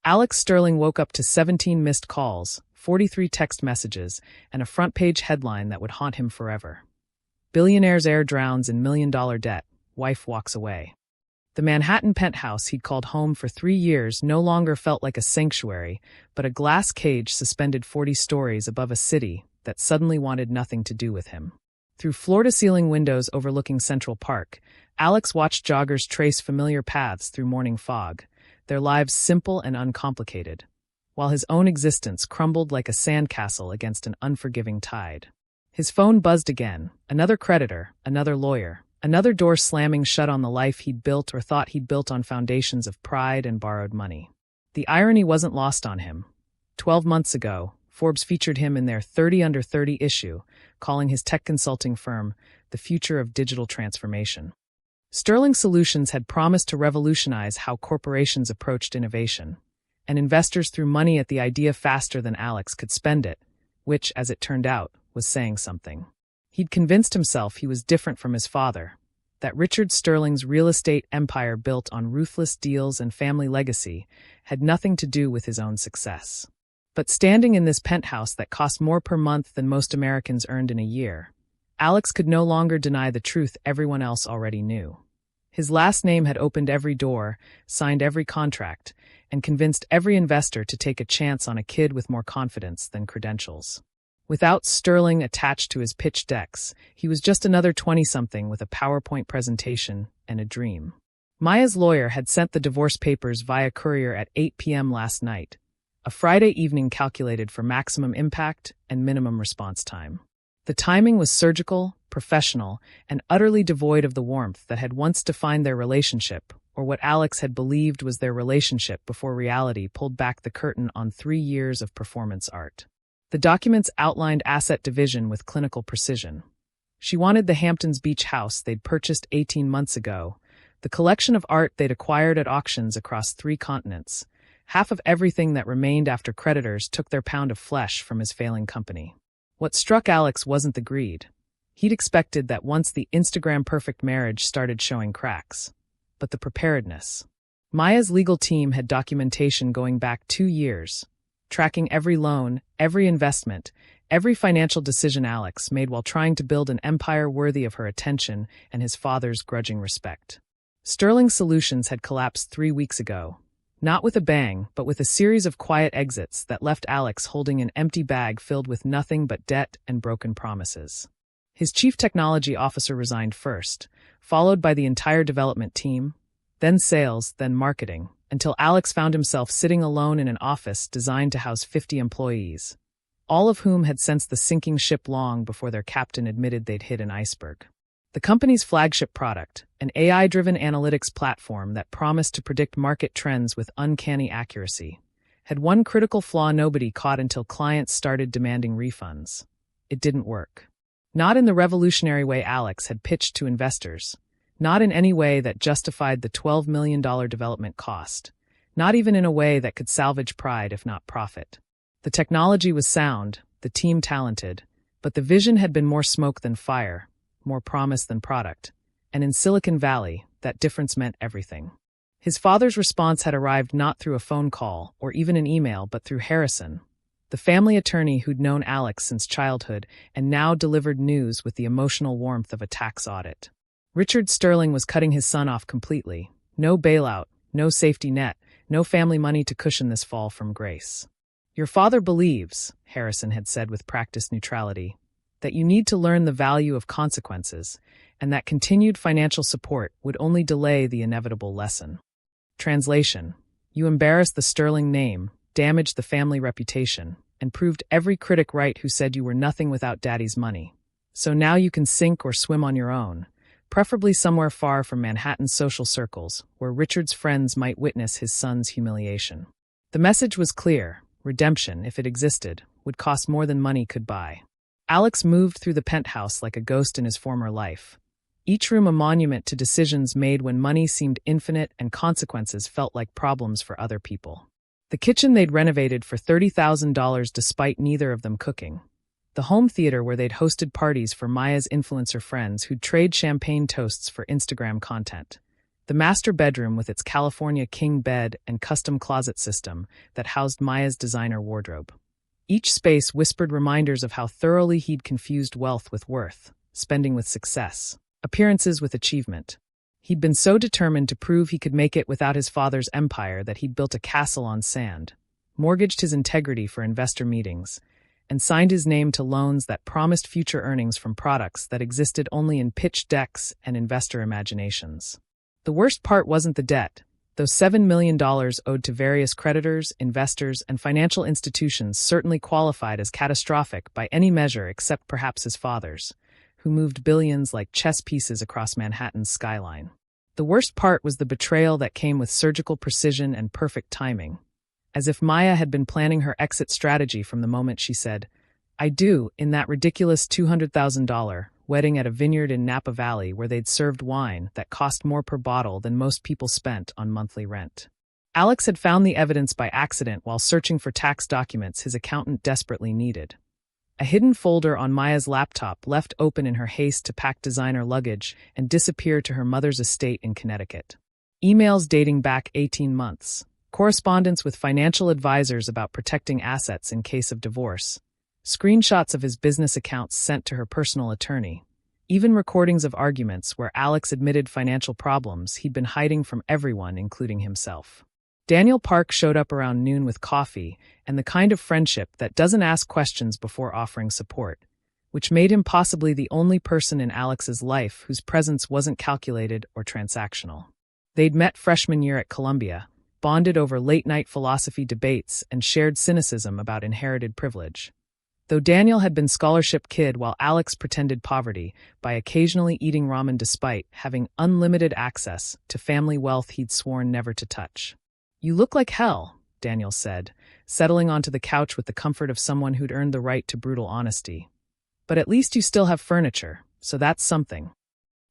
Alex Sterling woke up to 17 missed calls, 43 text messages, and a front-page headline that would haunt him forever. Billionaire's heir drowns in million-dollar debt. Wife walks away. The Manhattan penthouse he'd called home for 3 years no longer felt like a sanctuary, but a glass cage suspended 40 stories above a city that suddenly wanted nothing to do with him. Through floor-to-ceiling windows overlooking Central Park, Alex watched joggers trace familiar paths through morning fog, their lives simple and uncomplicated, while his own existence crumbled like a sandcastle against an unforgiving tide. His phone buzzed again, another creditor, another lawyer, another door slamming shut on the life he'd built or thought he'd built on foundations of pride and borrowed money. The irony wasn't lost on him. 12 months ago, Forbes featured him in their 30 Under 30 issue, calling his tech consulting firm the future of digital transformation. Sterling Solutions had promised to revolutionize how corporations approached innovation, and investors threw money at the idea faster than Alex could spend it, which, as it turned out, was saying something. He'd convinced himself he was different from his father, that Richard Sterling's real estate empire built on ruthless deals and family legacy had nothing to do with his own success. But standing in this penthouse that cost more per month than most Americans earned in a year, Alex could no longer deny the truth everyone else already knew. His last name had opened every door, signed every contract, and convinced every investor to take a chance on a kid with more confidence than credentials. Without Sterling attached to his pitch decks, he was just another 20-something with a PowerPoint presentation and a dream. Maya's lawyer had sent the divorce papers via courier at 8 p.m. last night, a Friday evening calculated for maximum impact and minimum response time. The timing was surgical, professional, and utterly devoid of the warmth that had once defined their relationship, or what Alex had believed was their relationship before reality pulled back the curtain on 3 years of performance art. The documents outlined asset division with clinical precision. She wanted the Hamptons Beach house they'd purchased 18 months ago, the collection of art they'd acquired at auctions across 3 continents, half of everything that remained after creditors took their pound of flesh from his failing company. What struck Alex wasn't the greed. He'd expected that once the Instagram-perfect marriage started showing cracks, but the preparedness. Maya's legal team had documentation going back 2 years, tracking every loan, every investment, every financial decision Alex made while trying to build an empire worthy of her attention and his father's grudging respect. Sterling Solutions had collapsed 3 weeks ago, not with a bang, but with a series of quiet exits that left Alex holding an empty bag filled with nothing but debt and broken promises. His chief technology officer resigned first, followed by the entire development team, then sales, then marketing, until Alex found himself sitting alone in an office designed to house 50 employees, all of whom had sensed the sinking ship long before their captain admitted they'd hit an iceberg. The company's flagship product, an AI-driven analytics platform that promised to predict market trends with uncanny accuracy, had one critical flaw nobody caught until clients started demanding refunds. It didn't work. Not in the revolutionary way Alex had pitched to investors, not in any way that justified the $12 million development cost, not even in a way that could salvage pride if not profit. The technology was sound, the team talented, but the vision had been more smoke than fire, more promise than product, and in Silicon Valley, that difference meant everything. His father's response had arrived not through a phone call or even an email, but through Harrison, the family attorney who'd known Alex since childhood and now delivered news with the emotional warmth of a tax audit. Richard Sterling was cutting his son off completely. No bailout, no safety net, no family money to cushion this fall from grace. "Your father believes," Harrison had said with practiced neutrality, "that you need to learn the value of consequences, and that continued financial support would only delay the inevitable lesson." Translation: you embarrassed the Sterling name, damaged the family reputation, and proved every critic right who said you were nothing without daddy's money. So now you can sink or swim on your own, preferably somewhere far from Manhattan's social circles, where Richard's friends might witness his son's humiliation. The message was clear: redemption, if it existed, would cost more than money could buy. Alex moved through the penthouse like a ghost in his former life, each room a monument to decisions made when money seemed infinite and consequences felt like problems for other people. The kitchen they'd renovated for $30,000 despite neither of them cooking. The home theater where they'd hosted parties for Maya's influencer friends who'd trade champagne toasts for Instagram content. The master bedroom with its California king bed and custom closet system that housed Maya's designer wardrobe. Each space whispered reminders of how thoroughly he'd confused wealth with worth, spending with success, appearances with achievement. He'd been so determined to prove he could make it without his father's empire that he'd built a castle on sand, mortgaged his integrity for investor meetings, and signed his name to loans that promised future earnings from products that existed only in pitch decks and investor imaginations. The worst part wasn't the debt. Those $7 million owed to various creditors, investors, and financial institutions certainly qualified as catastrophic by any measure except perhaps his father's, who moved billions like chess pieces across Manhattan's skyline. The worst part was the betrayal that came with surgical precision and perfect timing. As if Maya had been planning her exit strategy from the moment she said, "I do," in that ridiculous $200,000 wedding at a vineyard in Napa Valley where they'd served wine that cost more per bottle than most people spent on monthly rent. Alex had found the evidence by accident while searching for tax documents his accountant desperately needed. A hidden folder on Maya's laptop left open in her haste to pack designer luggage and disappear to her mother's estate in Connecticut. Emails dating back 18 months. Correspondence with financial advisors about protecting assets in case of divorce. Screenshots of his business accounts sent to her personal attorney. Even recordings of arguments where Alex admitted financial problems he'd been hiding from everyone, including himself. Daniel Park showed up around noon with coffee and the kind of friendship that doesn't ask questions before offering support, which made him possibly the only person in Alex's life whose presence wasn't calculated or transactional. They'd met freshman year at Columbia, bonded over late-night philosophy debates and shared cynicism about inherited privilege. Though Daniel had been scholarship kid while Alex pretended poverty by occasionally eating ramen despite having unlimited access to family wealth he'd sworn never to touch. "You look like hell," Daniel said, settling onto the couch with the comfort of someone who'd earned the right to brutal honesty. "But at least you still have furniture, so that's something."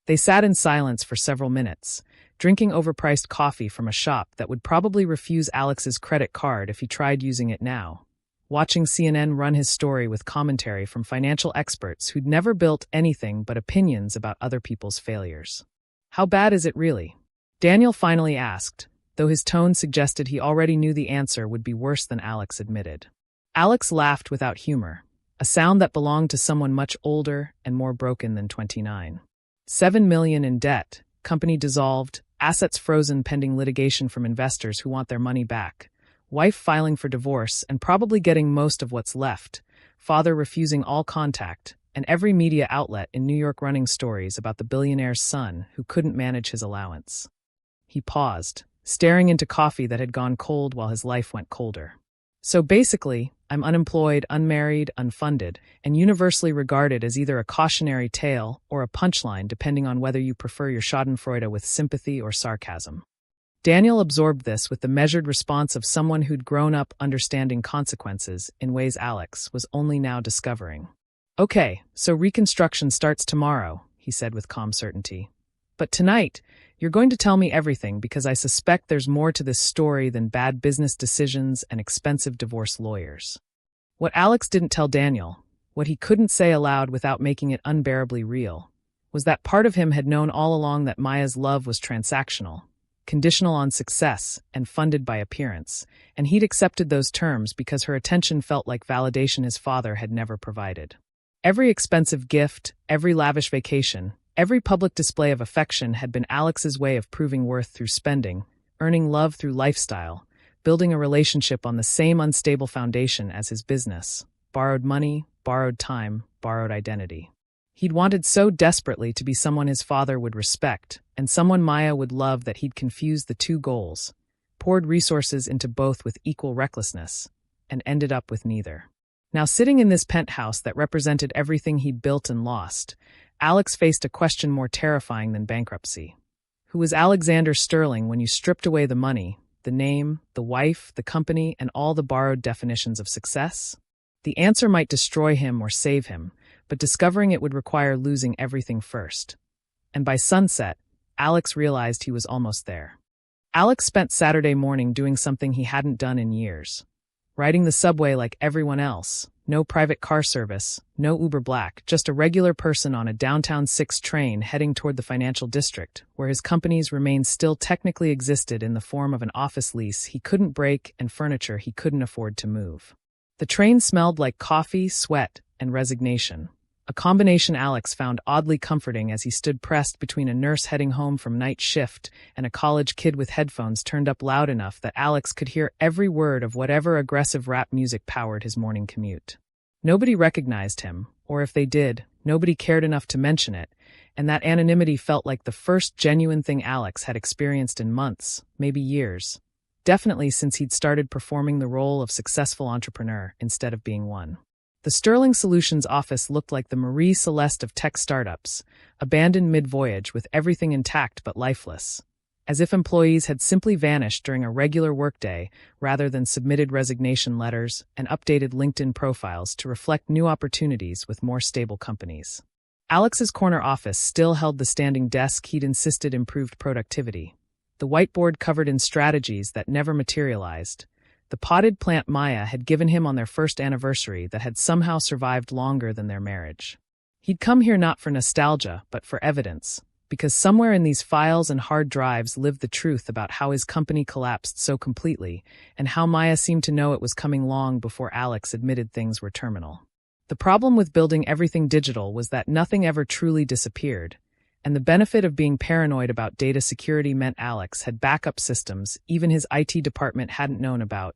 They sat in silence for several minutes, drinking overpriced coffee from a shop that would probably refuse Alex's credit card if he tried using it now, watching CNN run his story with commentary from financial experts who'd never built anything but opinions about other people's failures. "How bad is it really?" Daniel finally asked, though his tone suggested he already knew the answer would be worse than Alex admitted. Alex laughed without humor, a sound that belonged to someone much older and more broken than 29. $7 million in debt, company dissolved, assets frozen pending litigation from investors who want their money back, wife filing for divorce and probably getting most of what's left, father refusing all contact, and every media outlet in New York running stories about the billionaire's son who couldn't manage his allowance. He paused, staring into coffee that had gone cold while his life went colder. "So basically, I'm unemployed, unmarried, unfunded, and universally regarded as either a cautionary tale or a punchline depending on whether you prefer your schadenfreude with sympathy or sarcasm." Daniel absorbed this with the measured response of someone who'd grown up understanding consequences in ways Alex was only now discovering. "Okay, so reconstruction starts tomorrow," he said with calm certainty. "But tonight, you're going to tell me everything because I suspect there's more to this story than bad business decisions and expensive divorce lawyers." What Alex didn't tell Daniel, what he couldn't say aloud without making it unbearably real, was that part of him had known all along that Maya's love was transactional, conditional on success, and funded by appearance, and he'd accepted those terms because her attention felt like validation his father had never provided. Every expensive gift, every lavish vacation, every public display of affection had been Alex's way of proving worth through spending, earning love through lifestyle, building a relationship on the same unstable foundation as his business: borrowed money, borrowed time, borrowed identity. He'd wanted so desperately to be someone his father would respect, and someone Maya would love that he'd confused the two goals, poured resources into both with equal recklessness, and ended up with neither. Now sitting in this penthouse that represented everything he'd built and lost, Alex faced a question more terrifying than bankruptcy. Who was Alexander Sterling when you stripped away the money, the name, the wife, the company, and all the borrowed definitions of success? The answer might destroy him or save him, but discovering it would require losing everything first. And by sunset, Alex realized he was almost there. Alex spent Saturday morning doing something he hadn't done in years. Riding the subway like everyone else, No private car service, no Uber Black, just a regular person on a downtown 6 train heading toward the financial district, where his company's remains still technically existed in the form of an office lease he couldn't break and furniture he couldn't afford to move. The train smelled like coffee, sweat, and resignation. A combination Alex found oddly comforting as he stood pressed between a nurse heading home from night shift and a college kid with headphones turned up loud enough that Alex could hear every word of whatever aggressive rap music powered his morning commute. Nobody recognized him, or if they did, nobody cared enough to mention it, and that anonymity felt like the first genuine thing Alex had experienced in months, maybe years. Definitely since he'd started performing the role of successful entrepreneur instead of being one. The Sterling Solutions office looked like the Marie Celeste of tech startups, abandoned mid-voyage with everything intact but lifeless, as if employees had simply vanished during a regular workday rather than submitted resignation letters and updated LinkedIn profiles to reflect new opportunities with more stable companies. Alex's corner office still held the standing desk he'd insisted improved productivity, the whiteboard covered in strategies that never materialized, the potted plant Maya had given him on their first anniversary that had somehow survived longer than their marriage. He'd come here not for nostalgia, but for evidence, because somewhere in these files and hard drives lived the truth about how his company collapsed so completely, and how Maya seemed to know it was coming long before Alex admitted things were terminal. The problem with building everything digital was that nothing ever truly disappeared, and the benefit of being paranoid about data security meant Alex had backup systems even his IT department hadn't known about,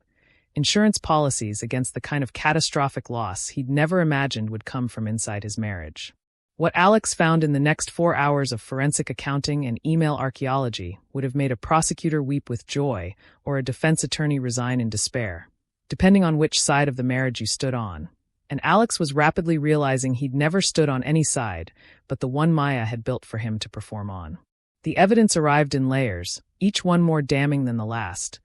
insurance policies against the kind of catastrophic loss he'd never imagined would come from inside his marriage. What Alex found in the next 4 hours of forensic accounting and email archaeology would have made a prosecutor weep with joy or a defense attorney resign in despair, depending on which side of the marriage you stood on. And Alex was rapidly realizing he'd never stood on any side but the one Maya had built for him to perform on. The evidence arrived in layers, each one more damning than the last.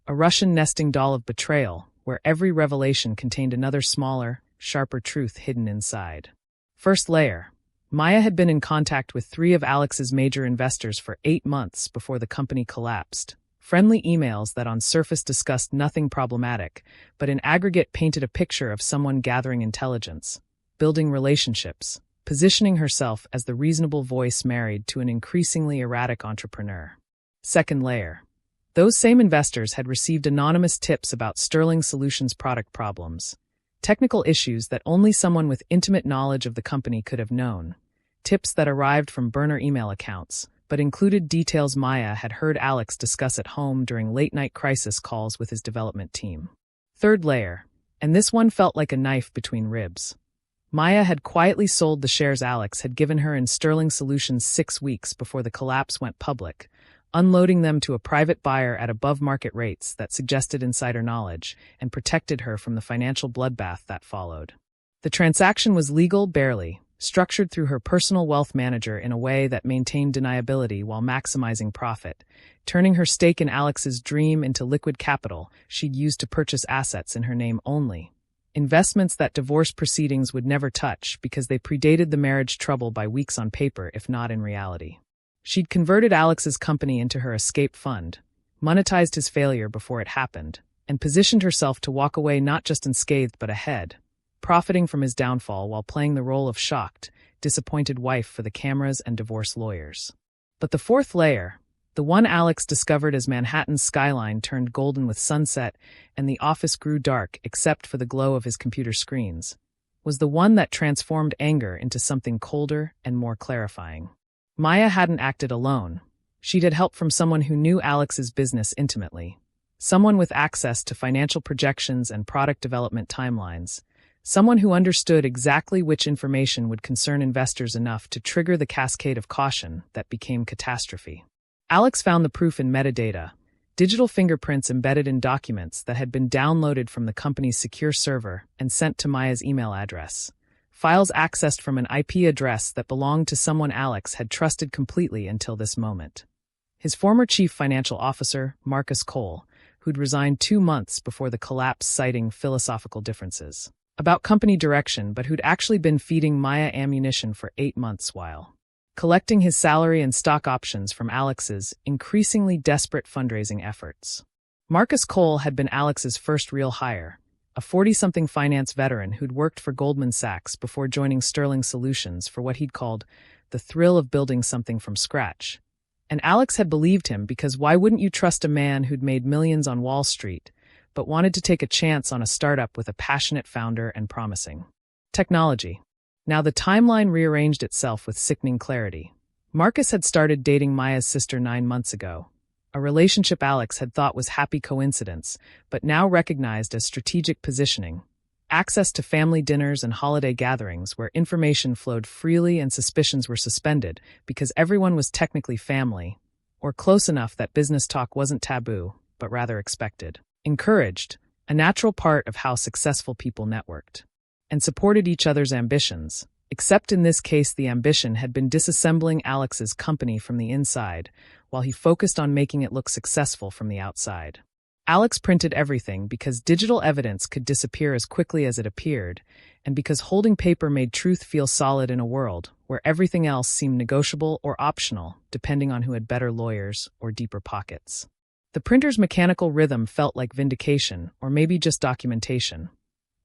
A Russian nesting doll of betrayal, where every revelation contained another smaller, sharper truth hidden inside. First layer. Maya had been in contact with 3 of Alex's major investors for 8 months before the company collapsed. Friendly emails that on surface discussed nothing problematic, but in aggregate painted a picture of someone gathering intelligence, building relationships, positioning herself as the reasonable voice married to an increasingly erratic entrepreneur. Second layer. Those same investors had received anonymous tips about Sterling Solutions' product problems, technical issues that only someone with intimate knowledge of the company could have known, tips that arrived from burner email accounts, but included details Maya had heard Alex discuss at home during late-night crisis calls with his development team. Third layer, and this one felt like a knife between ribs. Maya had quietly sold the shares Alex had given her in Sterling Solutions 6 weeks before the collapse went public, unloading them to a private buyer at above-market rates that suggested insider knowledge and protected her from the financial bloodbath that followed. The transaction was legal barely, structured through her personal wealth manager in a way that maintained deniability while maximizing profit, turning her stake in Alex's dream into liquid capital she'd used to purchase assets in her name only. Investments that divorce proceedings would never touch because they predated the marriage trouble by weeks on paper, if not in reality. She'd converted Alex's company into her escape fund, monetized his failure before it happened, and positioned herself to walk away not just unscathed but ahead, profiting from his downfall while playing the role of shocked, disappointed wife for the cameras and divorce lawyers. But the fourth layer, the one Alex discovered as Manhattan's skyline turned golden with sunset and the office grew dark except for the glow of his computer screens, was the one that transformed anger into something colder and more clarifying. Maya hadn't acted alone. She'd had help from someone who knew Alex's business intimately, someone with access to financial projections and product development timelines, someone who understood exactly which information would concern investors enough to trigger the cascade of caution that became catastrophe. Alex found the proof in metadata, digital fingerprints embedded in documents that had been downloaded from the company's secure server and sent to Maya's email address. Files accessed from an IP address that belonged to someone Alex had trusted completely until this moment. His former chief financial officer, Marcus Cole, who'd resigned 2 months before the collapse, citing philosophical differences about company direction, but who'd actually been feeding Maya ammunition for 8 months while collecting his salary and stock options from Alex's increasingly desperate fundraising efforts. Marcus Cole had been Alex's first real hire, a 40-something finance veteran who'd worked for Goldman Sachs before joining Sterling Solutions for what he'd called the thrill of building something from scratch. And Alex had believed him because why wouldn't you trust a man who'd made millions on Wall Street, but wanted to take a chance on a startup with a passionate founder and promising technology? Now the timeline rearranged itself with sickening clarity. Marcus had started dating Maya's sister 9 months ago, a relationship Alex had thought was happy coincidence, but now recognized as strategic positioning. Access to family dinners and holiday gatherings where information flowed freely and suspicions were suspended because everyone was technically family, or close enough that business talk wasn't taboo, but rather expected. Encouraged, a natural part of how successful people networked. And supported each other's ambitions, except in this case the ambition had been disassembling Alex's company from the inside, while he focused on making it look successful from the outside. Alex printed everything because digital evidence could disappear as quickly as it appeared, and because holding paper made truth feel solid in a world where everything else seemed negotiable or optional, depending on who had better lawyers or deeper pockets. The printer's mechanical rhythm felt like vindication, or maybe just documentation.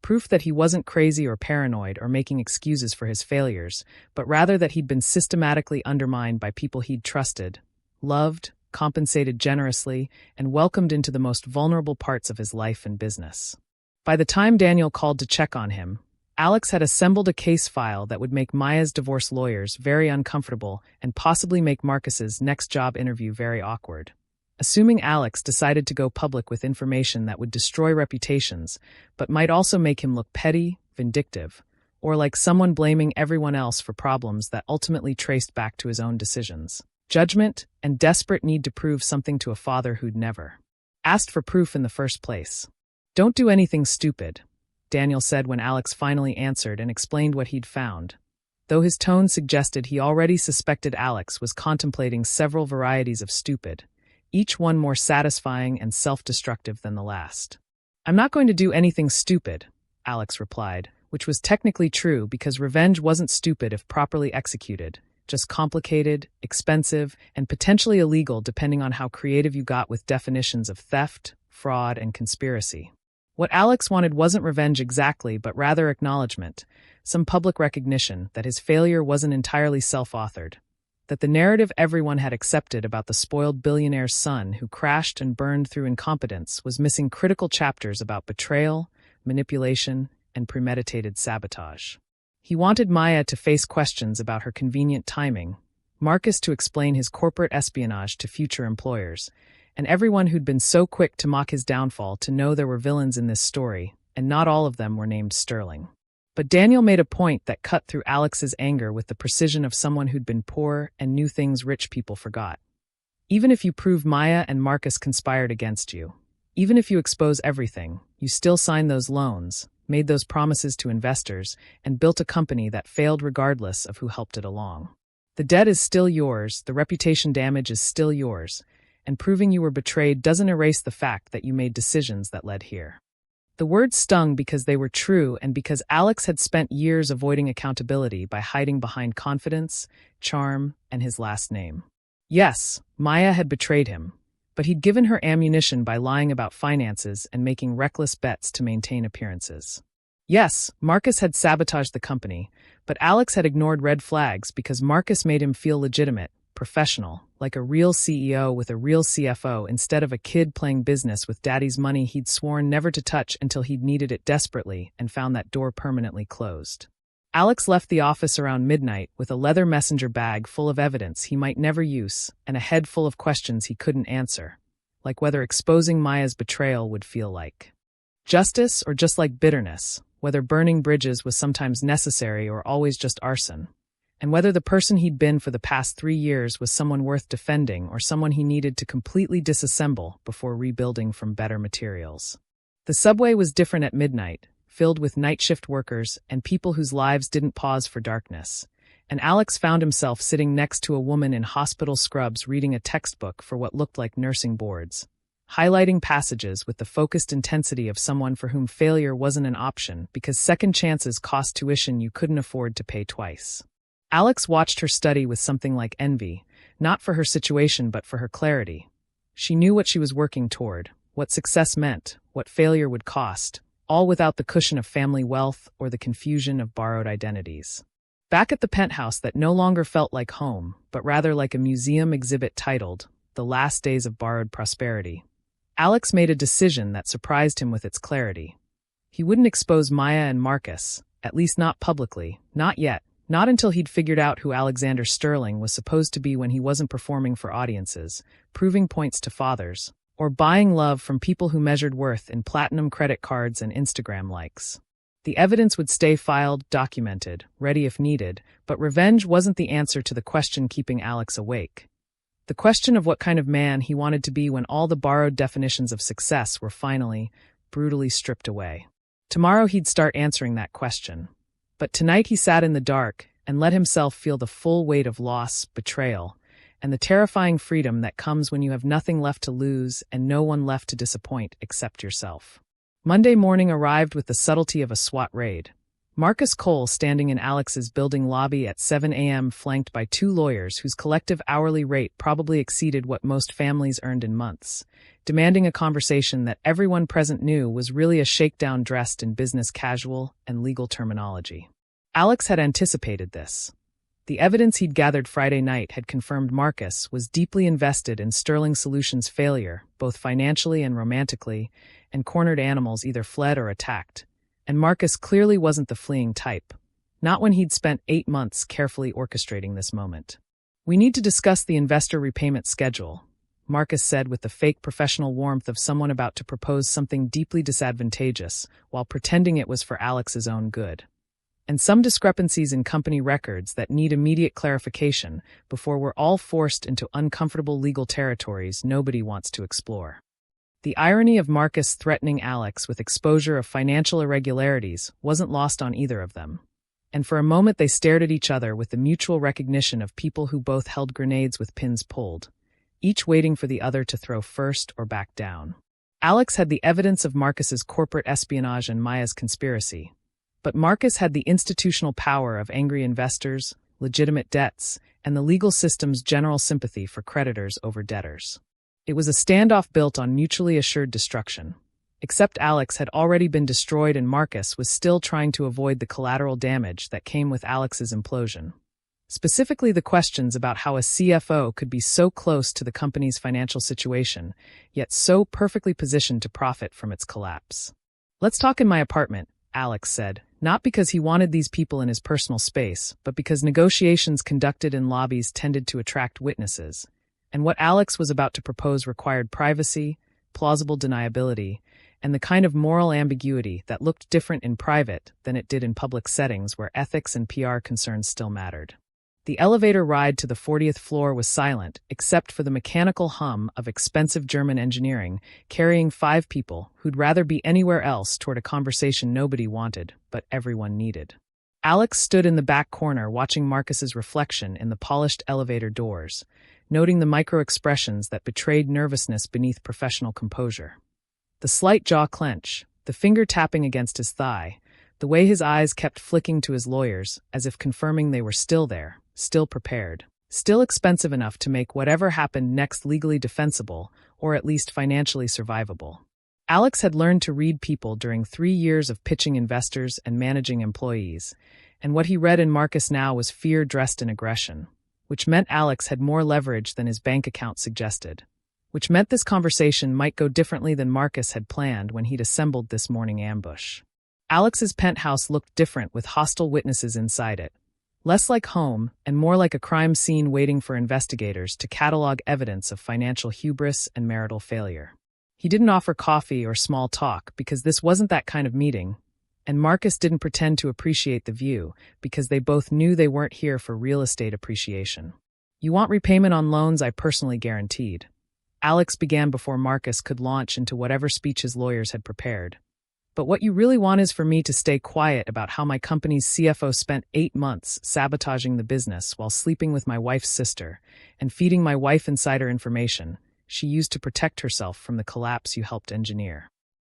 Proof that he wasn't crazy or paranoid or making excuses for his failures, but rather that he'd been systematically undermined by people he'd trusted, loved, compensated generously, and welcomed into the most vulnerable parts of his life and business. By the time Daniel called to check on him, Alex had assembled a case file that would make Maya's divorce lawyers very uncomfortable and possibly make Marcus's next job interview very awkward. Assuming Alex decided to go public with information that would destroy reputations, but might also make him look petty, vindictive, or like someone blaming everyone else for problems that ultimately traced back to his own decisions. Judgment, and desperate need to prove something to a father who'd never asked for proof in the first place. "Don't do anything stupid," Daniel said when Alex finally answered and explained what he'd found. Though his tone suggested he already suspected Alex was contemplating several varieties of stupid, each one more satisfying and self-destructive than the last. "I'm not going to do anything stupid," Alex replied, which was technically true because revenge wasn't stupid if properly executed, just complicated, expensive, and potentially illegal depending on how creative you got with definitions of theft, fraud, and conspiracy. What Alex wanted wasn't revenge exactly, but rather acknowledgement, some public recognition that his failure wasn't entirely self-authored, that the narrative everyone had accepted about the spoiled billionaire's son who crashed and burned through incompetence was missing critical chapters about betrayal, manipulation, and premeditated sabotage. He wanted Maya to face questions about her convenient timing, Marcus to explain his corporate espionage to future employers, and everyone who'd been so quick to mock his downfall to know there were villains in this story, and not all of them were named Sterling. But Daniel made a point that cut through Alex's anger with the precision of someone who'd been poor and knew things rich people forgot. Even if you prove Maya and Marcus conspired against you, even if you expose everything, you still signed those loans, made those promises to investors, and built a company that failed regardless of who helped it along. The debt is still yours, the reputation damage is still yours, and proving you were betrayed doesn't erase the fact that you made decisions that led here. The words stung because they were true and because Alex had spent years avoiding accountability by hiding behind confidence, charm, and his last name. Yes, Maya had betrayed him, but he'd given her ammunition by lying about finances and making reckless bets to maintain appearances. Yes, Marcus had sabotaged the company, but Alex had ignored red flags because Marcus made him feel legitimate, professional, like a real CEO with a real CFO instead of a kid playing business with daddy's money he'd sworn never to touch until he'd needed it desperately and found that door permanently closed. Alex left the office around midnight with a leather messenger bag full of evidence he might never use and a head full of questions he couldn't answer, like whether exposing Maya's betrayal would feel like justice or just like bitterness, whether burning bridges was sometimes necessary or always just arson, and whether the person he'd been for the past 3 years was someone worth defending or someone he needed to completely disassemble before rebuilding from better materials. The subway was different at midnight, filled with night shift workers and people whose lives didn't pause for darkness, and Alex found himself sitting next to a woman in hospital scrubs reading a textbook for what looked like nursing boards, highlighting passages with the focused intensity of someone for whom failure wasn't an option because second chances cost tuition you couldn't afford to pay twice. Alex watched her study with something like envy, not for her situation but for her clarity. She knew what she was working toward, what success meant, what failure would cost, all without the cushion of family wealth or the confusion of borrowed identities. Back at the penthouse that no longer felt like home, but rather like a museum exhibit titled, "The Last Days of Borrowed Prosperity," Alex made a decision that surprised him with its clarity. He wouldn't expose Maya and Marcus, at least not publicly, not yet, not until he'd figured out who Alexander Sterling was supposed to be when he wasn't performing for audiences, proving points to fathers, or buying love from people who measured worth in platinum credit cards and Instagram likes. The evidence would stay filed, documented, ready if needed, but revenge wasn't the answer to the question keeping Alex awake. The question of what kind of man he wanted to be when all the borrowed definitions of success were finally, brutally stripped away. Tomorrow he'd start answering that question. But tonight he sat in the dark and let himself feel the full weight of loss, betrayal, and the terrifying freedom that comes when you have nothing left to lose and no one left to disappoint except yourself. Monday morning arrived with the subtlety of a SWAT raid. Marcus Cole standing in Alex's building lobby at 7 a.m. flanked by two lawyers whose collective hourly rate probably exceeded what most families earned in months, demanding a conversation that everyone present knew was really a shakedown dressed in business casual and legal terminology. Alex had anticipated this. The evidence he'd gathered Friday night had confirmed Marcus was deeply invested in Sterling Solutions' failure, both financially and romantically, and cornered animals either fled or attacked. And Marcus clearly wasn't the fleeing type. Not when he'd spent 8 months carefully orchestrating this moment. "We need to discuss the investor repayment schedule," Marcus said with the fake professional warmth of someone about to propose something deeply disadvantageous, while pretending it was for Alex's own good. "And some discrepancies in company records that need immediate clarification before we're all forced into uncomfortable legal territories nobody wants to explore." The irony of Marcus threatening Alex with exposure of financial irregularities wasn't lost on either of them. And for a moment they stared at each other with the mutual recognition of people who both held grenades with pins pulled, each waiting for the other to throw first or back down. Alex had the evidence of Marcus's corporate espionage and Maya's conspiracy, but Marcus had the institutional power of angry investors, legitimate debts, and the legal system's general sympathy for creditors over debtors. It was a standoff built on mutually assured destruction. Except Alex had already been destroyed and Marcus was still trying to avoid the collateral damage that came with Alex's implosion. Specifically the questions about how a CFO could be so close to the company's financial situation, yet so perfectly positioned to profit from its collapse. "Let's talk in my apartment," Alex said, not because he wanted these people in his personal space, but because negotiations conducted in lobbies tended to attract witnesses. And what Alex was about to propose required privacy, plausible deniability, and the kind of moral ambiguity that looked different in private than it did in public settings where ethics and PR concerns still mattered. The elevator ride to the 40th floor was silent, except for the mechanical hum of expensive German engineering carrying 5 people who'd rather be anywhere else toward a conversation nobody wanted, but everyone needed. Alex stood in the back corner watching Marcus's reflection in the polished elevator doors, noting the micro-expressions that betrayed nervousness beneath professional composure. The slight jaw clench, the finger tapping against his thigh, the way his eyes kept flicking to his lawyers as if confirming they were still there, still prepared, still expensive enough to make whatever happened next legally defensible or at least financially survivable. Alex had learned to read people during 3 years of pitching investors and managing employees, and what he read in Marcus now was fear dressed in aggression, which meant Alex had more leverage than his bank account suggested, which meant this conversation might go differently than Marcus had planned when he'd assembled this morning ambush. Alex's penthouse looked different with hostile witnesses inside it, less like home and more like a crime scene waiting for investigators to catalog evidence of financial hubris and marital failure. He didn't offer coffee or small talk because this wasn't that kind of meeting, and Marcus didn't pretend to appreciate the view because they both knew they weren't here for real estate appreciation. "You want repayment on loans I personally guaranteed." Alex began before Marcus could launch into whatever speech his lawyers had prepared. "But what you really want is for me to stay quiet about how my company's CFO spent 8 months sabotaging the business while sleeping with my wife's sister and feeding my wife insider information she used to protect herself from the collapse you helped engineer."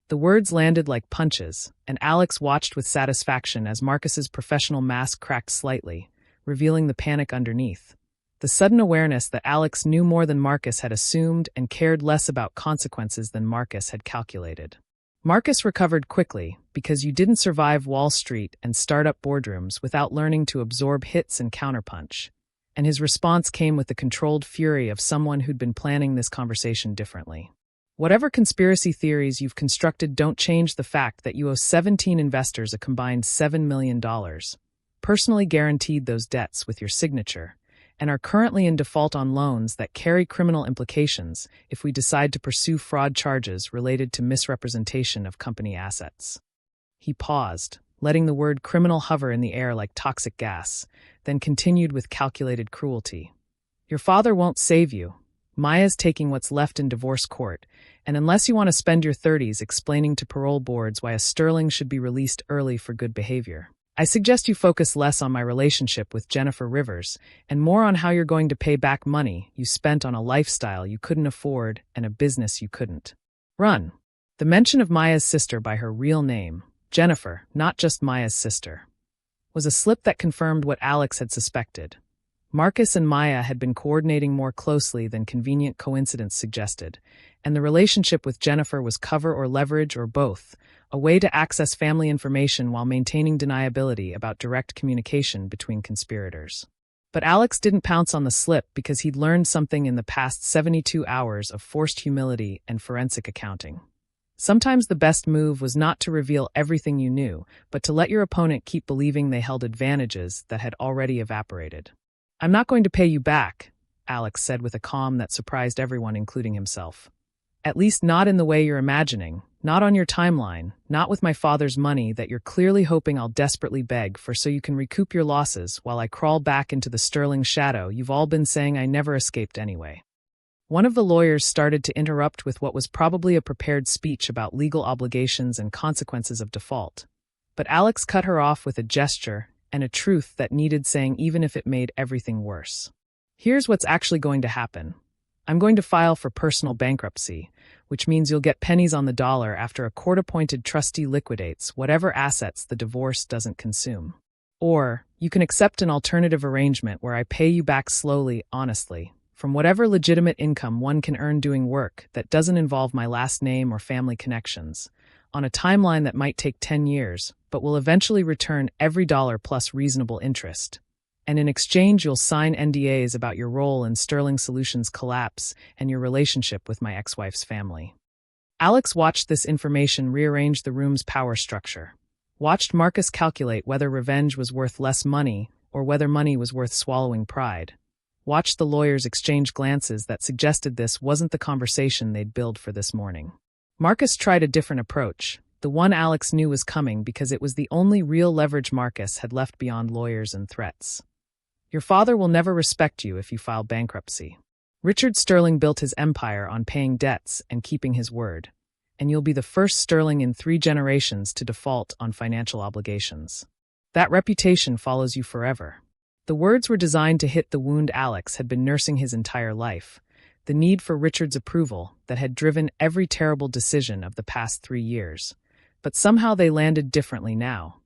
The words landed like punches, and Alex watched with satisfaction as Marcus's professional mask cracked slightly, revealing the panic underneath. The sudden awareness that Alex knew more than Marcus had assumed and cared less about consequences than Marcus had calculated. Marcus recovered quickly, because you didn't survive Wall Street and startup boardrooms without learning to absorb hits and counterpunch. And his response came with the controlled fury of someone who'd been planning this conversation differently. Whatever conspiracy theories you've constructed don't change the fact that you owe 17 investors a combined $7 million, personally guaranteed those debts with your signature, and are currently in default on loans that carry criminal implications if we decide to pursue fraud charges related to misrepresentation of company assets. He paused, letting the word criminal hover in the air like toxic gas, then continued with calculated cruelty. Your father won't save you. Maya's taking what's left in divorce court, and unless you want to spend your 30s explaining to parole boards why a sterling should be released early for good behavior, I suggest you focus less on my relationship with Jennifer Rivers and more on how you're going to pay back money you spent on a lifestyle you couldn't afford and a business you couldn't run. The mention of Maya's sister by her real name, Jennifer, not just Maya's sister, was a slip that confirmed what Alex had suspected. Marcus and Maya had been coordinating more closely than convenient coincidence suggested, and the relationship with Jennifer was cover or leverage or both, a way to access family information while maintaining deniability about direct communication between conspirators. But Alex didn't pounce on the slip because he'd learned something in the past 72 hours of forced humility and forensic accounting. Sometimes the best move was not to reveal everything you knew, but to let your opponent keep believing they held advantages that had already evaporated. "I'm not going to pay you back," Alex said with a calm that surprised everyone, including himself. "At least not in the way you're imagining, not on your timeline, not with my father's money that you're clearly hoping I'll desperately beg for so you can recoup your losses while I crawl back into the sterling shadow you've all been saying I never escaped anyway." One of the lawyers started to interrupt with what was probably a prepared speech about legal obligations and consequences of default. But Alex cut her off with a gesture and a truth that needed saying even if it made everything worse. "Here's what's actually going to happen. I'm going to file for personal bankruptcy, which means you'll get pennies on the dollar after a court-appointed trustee liquidates whatever assets the divorce doesn't consume. Or, you can accept an alternative arrangement where I pay you back slowly, honestly, from whatever legitimate income one can earn doing work that doesn't involve my last name or family connections, on a timeline that might take 10 years, but will eventually return every dollar plus reasonable interest. And in exchange you'll sign NDAs about your role in Sterling Solutions' collapse and your relationship with my ex-wife's family." Alex watched this information rearrange the room's power structure, watched Marcus calculate whether revenge was worth less money or whether money was worth swallowing pride, watched the lawyers exchange glances that suggested this wasn't the conversation they'd billed for this morning. Marcus tried a different approach, the one Alex knew was coming because it was the only real leverage Marcus had left beyond lawyers and threats. "Your father will never respect you if you file bankruptcy. Richard Sterling built his empire on paying debts and keeping his word, and you'll be the first Sterling in 3 generations to default on financial obligations. That reputation follows you forever." The words were designed to hit the wound Alex had been nursing his entire life, the need for Richard's approval that had driven every terrible decision of the past 3 years. But somehow they landed differently now.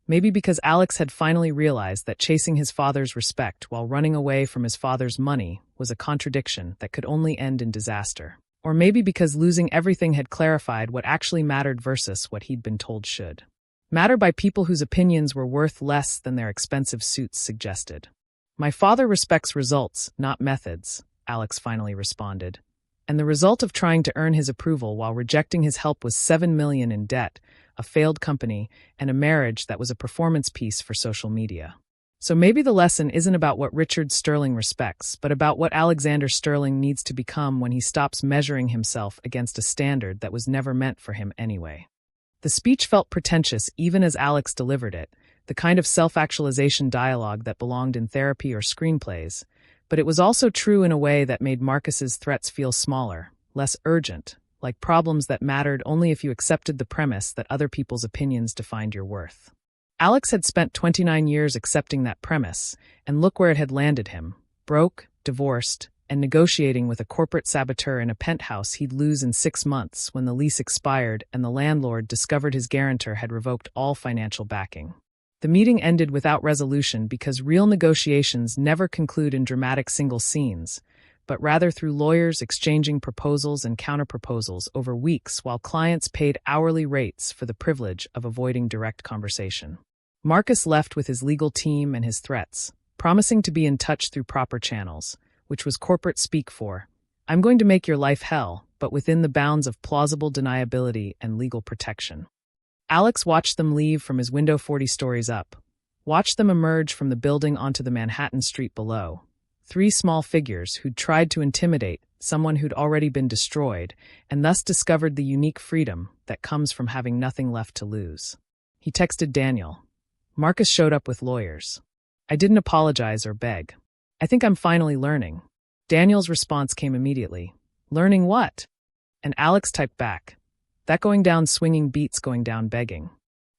Maybe because Alex had finally realized that chasing his father's respect while running away from his father's money was a contradiction that could only end in disaster. Or maybe because losing everything had clarified what actually mattered versus what he'd been told should matter by people whose opinions were worth less than their expensive suits suggested. "My father respects results, not methods," Alex finally responded. And the result of trying to earn his approval while rejecting his help was $7 million in debt, a failed company, and a marriage that was a performance piece for social media. So maybe the lesson isn't about what Richard Sterling respects, but about what Alexander Sterling needs to become when he stops measuring himself against a standard that was never meant for him anyway. The speech felt pretentious even as Alex delivered it, the kind of self-actualization dialogue that belonged in therapy or screenplays, but it was also true in a way that made Marcus's threats feel smaller, less urgent, like problems that mattered only if you accepted the premise that other people's opinions defined your worth. Alex had spent 29 years accepting that premise, and look where it had landed him: broke, divorced, and negotiating with a corporate saboteur in a penthouse he'd lose in 6 months when the lease expired and the landlord discovered his guarantor had revoked all financial backing. The meeting ended without resolution because real negotiations never conclude in dramatic single scenes, but rather through lawyers exchanging proposals and counterproposals over weeks while clients paid hourly rates for the privilege of avoiding direct conversation. Marcus left with his legal team and his threats, promising to be in touch through proper channels, which was corporate speak for, "I'm going to make your life hell, but within the bounds of plausible deniability and legal protection." Alex watched them leave from his window 40 stories up, watched them emerge from the building onto the Manhattan street below. Three small figures who'd tried to intimidate someone who'd already been destroyed, and thus discovered the unique freedom that comes from having nothing left to lose. He texted Daniel. Marcus showed up with lawyers. "I didn't apologize or beg. I think I'm finally learning." Daniel's response came immediately. "Learning what?" And Alex typed back, "That going down swinging beats going down begging."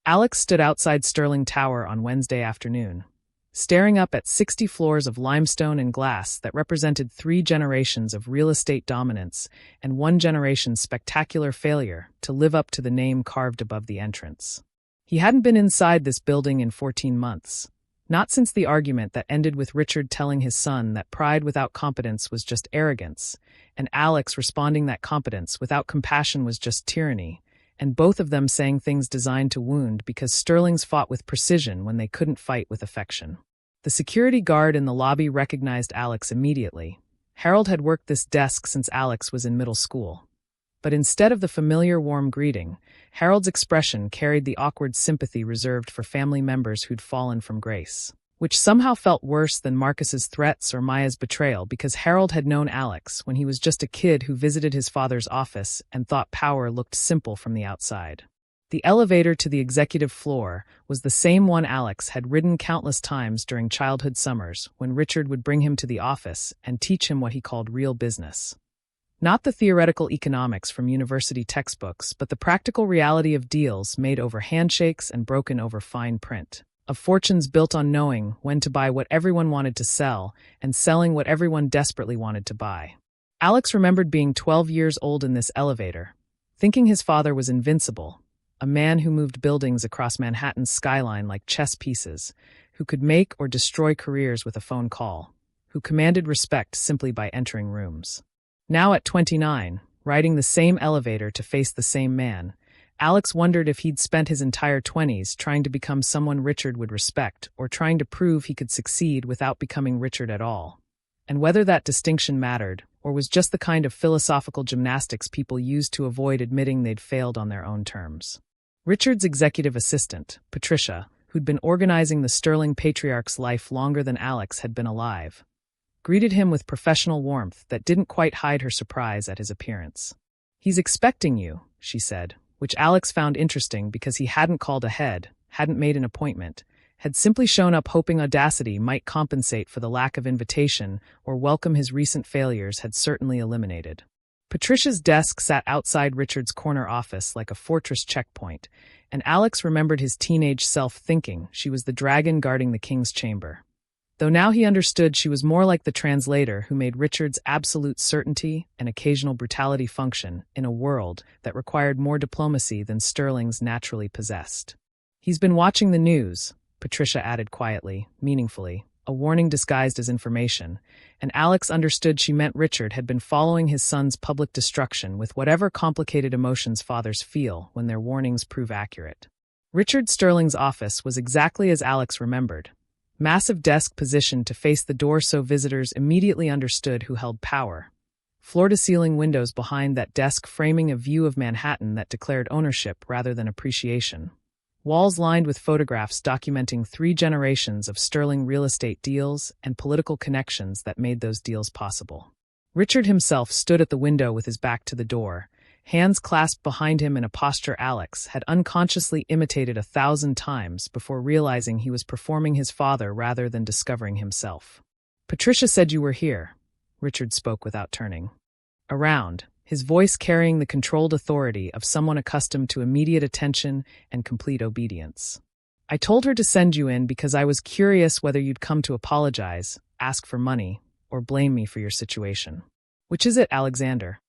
Alex stood outside Sterling Tower on Wednesday afternoon, staring up at 60 floors of limestone and glass that represented 3 generations of real estate dominance and 1 generation's spectacular failure to live up to the name carved above the entrance. He hadn't been inside this building in 14 months, not since the argument that ended with Richard telling his son that pride without competence was just arrogance, and Alex responding that competence without compassion was just tyranny, and both of them saying things designed to wound because Sterlings fought with precision when they couldn't fight with affection. The security guard in the lobby recognized Alex immediately. Harold had worked this desk since Alex was in middle school. But instead of the familiar warm greeting, Harold's expression carried the awkward sympathy reserved for family members who'd fallen from grace, which somehow felt worse than Marcus's threats or Maya's betrayal because Harold had known Alex when he was just a kid who visited his father's office and thought power looked simple from the outside. The elevator to the executive floor was the same one Alex had ridden countless times during childhood summers when Richard would bring him to the office and teach him what he called real business. Not the theoretical economics from university textbooks, but the practical reality of deals made over handshakes and broken over fine print, of fortunes built on knowing when to buy what everyone wanted to sell and selling what everyone desperately wanted to buy. Alex remembered being 12 years old in this elevator, thinking his father was invincible, a man who moved buildings across Manhattan's skyline like chess pieces, who could make or destroy careers with a phone call, who commanded respect simply by entering rooms. Now at 29, riding the same elevator to face the same man, Alex wondered if he'd spent his entire 20s trying to become someone Richard would respect or trying to prove he could succeed without becoming Richard at all, and whether that distinction mattered or was just the kind of philosophical gymnastics people used to avoid admitting they'd failed on their own terms. Richard's executive assistant, Patricia, who'd been organizing the Sterling patriarch's life longer than Alex had been alive, greeted him with professional warmth that didn't quite hide her surprise at his appearance. "He's expecting you," she said, which Alex found interesting because he hadn't called ahead, hadn't made an appointment, had simply shown up hoping audacity might compensate for the lack of invitation or welcome his recent failures had certainly eliminated. Patricia's desk sat outside Richard's corner office like a fortress checkpoint, and Alex remembered his teenage self thinking she was the dragon guarding the king's chamber. Though now he understood she was more like the translator who made Richard's absolute certainty and occasional brutality function in a world that required more diplomacy than Sterling's naturally possessed. "He's been watching the news," Patricia added quietly, meaningfully, a warning disguised as information, and Alex understood she meant Richard had been following his son's public destruction with whatever complicated emotions fathers feel when their warnings prove accurate. Richard Sterling's office was exactly as Alex remembered. Massive desk positioned to face the door so visitors immediately understood who held power. Floor-to-ceiling windows behind that desk framing a view of Manhattan that declared ownership rather than appreciation. Walls lined with photographs documenting 3 generations of Sterling real estate deals and political connections that made those deals possible. Richard himself stood at the window with his back to the door, hands clasped behind him in a posture Alex had unconsciously imitated 1,000 times before realizing he was performing his father rather than discovering himself. "Patricia said you were here," Richard spoke without turning around, his voice carrying the controlled authority of someone accustomed to immediate attention and complete obedience. "I told her to send you in because I was curious whether you'd come to apologize, ask for money, or blame me for your situation. Which is it, Alexander?"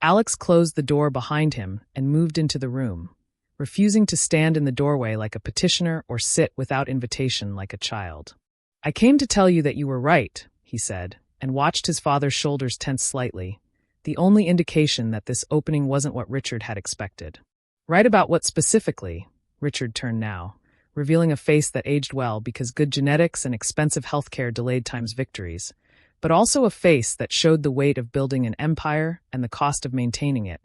Alex closed the door behind him and moved into the room, refusing to stand in the doorway like a petitioner or sit without invitation like a child. "I came to tell you that you were right," he said, and watched his father's shoulders tense slightly, the only indication that this opening wasn't what Richard had expected. Right about what specifically? Richard turned now, revealing a face that aged well because good genetics and expensive healthcare delayed time's victories, but also a face that showed the weight of building an empire and the cost of maintaining it,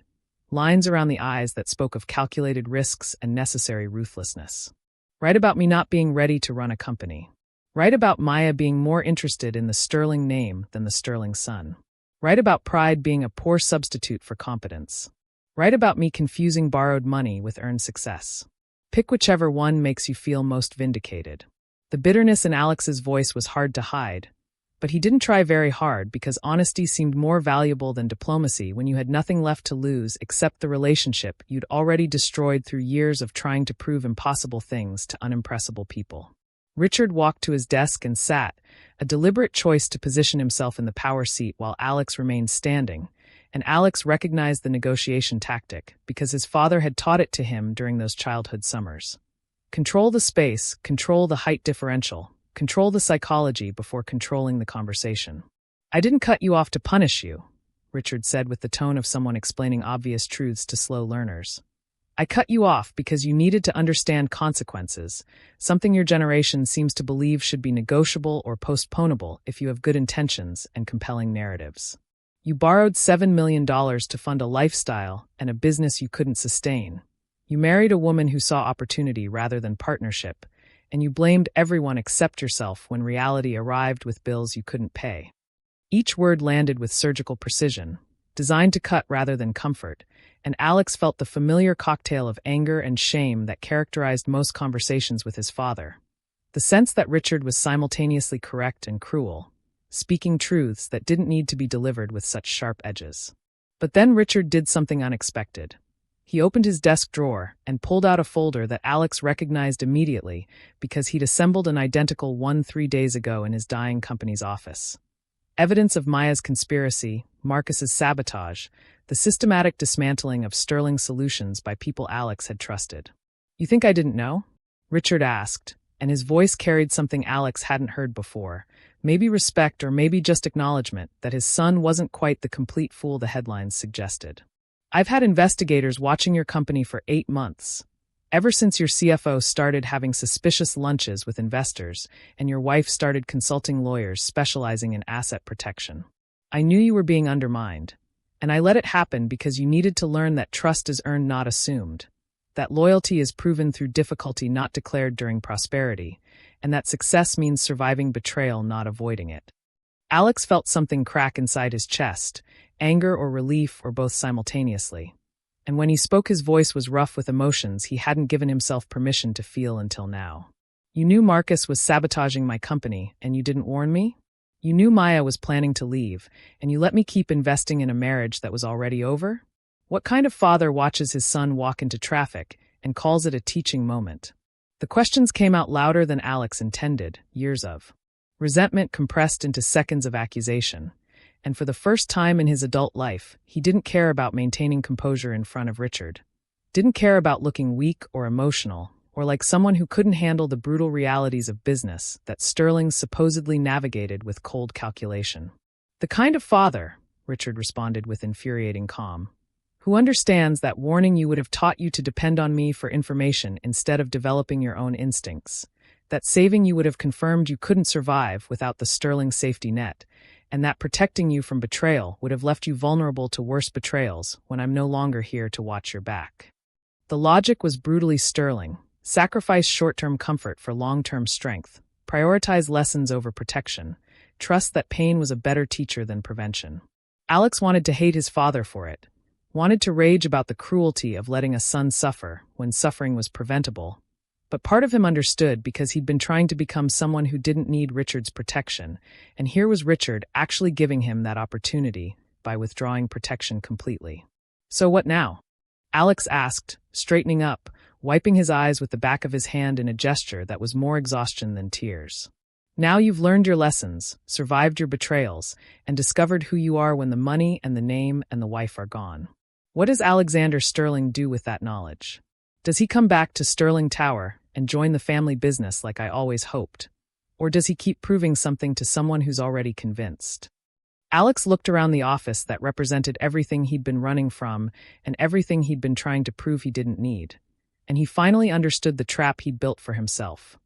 lines around the eyes that spoke of calculated risks and necessary ruthlessness. Right about me not being ready to run a company. Right about Maya being more interested in the sterling name than the sterling son. Right about pride being a poor substitute for competence. Right about me confusing borrowed money with earned success. Pick whichever one makes you feel most vindicated. The bitterness in Alex's voice was hard to hide, but he didn't try very hard because honesty seemed more valuable than diplomacy when you had nothing left to lose except the relationship you'd already destroyed through years of trying to prove impossible things to unimpressible people. Richard walked to his desk and sat, a deliberate choice to position himself in the power seat while Alex remained standing, and Alex recognized the negotiation tactic because his father had taught it to him during those childhood summers. Control the space, control the height differential, control the psychology before controlling the conversation. I didn't cut you off to punish you, Richard said with the tone of someone explaining obvious truths to slow learners. I cut you off because you needed to understand consequences, something your generation seems to believe should be negotiable or postponable if you have good intentions and compelling narratives. You borrowed $7 million to fund a lifestyle and a business you couldn't sustain. You married a woman who saw opportunity rather than partnership, and you blamed everyone except yourself when reality arrived with bills you couldn't pay. Each word landed with surgical precision, designed to cut rather than comfort, and Alex felt the familiar cocktail of anger and shame that characterized most conversations with his father. The sense that Richard was simultaneously correct and cruel, speaking truths that didn't need to be delivered with such sharp edges. But then Richard did something unexpected. He opened his desk drawer and pulled out a folder that Alex recognized immediately because he'd assembled an identical one 3 days ago in his dying company's office. Evidence of Maya's conspiracy, Marcus's sabotage, the systematic dismantling of Sterling Solutions by people Alex had trusted. You think I didn't know? Richard asked, and his voice carried something Alex hadn't heard before, maybe respect or maybe just acknowledgement that his son wasn't quite the complete fool the headlines suggested. I've had investigators watching your company for 8 months. Ever since your CFO started having suspicious lunches with investors and your wife started consulting lawyers specializing in asset protection. I knew you were being undermined, and I let it happen because you needed to learn that trust is earned, not assumed, that loyalty is proven through difficulty, not declared during prosperity, and that success means surviving betrayal, not avoiding it. Alex felt something crack inside his chest, anger or relief or both simultaneously. And when he spoke, his voice was rough with emotions he hadn't given himself permission to feel until now. You knew Marcus was sabotaging my company, and you didn't warn me? You knew Maya was planning to leave, and you let me keep investing in a marriage that was already over? What kind of father watches his son walk into traffic and calls it a teaching moment? The questions came out louder than Alex intended, years of resentment compressed into seconds of accusation. And for the first time in his adult life, he didn't care about maintaining composure in front of Richard. Didn't care about looking weak or emotional, or like someone who couldn't handle the brutal realities of business that Sterling supposedly navigated with cold calculation. The kind of father, Richard responded with infuriating calm, who understands that warning you would have taught you to depend on me for information instead of developing your own instincts, that saving you would have confirmed you couldn't survive without the Sterling safety net, and that protecting you from betrayal would have left you vulnerable to worse betrayals when I'm no longer here to watch your back. The logic was brutally Sterling. Sacrifice short-term comfort for long-term strength. Prioritize lessons over protection. Trust that pain was a better teacher than prevention. Alex wanted to hate his father for it. Wanted to rage about the cruelty of letting a son suffer when suffering was preventable. But part of him understood because he'd been trying to become someone who didn't need Richard's protection, and here was Richard actually giving him that opportunity by withdrawing protection completely. So what now? Alex asked, straightening up, wiping his eyes with the back of his hand in a gesture that was more exhaustion than tears. Now you've learned your lessons, survived your betrayals, and discovered who you are when the money and the name and the wife are gone. What does Alexander Sterling do with that knowledge? Does he come back to Sterling Tower and join the family business like I always hoped? Or does he keep proving something to someone who's already convinced? Alex looked around the office that represented everything he'd been running from and everything he'd been trying to prove he didn't need. And he finally understood the trap he'd built for himself.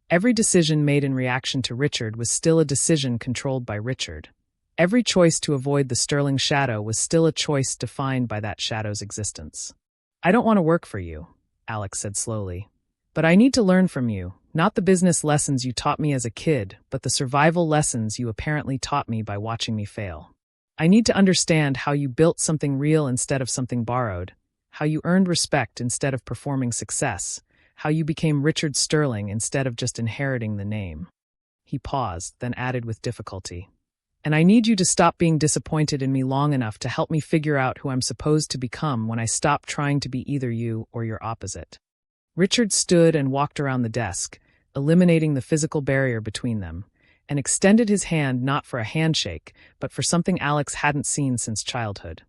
Every decision made in reaction to Richard was still a decision controlled by Richard. Every choice to avoid the Sterling shadow was still a choice defined by that shadow's existence. "I don't want to work for you," Alex said slowly. "But I need to learn from you, not the business lessons you taught me as a kid, but the survival lessons you apparently taught me by watching me fail. I need to understand how you built something real instead of something borrowed, how you earned respect instead of performing success, how you became Richard Sterling instead of just inheriting the name." He paused, then added with difficulty, "And I need you to stop being disappointed in me long enough to help me figure out who I'm supposed to become when I stop trying to be either you or your opposite." Richard stood and walked around the desk, eliminating the physical barrier between them, and extended his hand not for a handshake, but for something Alex hadn't seen since childhood: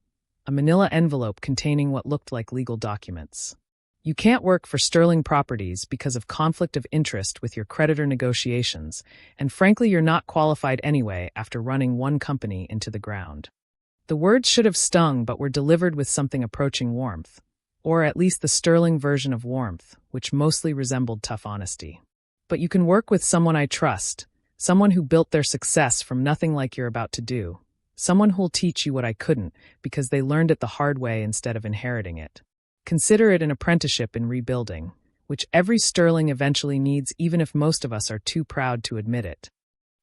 a manila envelope containing what looked like legal documents. "You can't work for Sterling Properties because of conflict of interest with your creditor negotiations, and frankly you're not qualified anyway after running one company into the ground." The words should have stung but were delivered with something approaching warmth, or at least the Sterling version of warmth, which mostly resembled tough honesty. "But you can work with someone I trust, someone who built their success from nothing like you're about to do, someone who'll teach you what I couldn't because they learned it the hard way instead of inheriting it. Consider it an apprenticeship in rebuilding, which every Sterling eventually needs even if most of us are too proud to admit it."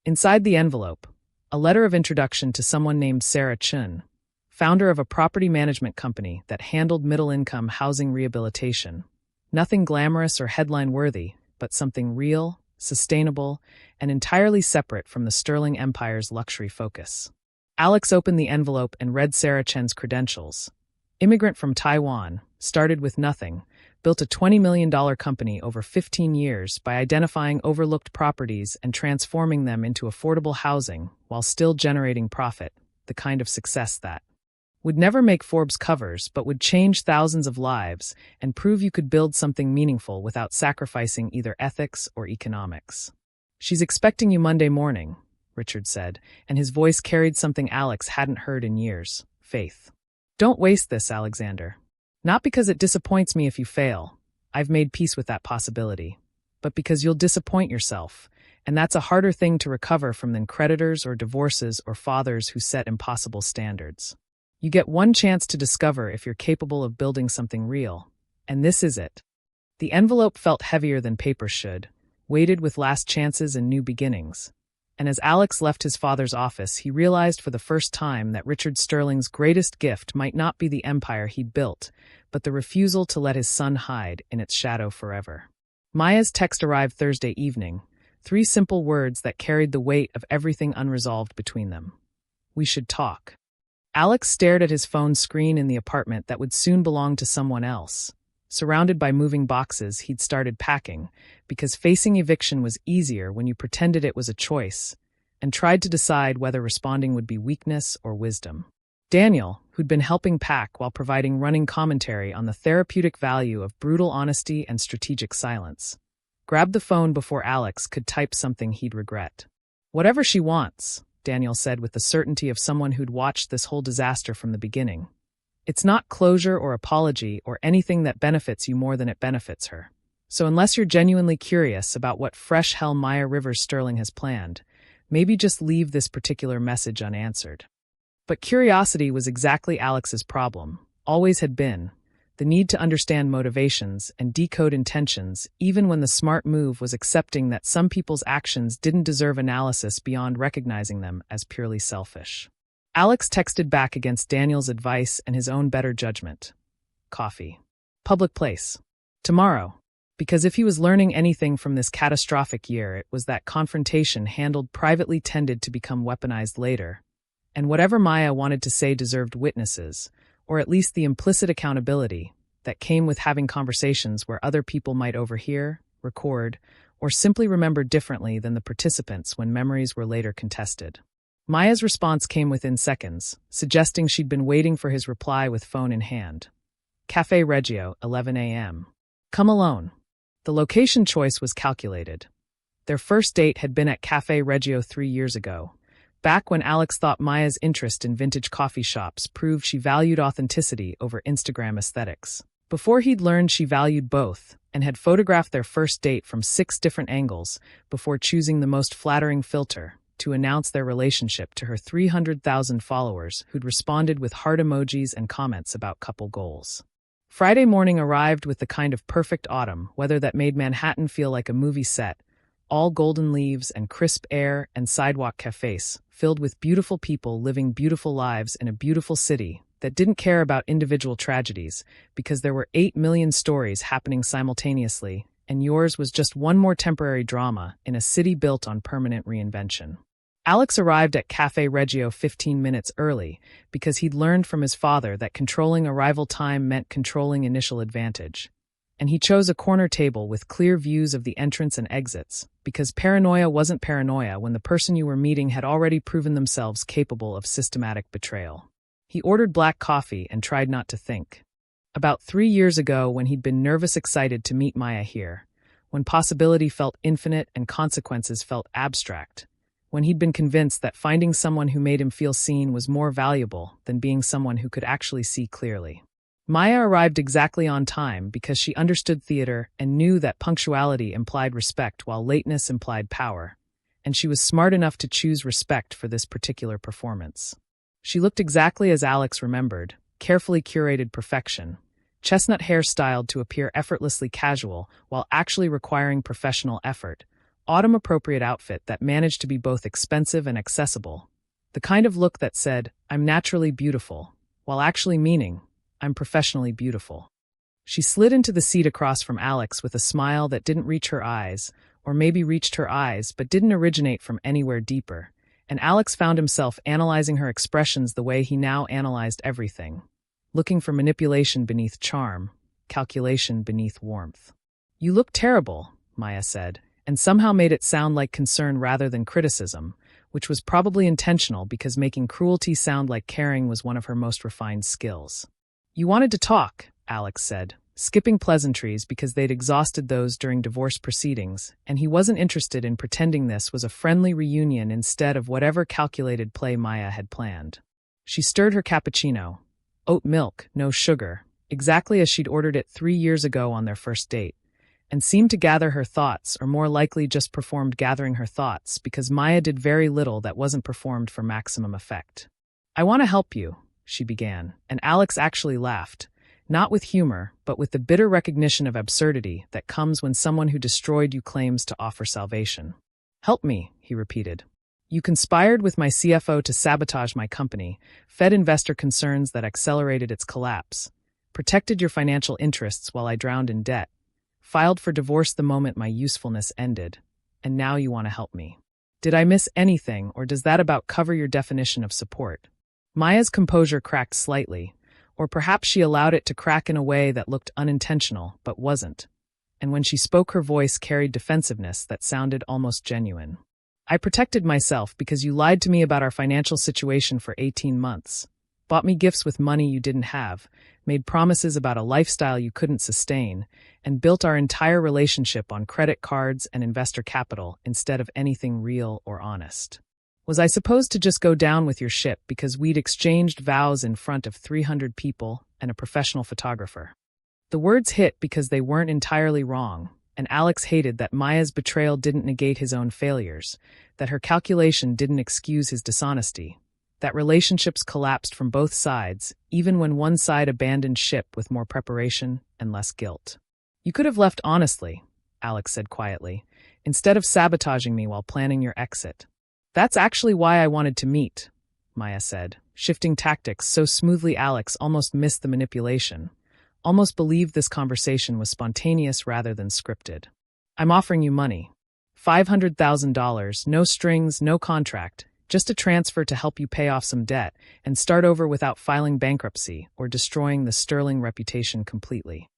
Inside the envelope, a letter of introduction to someone named Sarah Chun, founder of a property management company that handled middle-income housing rehabilitation. Nothing glamorous or headline-worthy, but something real, sustainable, and entirely separate from the Sterling Empire's luxury focus. Alex opened the envelope and read Sarah Chen's credentials. Immigrant from Taiwan, started with nothing, built a $20 million company over 15 years by identifying overlooked properties and transforming them into affordable housing while still generating profit, the kind of success that would never make Forbes covers but would change thousands of lives and prove you could build something meaningful without sacrificing either ethics or economics. "She's expecting you Monday morning," Richard said, and his voice carried something Alex hadn't heard in years: faith. "Don't waste this, Alexander. Not because it disappoints me if you fail. I've made peace with that possibility. But because you'll disappoint yourself, and that's a harder thing to recover from than creditors or divorces or fathers who set impossible standards. You get one chance to discover if you're capable of building something real, and this is it." The envelope felt heavier than paper should, weighted with last chances and new beginnings. And as Alex left his father's office, he realized for the first time that Richard Sterling's greatest gift might not be the empire he'd built, but the refusal to let his son hide in its shadow forever. Maya's text arrived Thursday evening, 3 simple words that carried the weight of everything unresolved between them. "We should talk." Alex stared at his phone screen in the apartment that would soon belong to someone else. Surrounded by moving boxes, he'd started packing, because facing eviction was easier when you pretended it was a choice, and tried to decide whether responding would be weakness or wisdom. Daniel, who'd been helping pack while providing running commentary on the therapeutic value of brutal honesty and strategic silence, grabbed the phone before Alex could type something he'd regret. "Whatever she wants," Daniel said with the certainty of someone who'd watched this whole disaster from the beginning. "It's not closure or apology or anything that benefits you more than it benefits her. So unless you're genuinely curious about what fresh hell Maya Rivers Sterling has planned, maybe just leave this particular message unanswered." But curiosity was exactly Alex's problem, always had been: the need to understand motivations and decode intentions, even when the smart move was accepting that some people's actions didn't deserve analysis beyond recognizing them as purely selfish. Alex texted back against Daniel's advice and his own better judgment. "Coffee. Public place. Tomorrow." Because if he was learning anything from this catastrophic year, it was that confrontation handled privately tended to become weaponized later. And whatever Maya wanted to say deserved witnesses, or at least the implicit accountability that came with having conversations where other people might overhear, record, or simply remember differently than the participants when memories were later contested. Maya's response came within seconds, suggesting she'd been waiting for his reply with phone in hand. Cafe Reggio, 11 a.m. "Come alone." The location choice was calculated. Their first date had been at Cafe Reggio 3 years ago, back when Alex thought Maya's interest in vintage coffee shops proved she valued authenticity over Instagram aesthetics. Before he'd learned she valued both, and had photographed their first date from 6 different angles before choosing the most flattering filter to announce their relationship to her 300,000 followers who'd responded with heart emojis and comments about couple goals. Friday morning arrived with the kind of perfect autumn weather that made Manhattan feel like a movie set, all golden leaves and crisp air and sidewalk cafes filled with beautiful people living beautiful lives in a beautiful city that didn't care about individual tragedies because there were 8 million stories happening simultaneously, and yours was just one more temporary drama in a city built on permanent reinvention. Alex arrived at Cafe Reggio 15 minutes early because he'd learned from his father that controlling arrival time meant controlling initial advantage. And he chose a corner table with clear views of the entrance and exits, because paranoia wasn't paranoia when the person you were meeting had already proven themselves capable of systematic betrayal. He ordered black coffee and tried not to think. About 3 years ago, when he'd been nervous excited to meet Maya here, when possibility felt infinite and consequences felt abstract, when he'd been convinced that finding someone who made him feel seen was more valuable than being someone who could actually see clearly. Maya arrived exactly on time because she understood theater and knew that punctuality implied respect while lateness implied power, and she was smart enough to choose respect for this particular performance. She looked exactly as Alex remembered, carefully curated perfection, chestnut hair styled to appear effortlessly casual while actually requiring professional effort, autumn-appropriate outfit that managed to be both expensive and accessible, the kind of look that said, "I'm naturally beautiful," while actually meaning, "I'm professionally beautiful." She slid into the seat across from Alex with a smile that didn't reach her eyes, or maybe reached her eyes but didn't originate from anywhere deeper, and Alex found himself analyzing her expressions the way he now analyzed everything, looking for manipulation beneath charm, calculation beneath warmth. "You look terrible," Maya said, and somehow made it sound like concern rather than criticism, which was probably intentional because making cruelty sound like caring was one of her most refined skills. "You wanted to talk," Alex said, skipping pleasantries because they'd exhausted those during divorce proceedings, and he wasn't interested in pretending this was a friendly reunion instead of whatever calculated play Maya had planned. She stirred her cappuccino, oat milk, no sugar, exactly as she'd ordered it 3 years ago on their first date, and seemed to gather her thoughts, or more likely just performed gathering her thoughts because Maya did very little that wasn't performed for maximum effect. "I want to help you," she began, and Alex actually laughed, not with humor, but with the bitter recognition of absurdity that comes when someone who destroyed you claims to offer salvation. "Help me," he repeated. "You conspired with my CFO to sabotage my company, fed investor concerns that accelerated its collapse, protected your financial interests while I drowned in debt, filed for divorce the moment my usefulness ended, and now you want to help me. Did I miss anything, or does that about cover your definition of support?" Maya's composure cracked slightly, or perhaps she allowed it to crack in a way that looked unintentional but wasn't, and when she spoke her voice carried defensiveness that sounded almost genuine. "I protected myself because you lied to me about our financial situation for 18 months, bought me gifts with money you didn't have, made promises about a lifestyle you couldn't sustain, and built our entire relationship on credit cards and investor capital instead of anything real or honest. Was I supposed to just go down with your ship because we'd exchanged vows in front of 300 people and a professional photographer?" The words hit because they weren't entirely wrong, and Alex hated that Maya's betrayal didn't negate his own failures, that her calculation didn't excuse his dishonesty, that relationships collapsed from both sides, even when one side abandoned ship with more preparation and less guilt. "You could have left honestly," Alex said quietly, "instead of sabotaging me while planning your exit." "That's actually why I wanted to meet," Maya said, shifting tactics so smoothly Alex almost missed the manipulation, almost believed this conversation was spontaneous rather than scripted. "I'm offering you money. $500,000, no strings, no contract, just a transfer to help you pay off some debt and start over without filing bankruptcy or destroying the sterling reputation completely."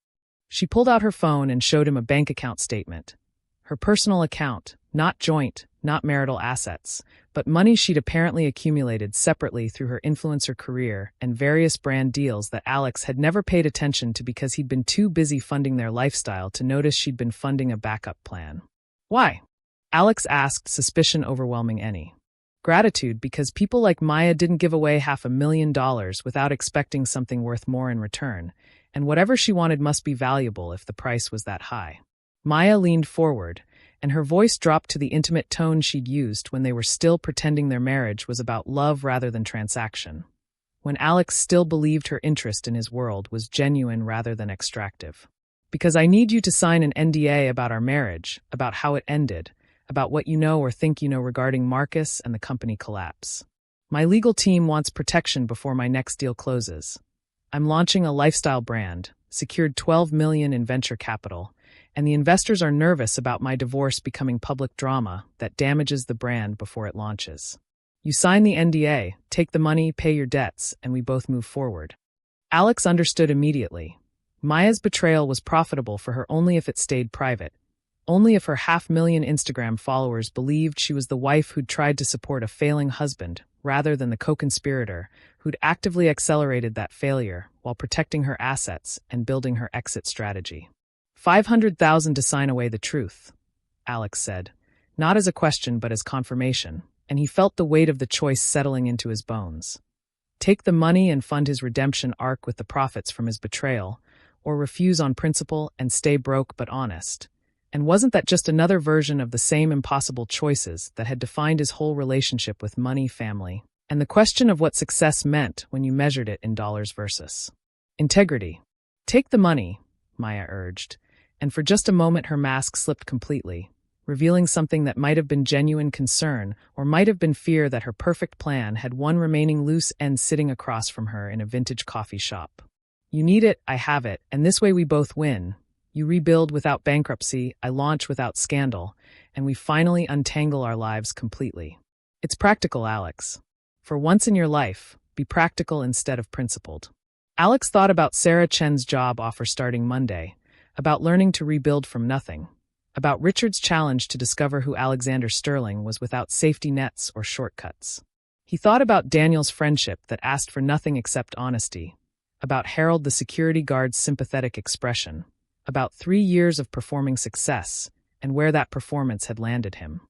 She pulled out her phone and showed him a bank account statement. Her personal account, not joint, not marital assets, but money she'd apparently accumulated separately through her influencer career and various brand deals that Alex had never paid attention to because he'd been too busy funding their lifestyle to notice she'd been funding a backup plan. "Why?" Alex asked, suspicion overwhelming any. Gratitude because people like Maya didn't give away $500,000 without expecting something worth more in return, and whatever she wanted must be valuable if the price was that high. Maya leaned forward, and her voice dropped to the intimate tone she'd used when they were still pretending their marriage was about love rather than transaction. When Alex still believed her interest in his world was genuine rather than extractive. Because I need you to sign an NDA about our marriage, about how it ended, about what you know or think you know regarding Marcus and the company collapse. My legal team wants protection before my next deal closes. I'm launching a lifestyle brand, secured $12 million in venture capital, and the investors are nervous about my divorce becoming public drama that damages the brand before it launches. You sign the NDA, take the money, pay your debts, and we both move forward. Alex understood immediately. Maya's betrayal was profitable for her only if it stayed private, only if her 500,000 Instagram followers believed she was the wife who'd tried to support a failing husband, rather than the co-conspirator who'd actively accelerated that failure while protecting her assets and building her exit strategy. $500,000 to sign away the truth, Alex said, not as a question but as confirmation, and he felt the weight of the choice settling into his bones. Take the money and fund his redemption arc with the profits from his betrayal, or refuse on principle and stay broke but honest. And wasn't that just another version of the same impossible choices that had defined his whole relationship with money, family, and the question of what success meant when you measured it in dollars versus integrity? Take the money, Maya urged, and for just a moment her mask slipped completely, revealing something that might have been genuine concern or might have been fear that her perfect plan had one remaining loose end sitting across from her in a vintage coffee shop. You need it, I have it, and this way we both win. You rebuild without bankruptcy, I launch without scandal, and we finally untangle our lives completely. It's practical, Alex. For once in your life, be practical instead of principled. Alex thought about Sarah Chen's job offer starting Monday, about learning to rebuild from nothing, about Richard's challenge to discover who Alexander Sterling was without safety nets or shortcuts. He thought about Daniel's friendship that asked for nothing except honesty, about Harold the security guard's sympathetic expression, about 3 years of performing success, and where that performance had landed him.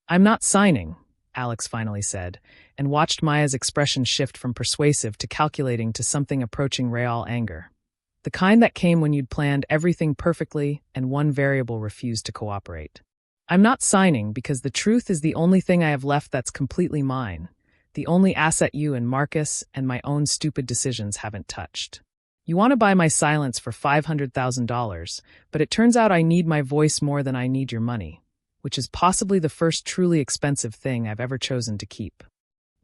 I'm not signing, Alex finally said, and watched Maya's expression shift from persuasive to calculating to something approaching real anger. The kind that came when you'd planned everything perfectly and one variable refused to cooperate. I'm not signing because the truth is the only thing I have left that's completely mine, the only asset you and Marcus and my own stupid decisions haven't touched. You want to buy my silence for $500,000, but it turns out I need my voice more than I need your money, which is possibly the first truly expensive thing I've ever chosen to keep.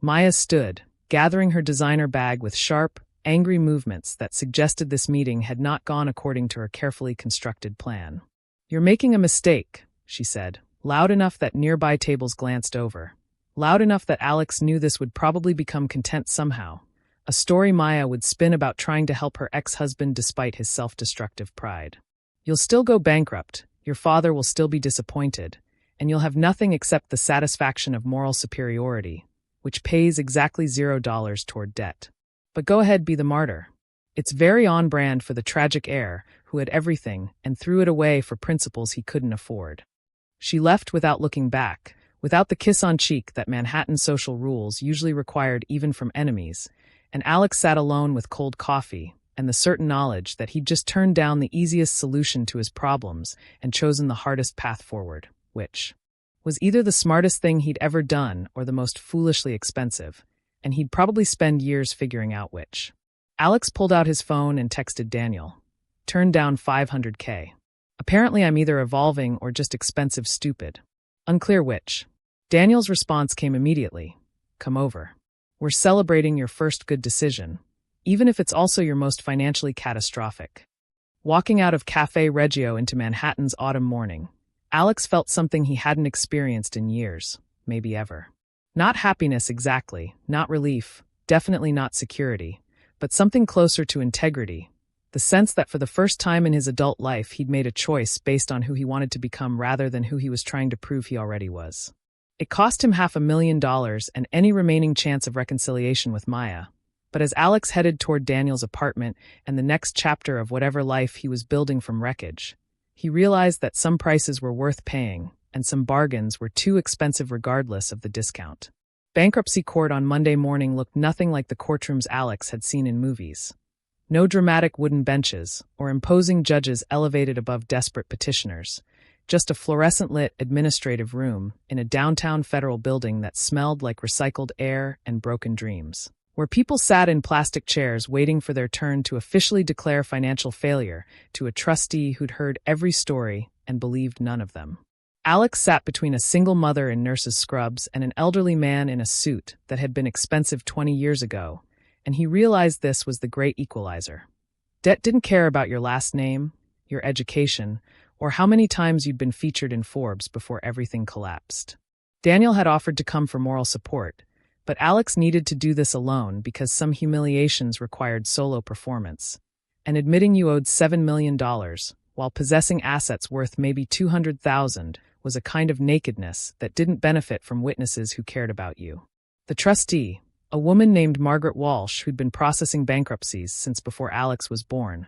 Maya stood, gathering her designer bag with sharp, angry movements that suggested this meeting had not gone according to her carefully constructed plan. You're making a mistake, she said, loud enough that nearby tables glanced over, loud enough that Alex knew this would probably become content somehow. A story Maya would spin about trying to help her ex-husband despite his self-destructive pride. You'll still go bankrupt, your father will still be disappointed, and you'll have nothing except the satisfaction of moral superiority, which pays exactly $0 toward debt. But go ahead, be the martyr. It's very on brand for the tragic heir who had everything and threw it away for principles he couldn't afford. She left without looking back, without the kiss on cheek that Manhattan social rules usually required even from enemies, and Alex sat alone with cold coffee and the certain knowledge that he'd just turned down the easiest solution to his problems and chosen the hardest path forward, which was either the smartest thing he'd ever done or the most foolishly expensive, and he'd probably spend years figuring out which. Alex pulled out his phone and texted Daniel. Turned down $500K. Apparently I'm either evolving or just expensive stupid. Unclear which. Daniel's response came immediately. Come over. We're celebrating your first good decision, even if it's also your most financially catastrophic. Walking out of Cafe Reggio into Manhattan's autumn morning, Alex felt something he hadn't experienced in years, maybe ever. Not happiness exactly, not relief, definitely not security, but something closer to integrity, the sense that for the first time in his adult life he'd made a choice based on who he wanted to become rather than who he was trying to prove he already was. It cost him $500,000 and any remaining chance of reconciliation with Maya, but as Alex headed toward Daniel's apartment and the next chapter of whatever life he was building from wreckage, he realized that some prices were worth paying and some bargains were too expensive regardless of the discount. Bankruptcy court on Monday morning looked nothing like the courtrooms Alex had seen in movies. No dramatic wooden benches or imposing judges elevated above desperate petitioners. Just a fluorescent-lit administrative room in a downtown federal building that smelled like recycled air and broken dreams, where people sat in plastic chairs waiting for their turn to officially declare financial failure to a trustee who'd heard every story and believed none of them. Alex sat between a single mother in nurse's scrubs and an elderly man in a suit that had been expensive 20 years ago, and he realized this was the great equalizer. Debt didn't care about your last name, your education, or how many times you'd been featured in Forbes before everything collapsed. Daniel had offered to come for moral support, but Alex needed to do this alone because some humiliations required solo performance, and admitting you owed $7 million, while possessing assets worth maybe $200,000, was a kind of nakedness that didn't benefit from witnesses who cared about you. The trustee, a woman named Margaret Walsh who'd been processing bankruptcies since before Alex was born,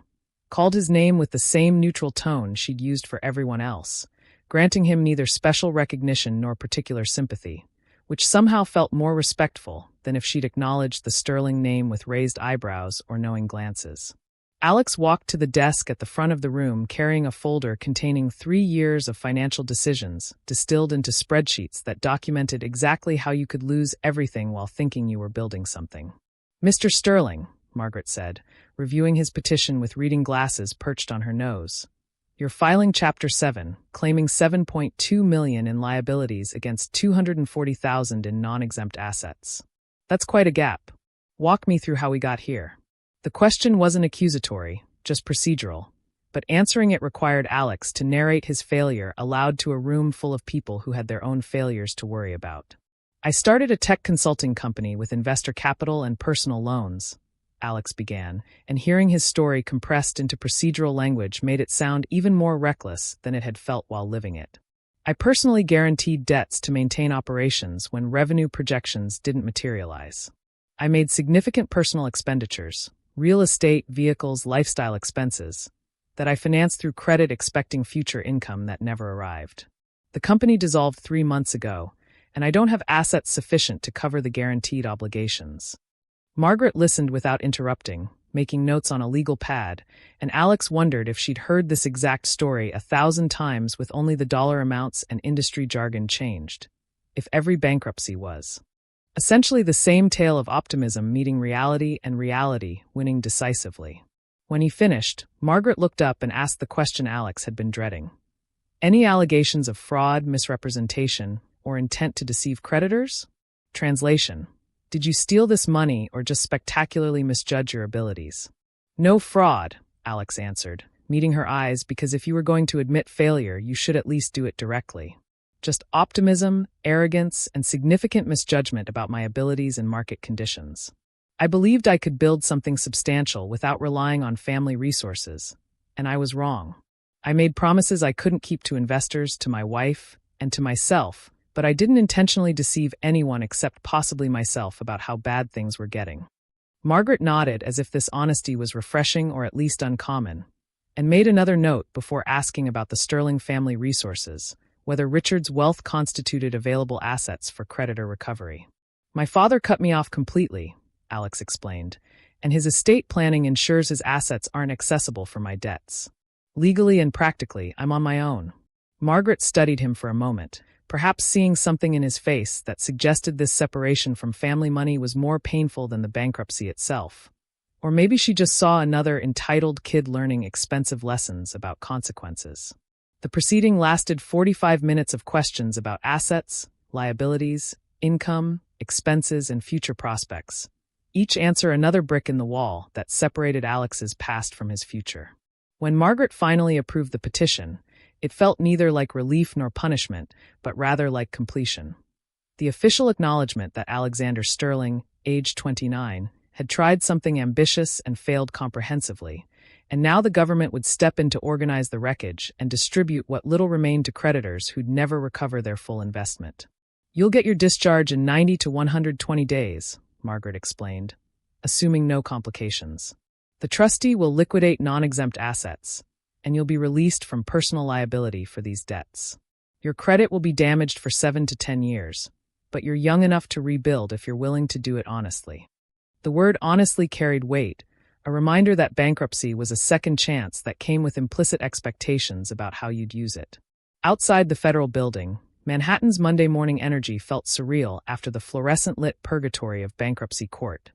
called his name with the same neutral tone she'd used for everyone else, granting him neither special recognition nor particular sympathy, which somehow felt more respectful than if she'd acknowledged the sterling name with raised eyebrows or knowing glances. Alex walked to the desk at the front of the room carrying a folder containing 3 years of financial decisions distilled into spreadsheets that documented exactly how you could lose everything while thinking you were building something. "Mr. Sterling," Margaret said, reviewing his petition with reading glasses perched on her nose. "You're filing Chapter 7, claiming $7.2 million in liabilities against $240,000 in non-exempt assets. That's quite a gap. Walk me through how we got here." The question wasn't accusatory, just procedural, but answering it required Alex to narrate his failure aloud to a room full of people who had their own failures to worry about. "I started a tech consulting company with investor capital and personal loans," Alex began, and hearing his story compressed into procedural language made it sound even more reckless than it had felt while living it. "I personally guaranteed debts to maintain operations when revenue projections didn't materialize. I made significant personal expenditures, real estate, vehicles, lifestyle expenses, that I financed through credit expecting future income that never arrived. The company dissolved 3 months ago, and I don't have assets sufficient to cover the guaranteed obligations." Margaret listened without interrupting, making notes on a legal pad, and Alex wondered if she'd heard this exact story 1,000 times with only the dollar amounts and industry jargon changed. If every bankruptcy was essentially the same tale of optimism meeting reality and reality winning decisively. When he finished, Margaret looked up and asked the question Alex had been dreading. "Any allegations of fraud, misrepresentation, or intent to deceive creditors?" Translation: "Did you steal this money or just spectacularly misjudge your abilities?" "No fraud," Alex answered, meeting her eyes because if you were going to admit failure, you should at least do it directly. "Just optimism, arrogance, and significant misjudgment about my abilities and market conditions. I believed I could build something substantial without relying on family resources, and I was wrong. I made promises I couldn't keep to investors, to my wife, and to myself, but I didn't intentionally deceive anyone except possibly myself about how bad things were getting." Margaret nodded as if this honesty was refreshing or at least uncommon, and made another note before asking about the Sterling family resources, whether Richard's wealth constituted available assets for creditor recovery. "My father cut me off completely," Alex explained, "and his estate planning ensures his assets aren't accessible for my debts. Legally and practically, I'm on my own." Margaret studied him for a moment, perhaps seeing something in his face that suggested this separation from family money was more painful than the bankruptcy itself. Or maybe she just saw another entitled kid learning expensive lessons about consequences. The proceeding lasted 45 minutes of questions about assets, liabilities, income, expenses, and future prospects. Each answer another brick in the wall that separated Alex's past from his future. When Margaret finally approved the petition, it felt neither like relief nor punishment, but rather like completion. The official acknowledgement that Alexander Sterling, aged 29, had tried something ambitious and failed comprehensively, and now the government would step in to organize the wreckage and distribute what little remained to creditors who'd never recover their full investment. "You'll get your discharge in 90 to 120 days, Margaret explained, assuming no complications. "The trustee will liquidate non-exempt assets, and you'll be released from personal liability for these debts. Your credit will be damaged for 7 to 10 years, but you're young enough to rebuild if you're willing to do it honestly. The word honestly carried weight, a reminder that bankruptcy was a second chance that came with implicit expectations about how you'd use it. Outside the federal building, Manhattan's Monday morning energy felt surreal after the fluorescent-lit purgatory of bankruptcy court.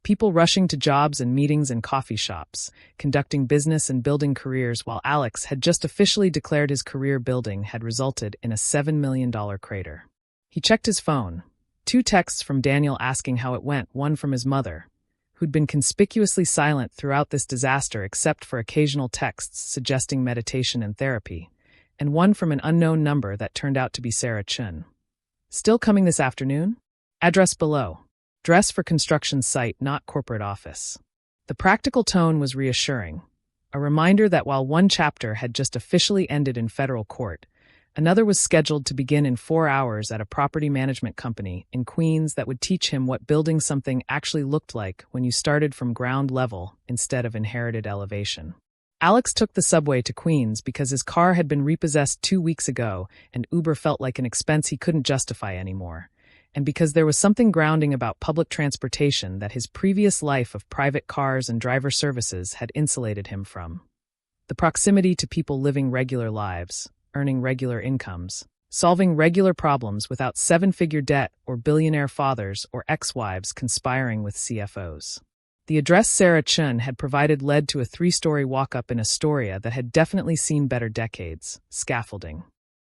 People rushing to jobs and meetings in coffee shops, conducting business and building careers while Alex had just officially declared his career building had resulted in a $7 million crater. He checked his phone. 2 texts from Daniel asking how it went, one from his mother, who'd been conspicuously silent throughout this disaster except for occasional texts suggesting meditation and therapy, and one from an unknown number that turned out to be Sarah Chun. Still coming this afternoon? Address below. Dress for construction site, not corporate office. The practical tone was reassuring, a reminder that while one chapter had just officially ended in federal court, another was scheduled to begin in 4 hours at a property management company in Queens that would teach him what building something actually looked like when you started from ground level instead of inherited elevation. Alex took the subway to Queens because his car had been repossessed 2 weeks ago and Uber felt like an expense he couldn't justify anymore, and because there was something grounding about public transportation that his previous life of private cars and driver services had insulated him from. The proximity to people living regular lives, earning regular incomes, solving regular problems without 7-figure debt or billionaire fathers or ex-wives conspiring with CFOs. The address Sarah Chun had provided led to a 3-story walk-up in Astoria that had definitely seen better decades, scaffolding.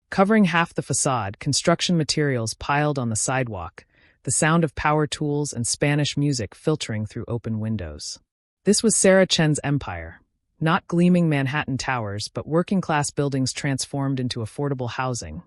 Covering half the facade, construction materials piled on the sidewalk, the sound of power tools and Spanish music filtering through open windows. This was Sarah Chun's empire. Not gleaming Manhattan towers, but working-class buildings transformed into affordable housing.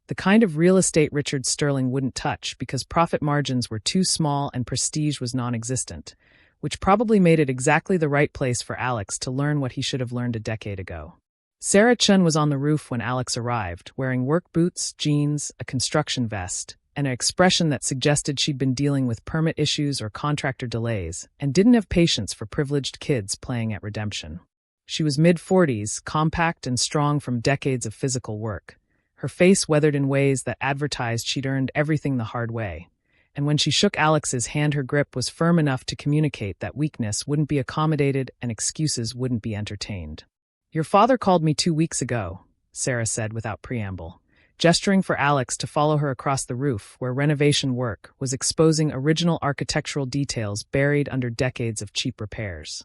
The kind of real estate Richard Sterling wouldn't touch because profit margins were too small and prestige was non-existent, which probably made it exactly the right place for Alex to learn what he should have learned a decade ago. Sarah Chun was on the roof when Alex arrived, wearing work boots, jeans, a construction vest, and an expression that suggested she'd been dealing with permit issues or contractor delays, and didn't have patience for privileged kids playing at redemption. She was mid-40s, compact and strong from decades of physical work, her face weathered in ways that advertised she'd earned everything the hard way. And when she shook Alex's hand, her grip was firm enough to communicate that weakness wouldn't be accommodated and excuses wouldn't be entertained. "Your father called me 2 weeks ago," Sarah said without preamble, gesturing for Alex to follow her across the roof where renovation work was exposing original architectural details buried under decades of cheap repairs.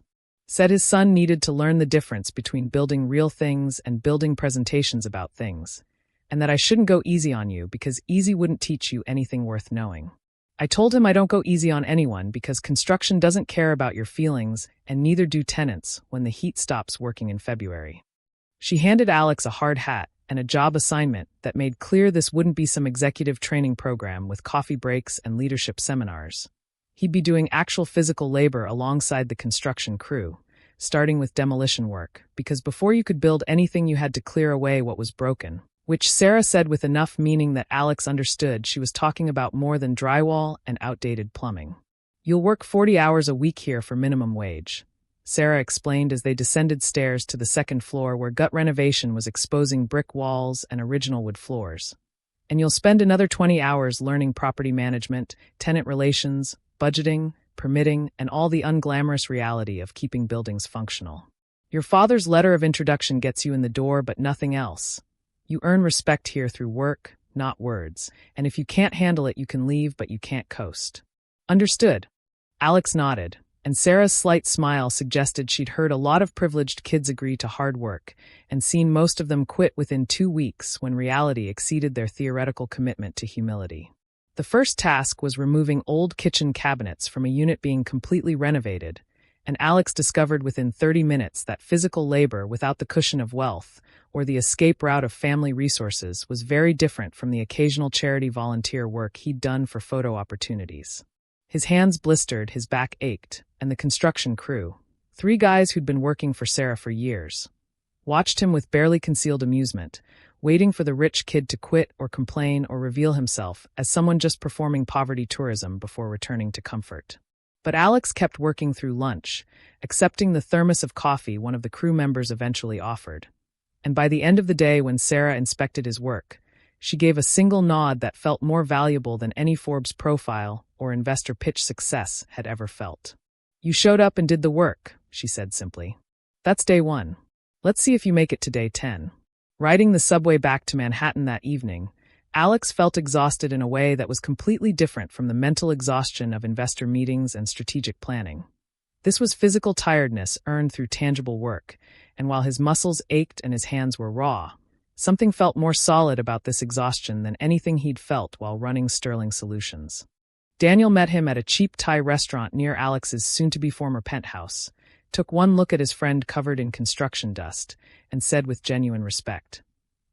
Said his son needed to learn the difference between building real things and building presentations about things, and that I shouldn't go easy on you because easy wouldn't teach you anything worth knowing. I told him I don't go easy on anyone because construction doesn't care about your feelings and neither do tenants when the heat stops working in February. She handed Alex a hard hat and a job assignment that made clear this wouldn't be some executive training program with coffee breaks and leadership seminars. He'd be doing actual physical labor alongside the construction crew, starting with demolition work, because before you could build anything you had to clear away what was broken. Which Sarah said with enough meaning that Alex understood she was talking about more than drywall and outdated plumbing. "You'll work 40 hours a week here for minimum wage," Sarah explained as they descended stairs to the second floor where gut renovation was exposing brick walls and original wood floors. "And you'll spend another 20 hours learning property management, tenant relations, budgeting, permitting, and all the unglamorous reality of keeping buildings functional. Your father's letter of introduction gets you in the door, but nothing else. You earn respect here through work, not words, and if you can't handle it, you can leave, but you can't coast." "Understood." Alex nodded, and Sarah's slight smile suggested she'd heard a lot of privileged kids agree to hard work, and seen most of them quit within 2 weeks when reality exceeded their theoretical commitment to humility. The first task was removing old kitchen cabinets from a unit being completely renovated, and Alex discovered within 30 minutes that physical labor without the cushion of wealth, or the escape route of family resources, was very different from the occasional charity volunteer work he'd done for photo opportunities. His hands blistered, his back ached, and the construction crew, 3 guys who'd been working for Sarah for years, watched him with barely concealed amusement, waiting for the rich kid to quit or complain or reveal himself as someone just performing poverty tourism before returning to comfort. But Alex kept working through lunch, accepting the thermos of coffee one of the crew members eventually offered. And by the end of the day, when Sarah inspected his work, She gave a single nod that felt more valuable than any Forbes profile or investor pitch success had ever felt. "You showed up and did the work," she said simply. "That's day 1. Let's see if you make it to day 10. Riding the subway back to Manhattan that evening, Alex felt exhausted in a way that was completely different from the mental exhaustion of investor meetings and strategic planning. This was physical tiredness earned through tangible work, and while his muscles ached and his hands were raw, something felt more solid about this exhaustion than anything he'd felt while running Sterling Solutions. Daniel met him at a cheap Thai restaurant near Alex's soon-to-be former penthouse, took one look at his friend covered in construction dust, and said with genuine respect,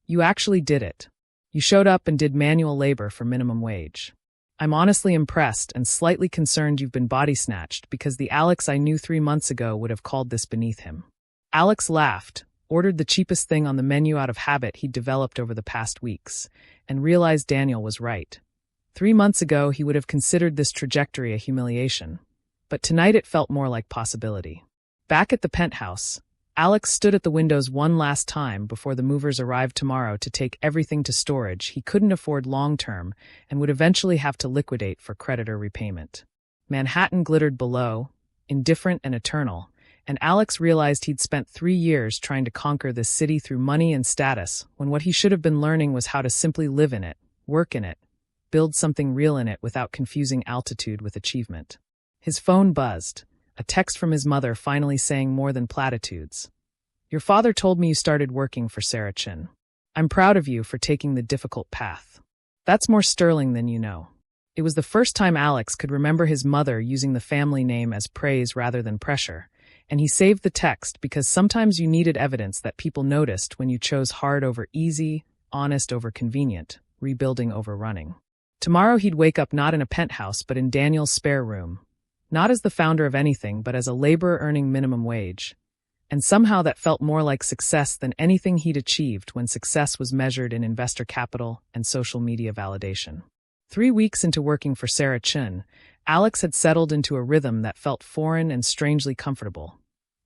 "You actually did it. You showed up and did manual labor for minimum wage. I'm honestly impressed and slightly concerned you've been body snatched because the Alex I knew 3 months ago would have called this beneath him." Alex laughed, ordered the cheapest thing on the menu out of habit he'd developed over the past weeks, and realized Daniel was right. 3 months ago, he would have considered this trajectory a humiliation, but tonight it felt more like possibility. Back at the penthouse, Alex stood at the windows one last time before the movers arrived tomorrow to take everything to storage he couldn't afford long-term and would eventually have to liquidate for creditor repayment. Manhattan glittered below, indifferent and eternal, and Alex realized he'd spent 3 years trying to conquer this city through money and status when what he should have been learning was how to simply live in it, work in it, build something real in it without confusing altitude with achievement. His phone buzzed, a text from his mother finally saying more than platitudes. "Your father told me you started working for Sarah Chin. I'm proud of you for taking the difficult path. That's more sterling than you know." It was the first time Alex could remember his mother using the family name as praise rather than pressure, and he saved the text because sometimes you needed evidence that people noticed when you chose hard over easy, honest over convenient, rebuilding over running. Tomorrow he'd wake up not in a penthouse but in Daniel's spare room, not as the founder of anything but as a laborer earning minimum wage. And somehow that felt more like success than anything he'd achieved when success was measured in investor capital and social media validation. 3 weeks into working for Sarah Chin, Alex had settled into a rhythm that felt foreign and strangely comfortable.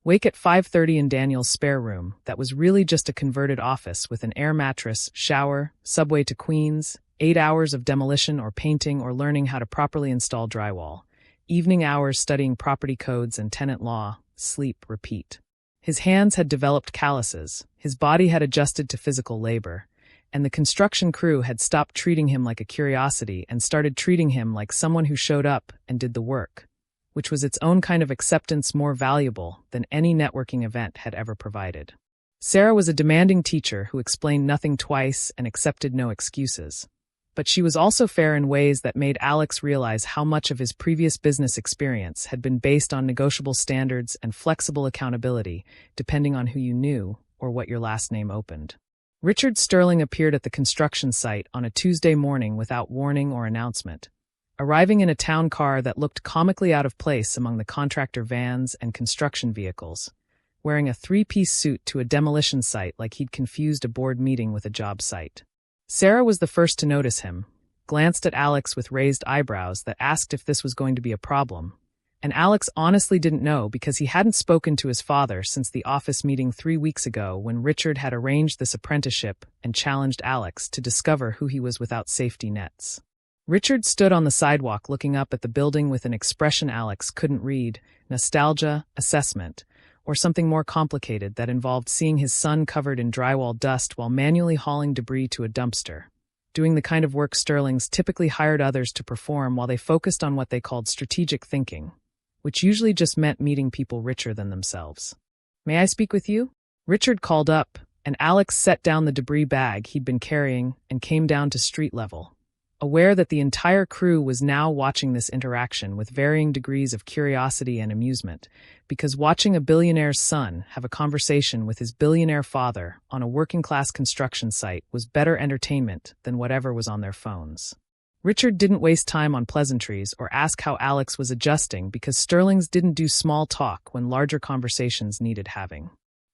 Wake at 5:30 in Daniel's spare room that was really just a converted office with an air mattress, shower, subway to Queens, 8 hours of demolition or painting or learning how to properly install drywall. Evening hours studying property codes and tenant law, sleep, repeat. His hands had developed calluses, his body had adjusted to physical labor, and the construction crew had stopped treating him like a curiosity and started treating him like someone who showed up and did the work, which was its own kind of acceptance more valuable than any networking event had ever provided. Sarah was a demanding teacher who explained nothing twice and accepted no excuses. But she was also fair in ways that made Alex realize how much of his previous business experience had been based on negotiable standards and flexible accountability, depending on who you knew or what your last name opened. Richard Sterling appeared at the construction site on a Tuesday morning without warning or announcement, arriving in a town car that looked comically out of place among the contractor vans and construction vehicles, wearing a 3-piece suit to a demolition site like he'd confused a board meeting with a job site. Sarah was the first to notice him, glanced at Alex with raised eyebrows that asked if this was going to be a problem, and Alex honestly didn't know because he hadn't spoken to his father since the office meeting 3 weeks ago when Richard had arranged this apprenticeship and challenged Alex to discover who he was without safety nets. Richard stood on the sidewalk looking up at the building with an expression Alex couldn't read, nostalgia, assessment, or something more complicated that involved seeing his son covered in drywall dust while manually hauling debris to a dumpster, doing the kind of work Sterling's typically hired others to perform while they focused on what they called strategic thinking, which usually just meant meeting people richer than themselves. "May I speak with you?" Richard called up, and Alex set down the debris bag he'd been carrying and came down to street level, aware that the entire crew was now watching this interaction with varying degrees of curiosity and amusement, because watching a billionaire's son have a conversation with his billionaire father on a working-class construction site was better entertainment than whatever was on their phones. Richard didn't waste time on pleasantries or ask how Alex was adjusting because Sterling's didn't do small talk when larger conversations needed having.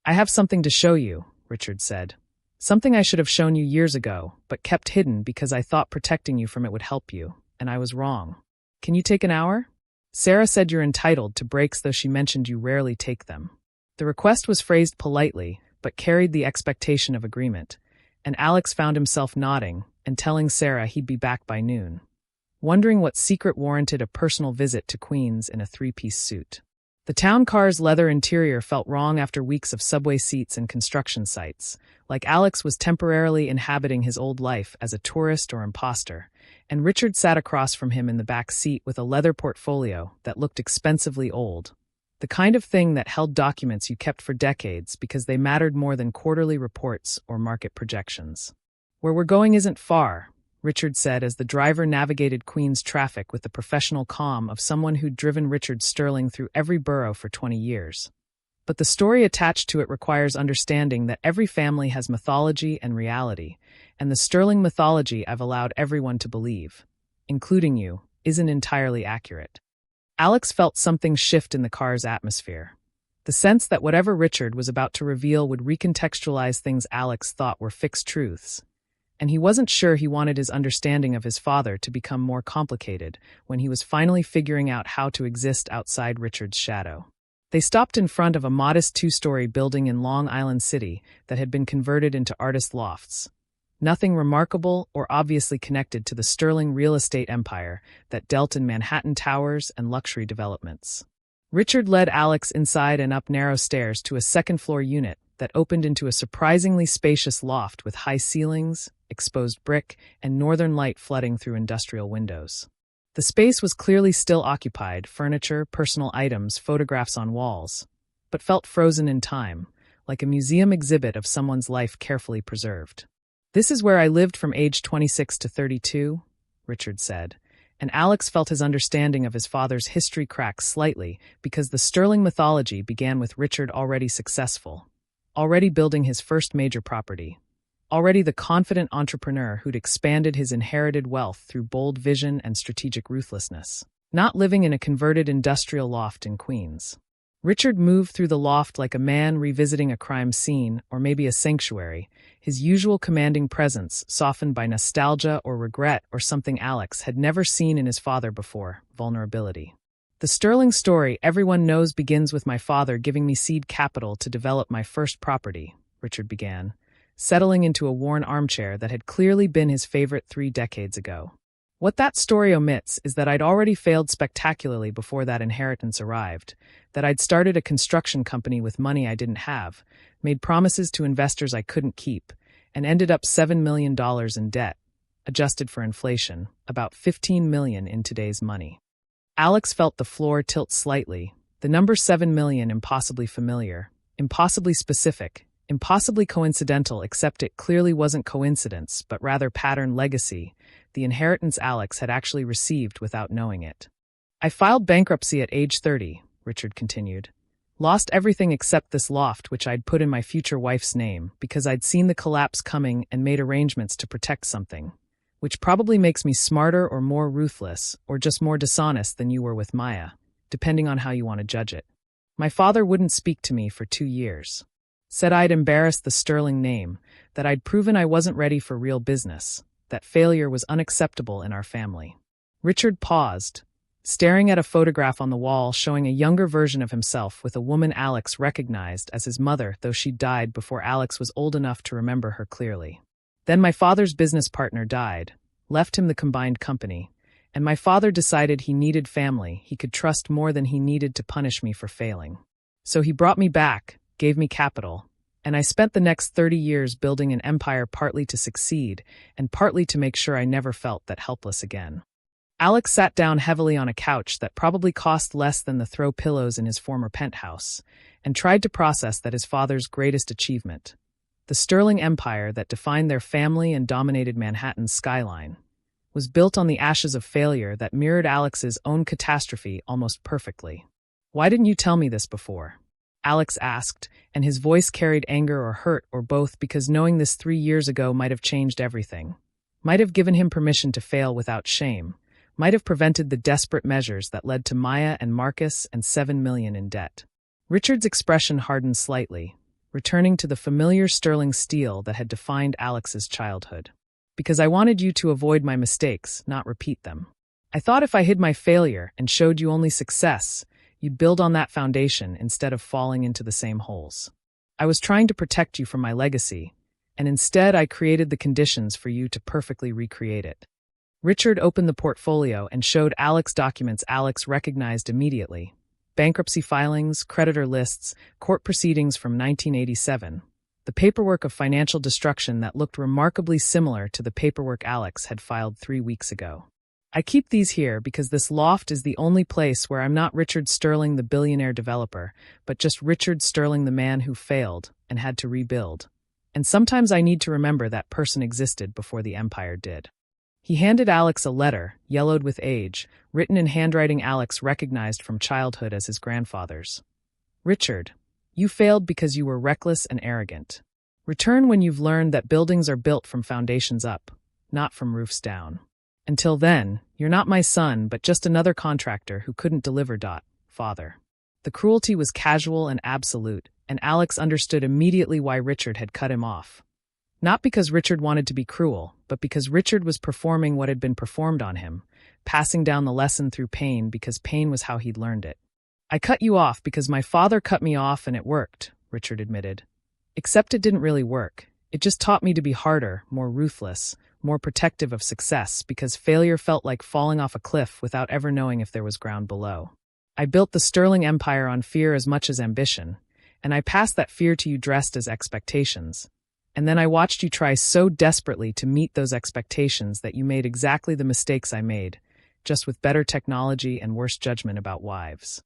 "I have something to show you," Richard said. "Something I should have shown you years ago, but kept hidden because I thought protecting you from it would help you, and I was wrong. Can you take an hour? Sarah said you're entitled to breaks, though she mentioned you rarely take them." The request was phrased politely, but carried the expectation of agreement, and Alex found himself nodding, and telling Sarah he'd be back by noon, wondering what secret warranted a personal visit to Queens in a three-piece suit. The town car's leather interior felt wrong after weeks of subway seats and construction sites, like Alex was temporarily inhabiting his old life as a tourist or imposter, and Richard sat across from him in the back seat with a leather portfolio that looked expensively old. The kind of thing that held documents you kept for decades because they mattered more than quarterly reports or market projections. "Where we're going isn't far," Richard said as the driver navigated Queens traffic with the professional calm of someone who'd driven Richard Sterling through every borough for 20 years. "But the story attached to it requires understanding that every family has mythology and reality, and the Sterling mythology I've allowed everyone to believe, including you, isn't entirely accurate." Alex felt something shift in the car's atmosphere. The sense that whatever Richard was about to reveal would recontextualize things Alex thought were fixed truths. And he wasn't sure he wanted his understanding of his father to become more complicated when he was finally figuring out how to exist outside Richard's shadow. They stopped in front of a modest two-story building in Long Island City that had been converted into artist lofts. Nothing remarkable or obviously connected to the Sterling real estate empire that dealt in Manhattan towers and luxury developments. Richard led Alex inside and up narrow stairs to a second-floor unit that opened into a surprisingly spacious loft with high ceilings, exposed brick, and northern light flooding through industrial windows. The space was clearly still occupied, furniture, personal items, photographs on walls, but felt frozen in time, like a museum exhibit of someone's life carefully preserved. "This is where I lived from age 26 to 32, Richard said, and Alex felt his understanding of his father's history crack slightly because the Sterling mythology began with Richard already successful, already building his first major property, already the confident entrepreneur who'd expanded his inherited wealth through bold vision and strategic ruthlessness, not living in a converted industrial loft in Queens. Richard moved through the loft like a man revisiting a crime scene or maybe a sanctuary, his usual commanding presence softened by nostalgia or regret or something Alex had never seen in his father before, vulnerability. "The Sterling story everyone knows begins with my father giving me seed capital to develop my first property," Richard began, settling into a worn armchair that had clearly been his favorite 3 decades ago. "What that story omits is that I'd already failed spectacularly before that inheritance arrived, that I'd started a construction company with money I didn't have, made promises to investors I couldn't keep, and ended up $7 million in debt, adjusted for inflation, about $15 million in today's money." Alex felt the floor tilt slightly, the number 7 million impossibly familiar, impossibly specific, impossibly coincidental, except it clearly wasn't coincidence, but rather pattern legacy, the inheritance Alex had actually received without knowing it. "I filed bankruptcy at age 30, Richard continued. "Lost everything except this loft which I'd put in my future wife's name because I'd seen the collapse coming and made arrangements to protect something, which probably makes me smarter or more ruthless or just more dishonest than you were with Maya, depending on how you want to judge it. My father wouldn't speak to me for 2 years. Said I'd embarrassed the Sterling name, that I'd proven I wasn't ready for real business, that failure was unacceptable in our family." Richard paused, staring at a photograph on the wall showing a younger version of himself with a woman Alex recognized as his mother, though she died before Alex was old enough to remember her clearly. "Then my father's business partner died, left him the combined company, and my father decided he needed family he could trust more than he needed to punish me for failing. So he brought me back, gave me capital, and I spent the next 30 years building an empire partly to succeed and partly to make sure I never felt that helpless again." Alex sat down heavily on a couch that probably cost less than the throw pillows in his former penthouse, and tried to process that his father's greatest achievement, the Sterling empire that defined their family and dominated Manhattan's skyline, was built on the ashes of failure that mirrored Alex's own catastrophe almost perfectly. "Why didn't you tell me this before?" Alex asked, and his voice carried anger or hurt or both because knowing this 3 years ago might have changed everything, might have given him permission to fail without shame, might have prevented the desperate measures that led to Maya and Marcus and 7 million in debt. Richard's expression hardened slightly, returning to the familiar sterling steel that had defined Alex's childhood. "Because I wanted you to avoid my mistakes, not repeat them. I thought if I hid my failure and showed you only success, you'd build on that foundation instead of falling into the same holes. I was trying to protect you from my legacy, and instead I created the conditions for you to perfectly recreate it. Richard opened the portfolio and showed Alex documents Alex recognized immediately. Bankruptcy filings, creditor lists, court proceedings from 1987. The paperwork of financial destruction that looked remarkably similar to the paperwork Alex had filed 3 weeks ago. I keep these here because this loft is the only place where I'm not Richard Sterling, the billionaire developer, but just Richard Sterling, the man who failed and had to rebuild. And sometimes I need to remember that person existed before the empire did. He handed Alex a letter, yellowed with age, written in handwriting Alex recognized from childhood as his grandfather's. Richard, you failed because you were reckless and arrogant. Return when you've learned that buildings are built from foundations up, not from roofs down. Until then, you're not my son, but just another contractor who couldn't deliver. Father. The cruelty was casual and absolute, and Alex understood immediately why Richard had cut him off. Not because Richard wanted to be cruel, but because Richard was performing what had been performed on him, passing down the lesson through pain because pain was how he'd learned it. I cut you off because my father cut me off and it worked, Richard admitted. Except it didn't really work. It just taught me to be harder, more ruthless, more protective of success because failure felt like falling off a cliff without ever knowing if there was ground below. I built the Sterling Empire on fear as much as ambition, and I passed that fear to you dressed as expectations. And then I watched you try so desperately to meet those expectations that you made exactly the mistakes I made, just with better technology and worse judgment about wives.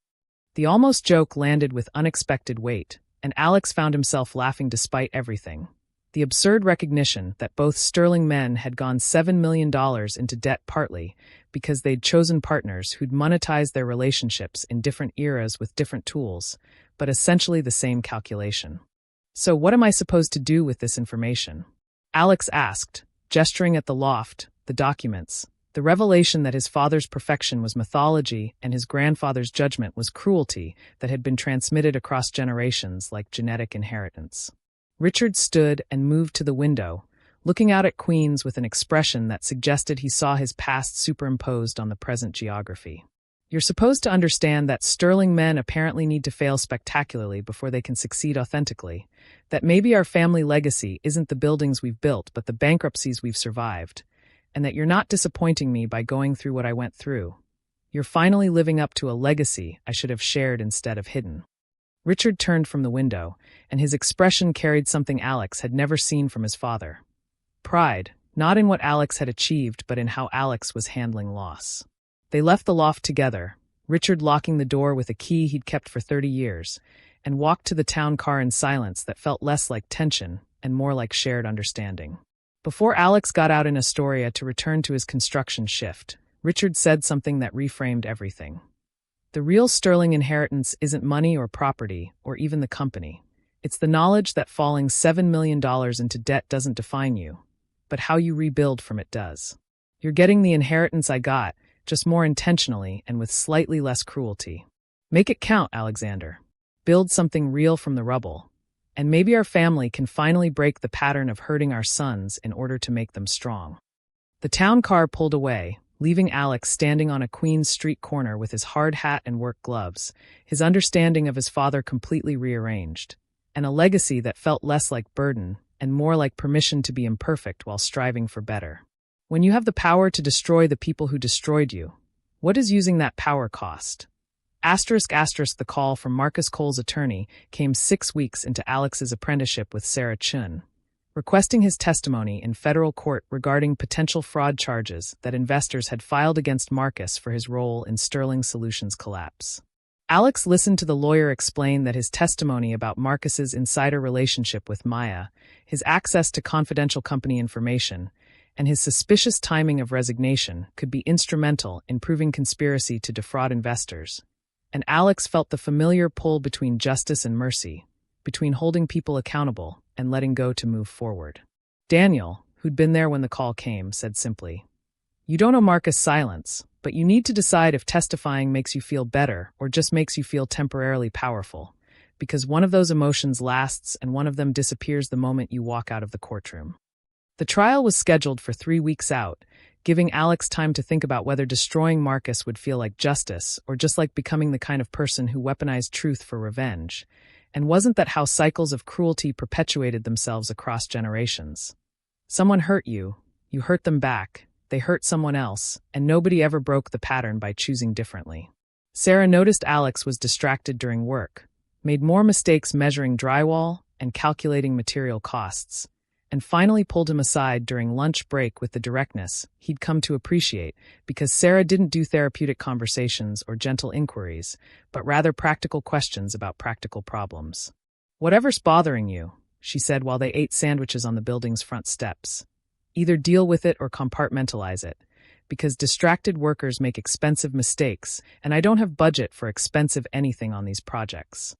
The almost joke landed with unexpected weight, and Alex found himself laughing despite everything. The absurd recognition that both Sterling men had gone $7 million into debt partly because they'd chosen partners who'd monetized their relationships in different eras with different tools, but essentially the same calculation. So what am I supposed to do with this information? Alex asked, gesturing at the loft, the documents, the revelation that his father's perfection was mythology and his grandfather's judgment was cruelty that had been transmitted across generations like genetic inheritance. Richard stood and moved to the window, looking out at Queens with an expression that suggested he saw his past superimposed on the present geography. You're supposed to understand that Sterling men apparently need to fail spectacularly before they can succeed authentically, that maybe our family legacy isn't the buildings we've built but the bankruptcies we've survived, and that you're not disappointing me by going through what I went through. You're finally living up to a legacy I should have shared instead of hidden. Richard turned from the window, and his expression carried something Alex had never seen from his father. Pride, not in what Alex had achieved, but in how Alex was handling loss. They left the loft together, Richard locking the door with a key he'd kept for 30 years, and walked to the town car in silence that felt less like tension and more like shared understanding. Before Alex got out in Astoria to return to his construction shift, Richard said something that reframed everything. The real Sterling inheritance isn't money or property, or even the company. It's the knowledge that falling $7 million into debt doesn't define you, but how you rebuild from it does. You're getting the inheritance I got, just more intentionally and with slightly less cruelty. Make it count, Alexander. Build something real from the rubble. And maybe our family can finally break the pattern of hurting our sons in order to make them strong. The town car pulled away, leaving Alex standing on a Queens Street corner with his hard hat and work gloves, his understanding of his father completely rearranged, and a legacy that felt less like burden and more like permission to be imperfect while striving for better. When you have the power to destroy the people who destroyed you, what does using that power cost? The call from Marcus Cole's attorney came 6 weeks into Alex's apprenticeship with Sarah Chun, requesting his testimony in federal court regarding potential fraud charges that investors had filed against Marcus for his role in Sterling Solutions' collapse. Alex listened to the lawyer explain that his testimony about Marcus's insider relationship with Maya, his access to confidential company information, and his suspicious timing of resignation could be instrumental in proving conspiracy to defraud investors. And Alex felt the familiar pull between justice and mercy, between holding people accountable and letting go to move forward. Daniel, who'd been there when the call came, said simply, "You don't owe Marcus silence, but you need to decide if testifying makes you feel better or just makes you feel temporarily powerful, because one of those emotions lasts and one of them disappears the moment you walk out of the courtroom." The trial was scheduled for 3 weeks out, giving Alex time to think about whether destroying Marcus would feel like justice or just like becoming the kind of person who weaponized truth for revenge, And wasn't that how cycles of cruelty perpetuated themselves across generations? Someone hurt you, you hurt them back, they hurt someone else, and nobody ever broke the pattern by choosing differently. Sarah noticed Alex was distracted during work, made more mistakes measuring drywall and calculating material costs, and finally pulled him aside during lunch break with the directness he'd come to appreciate, because Sarah didn't do therapeutic conversations or gentle inquiries, but rather practical questions about practical problems. "Whatever's bothering you," she said while they ate sandwiches on the building's front steps, "either deal with it or compartmentalize it, because distracted workers make expensive mistakes, and I don't have budget for expensive anything on these projects."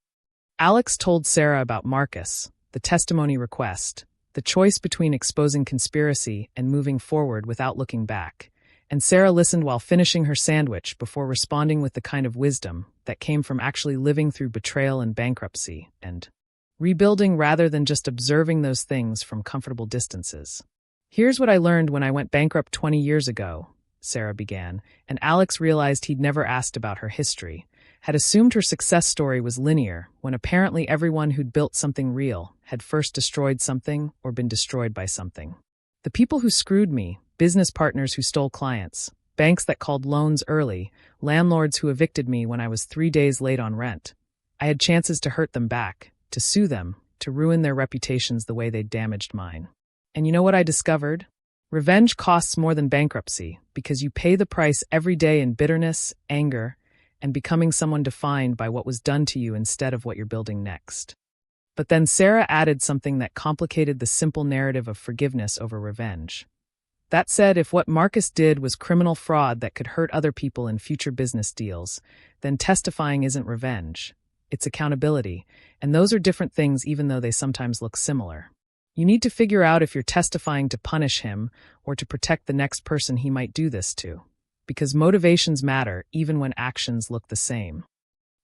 Alex told Sarah about Marcus, the testimony request, the choice between exposing conspiracy and moving forward without looking back, and Sarah listened while finishing her sandwich before responding with the kind of wisdom that came from actually living through betrayal and bankruptcy, and rebuilding rather than just observing those things from comfortable distances. "Here's what I learned when I went bankrupt 20 years ago," Sarah began, and Alex realized he'd never asked about her history, had assumed her success story was linear, when apparently everyone who'd built something real had first destroyed something or been destroyed by something. "The people who screwed me, business partners who stole clients, banks that called loans early, landlords who evicted me when I was 3 days late on rent. I had chances to hurt them back, to sue them, to ruin their reputations the way they'd damaged mine. And you know what I discovered? Revenge costs more than bankruptcy, because you pay the price every day in bitterness, anger, and becoming someone defined by what was done to you instead of what you're building next." But then Sarah added something that complicated the simple narrative of forgiveness over revenge. That said, if what Marcus did was criminal fraud that could hurt other people in future business deals, then testifying isn't revenge. It's accountability, and those are different things even though they sometimes look similar. You need to figure out if you're testifying to punish him or to protect the next person he might do this to, because motivations matter even when actions look the same.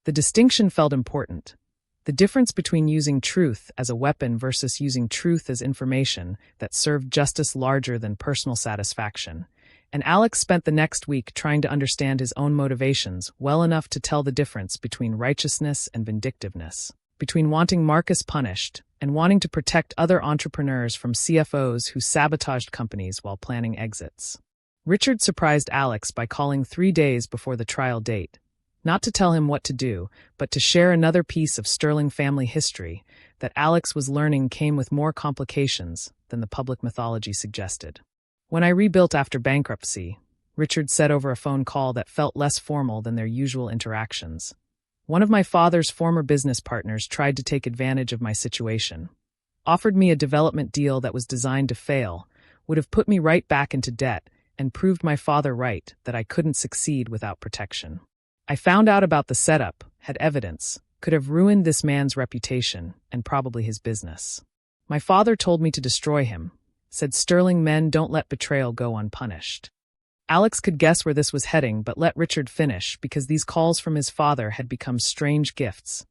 The distinction felt important. The difference between using truth as a weapon versus using truth as information that served justice larger than personal satisfaction. And Alex spent the next week trying to understand his own motivations well enough to tell the difference between righteousness and vindictiveness, between wanting Marcus punished and wanting to protect other entrepreneurs from CFOs who sabotaged companies while planning exits. Richard surprised Alex by calling 3 days before the trial date, not to tell him what to do, but to share another piece of sterling family history that Alex was learning came with more complications than the public mythology suggested. "When I rebuilt after bankruptcy," Richard said over a phone call that felt less formal than their usual interactions, "one of my father's former business partners tried to take advantage of my situation, offered me a development deal that was designed to fail, would have put me right back into debt, and proved my father right that I couldn't succeed without protection. I found out about the setup, had evidence, could have ruined this man's reputation and probably his business. My father told me to destroy him, said sterling men don't let betrayal go unpunished." Alex could guess where this was heading but let Richard finish because these calls from his father had become strange gifts,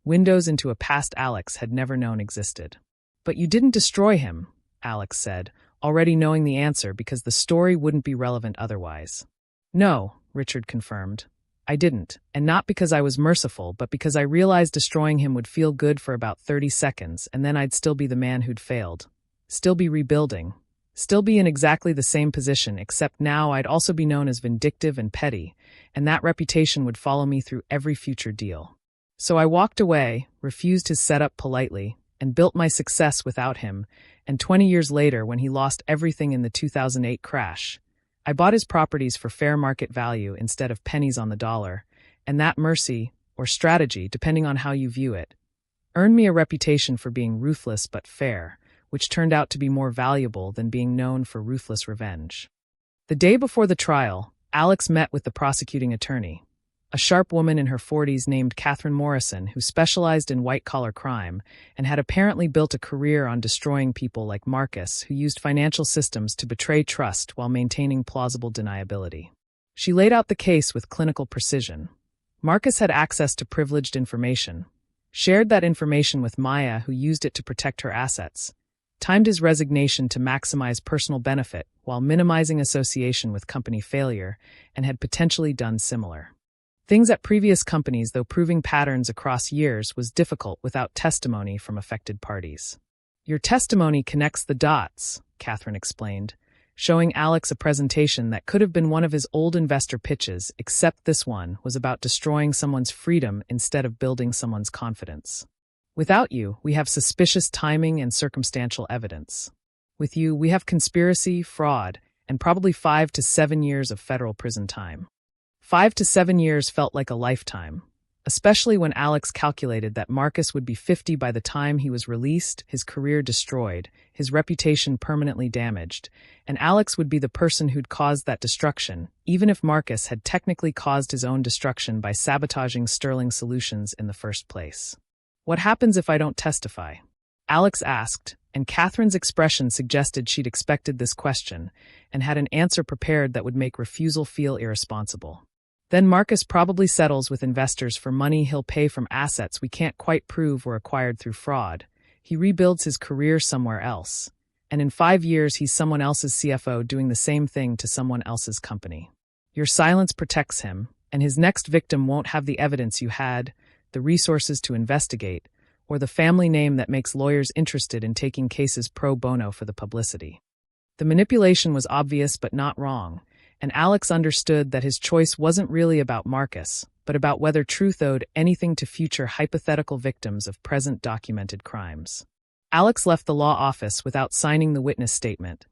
windows into a past Alex had never known existed. "But you didn't destroy him," Alex said, already knowing the answer because the story wouldn't be relevant otherwise. "No," Richard confirmed. "I didn't, and not because I was merciful, but because I realized destroying him would feel good for about 30 seconds, and then I'd still be the man who'd failed. Still be rebuilding. Still be in exactly the same position, except now I'd also be known as vindictive and petty, and that reputation would follow me through every future deal. So I walked away, refused his setup politely, and built my success without him, and 20 years later, when he lost everything in the 2008 crash, I bought his properties for fair market value instead of pennies on the dollar, and that mercy, or strategy, depending on how you view it, earned me a reputation for being ruthless but fair, which turned out to be more valuable than being known for ruthless revenge." The day before the trial, Alex met with the prosecuting attorney, a sharp woman in her 40s named Catherine Morrison who specialized in white-collar crime and had apparently built a career on destroying people like Marcus who used financial systems to betray trust while maintaining plausible deniability. She laid out the case with clinical precision. Marcus had access to privileged information, shared that information with Maya who used it to protect her assets, timed his resignation to maximize personal benefit while minimizing association with company failure, and had potentially done similar Things at previous companies, though proving patterns across years was difficult without testimony from affected parties. Your testimony connects the dots, Catherine explained, showing Alex a presentation that could have been one of his old investor pitches, except this one was about destroying someone's freedom instead of building someone's confidence. Without you, we have suspicious timing and circumstantial evidence. With you, we have conspiracy, fraud, and probably 5 to 7 years of federal prison time. 5 to 7 years felt like a lifetime, especially when Alex calculated that Marcus would be 50 by the time he was released, his career destroyed, his reputation permanently damaged, and Alex would be the person who'd caused that destruction, even if Marcus had technically caused his own destruction by sabotaging Sterling Solutions in the first place. What happens if I don't testify? Alex asked, and Catherine's expression suggested she'd expected this question and had an answer prepared that would make refusal feel irresponsible. Then Marcus probably settles with investors for money he'll pay from assets we can't quite prove were acquired through fraud. He rebuilds his career somewhere else. And in 5 years, he's someone else's CFO doing the same thing to someone else's company. Your silence protects him, and his next victim won't have the evidence you had, the resources to investigate, or the family name that makes lawyers interested in taking cases pro bono for the publicity. The manipulation was obvious but not wrong, and Alex understood that his choice wasn't really about Marcus, but about whether truth owed anything to future hypothetical victims of present documented crimes. Alex left the law office without signing the witness statement,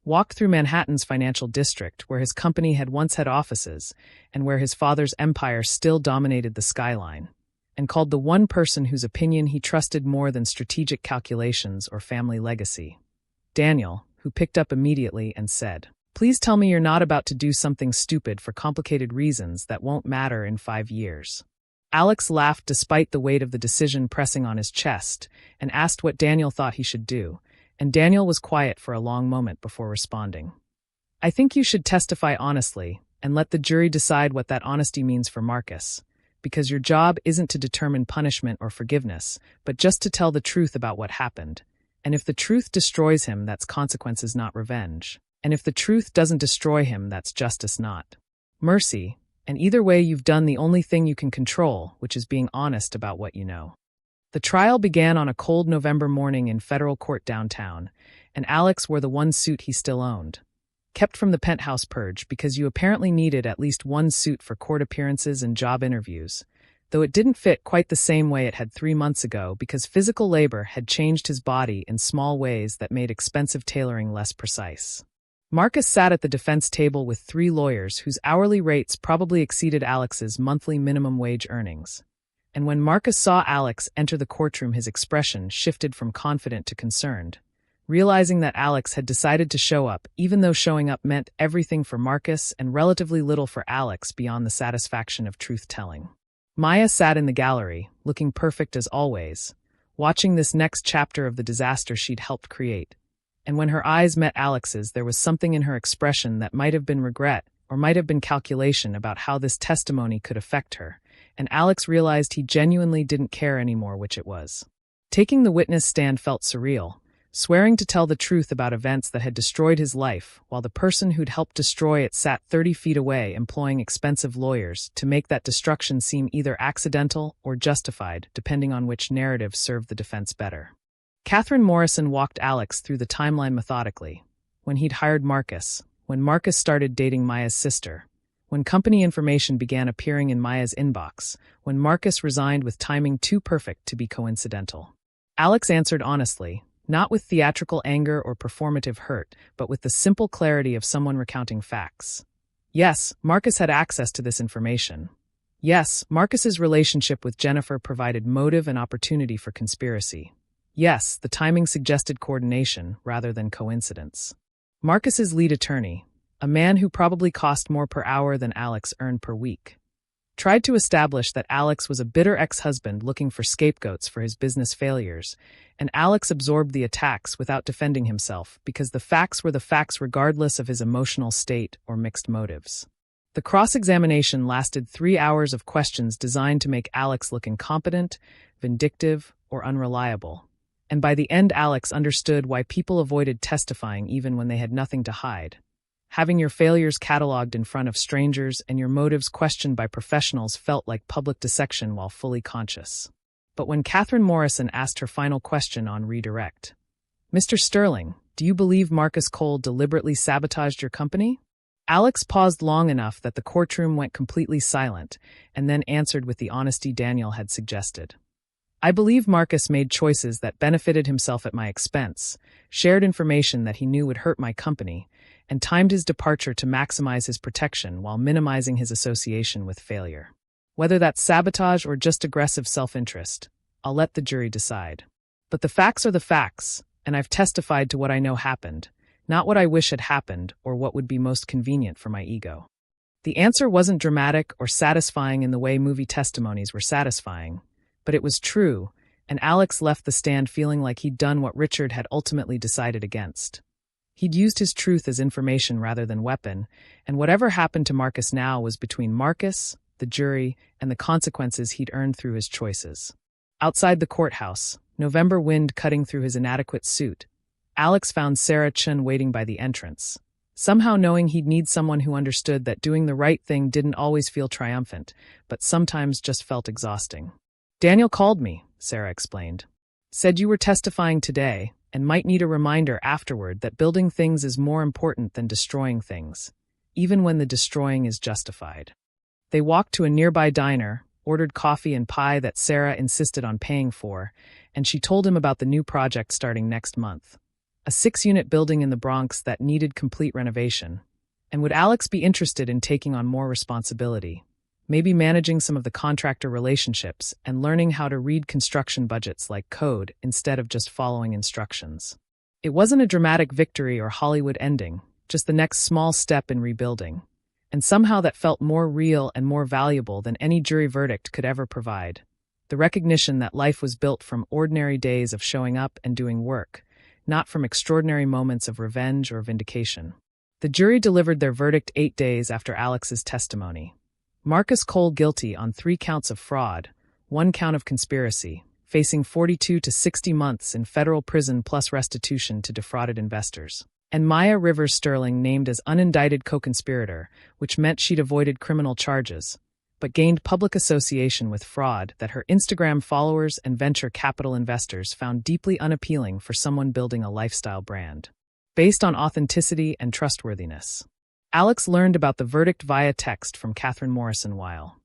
walked through Manhattan's financial district where his company had once had offices and where his father's empire still dominated the skyline, and called the one person whose opinion he trusted more than strategic calculations or family legacy. Daniel, who picked up immediately and said, "Please tell me you're not about to do something stupid for complicated reasons that won't matter in 5 years. Alex laughed despite the weight of the decision pressing on his chest and asked what Daniel thought he should do, and Daniel was quiet for a long moment before responding. "I think you should testify honestly and let the jury decide what that honesty means for Marcus, because your job isn't to determine punishment or forgiveness, but just to tell the truth about what happened. And if the truth destroys him, that's consequences, not revenge. And if the truth doesn't destroy him, that's justice, not mercy. And either way, you've done the only thing you can control, which is being honest about what you know." The trial began on a cold November morning in federal court downtown, and Alex wore the one suit he still owned, kept from the penthouse purge because you apparently needed at least one suit for court appearances and job interviews, though it didn't fit quite the same way it had 3 months ago because physical labor had changed his body in small ways that made expensive tailoring less precise. Marcus sat at the defense table with 3 lawyers whose hourly rates probably exceeded Alex's monthly minimum wage earnings. And when Marcus saw Alex enter the courtroom, his expression shifted from confident to concerned, realizing that Alex had decided to show up, even though showing up meant everything for Marcus and relatively little for Alex beyond the satisfaction of truth-telling. Maya sat in the gallery, looking perfect as always, watching this next chapter of the disaster she'd helped create. And when her eyes met Alex's, there was something in her expression that might have been regret or might have been calculation about how this testimony could affect her, and Alex realized he genuinely didn't care anymore which it was. Taking the witness stand felt surreal, swearing to tell the truth about events that had destroyed his life, while the person who'd helped destroy it sat 30 feet away employing expensive lawyers to make that destruction seem either accidental or justified, depending on which narrative served the defense better. Catherine Morrison walked Alex through the timeline methodically. When he'd hired Marcus, when Marcus started dating Maya's sister, when company information began appearing in Maya's inbox, when Marcus resigned with timing too perfect to be coincidental. Alex answered honestly, not with theatrical anger or performative hurt, but with the simple clarity of someone recounting facts. Yes, Marcus had access to this information. Yes, Marcus's relationship with Jennifer provided motive and opportunity for conspiracy. Yes, the timing suggested coordination rather than coincidence. Marcus's lead attorney, a man who probably cost more per hour than Alex earned per week, tried to establish that Alex was a bitter ex-husband looking for scapegoats for his business failures, and Alex absorbed the attacks without defending himself because the facts were the facts regardless of his emotional state or mixed motives. The cross-examination lasted 3 hours of questions designed to make Alex look incompetent, vindictive, or unreliable. And by the end, Alex understood why people avoided testifying even when they had nothing to hide. Having your failures cataloged in front of strangers and your motives questioned by professionals felt like public dissection while fully conscious. But when Catherine Morrison asked her final question on redirect, "Mr. Sterling, do you believe Marcus Cole deliberately sabotaged your company?" Alex paused long enough that the courtroom went completely silent, and then answered with the honesty Daniel had suggested. "I believe Marcus made choices that benefited himself at my expense, shared information that he knew would hurt my company, and timed his departure to maximize his protection while minimizing his association with failure. Whether that's sabotage or just aggressive self-interest, I'll let the jury decide. But the facts are the facts, and I've testified to what I know happened, not what I wish had happened or what would be most convenient for my ego." The answer wasn't dramatic or satisfying in the way movie testimonies were satisfying, but it was true, and Alex left the stand feeling like he'd done what Richard had ultimately decided against. He'd used his truth as information rather than weapon, and whatever happened to Marcus now was between Marcus, the jury, and the consequences he'd earned through his choices. Outside the courthouse, November wind cutting through his inadequate suit, Alex found Sarah Chun waiting by the entrance, somehow knowing he'd need someone who understood that doing the right thing didn't always feel triumphant, but sometimes just felt exhausting. "Daniel called me," Sarah explained. "Said you were testifying today, and might need a reminder afterward that building things is more important than destroying things, even when the destroying is justified." They walked to a nearby diner, ordered coffee and pie that Sarah insisted on paying for, and she told him about the new project starting next month. A 6-unit building in the Bronx that needed complete renovation. And would Alex be interested in taking on more responsibility? Maybe managing some of the contractor relationships and learning how to read construction budgets like code instead of just following instructions. It wasn't a dramatic victory or Hollywood ending, just the next small step in rebuilding. And somehow that felt more real and more valuable than any jury verdict could ever provide. The recognition that life was built from ordinary days of showing up and doing work, not from extraordinary moments of revenge or vindication. The jury delivered their verdict 8 days after Alex's testimony. Marcus Cole guilty on 3 counts of fraud, 1 count of conspiracy, facing 42 to 60 months in federal prison plus restitution to defrauded investors. And Maya Rivers Sterling named as unindicted co-conspirator, which meant she'd avoided criminal charges, but gained public association with fraud that her Instagram followers and venture capital investors found deeply unappealing for someone building a lifestyle brand based on authenticity and trustworthiness. Alex learned about the verdict via text from Catherine Morrison while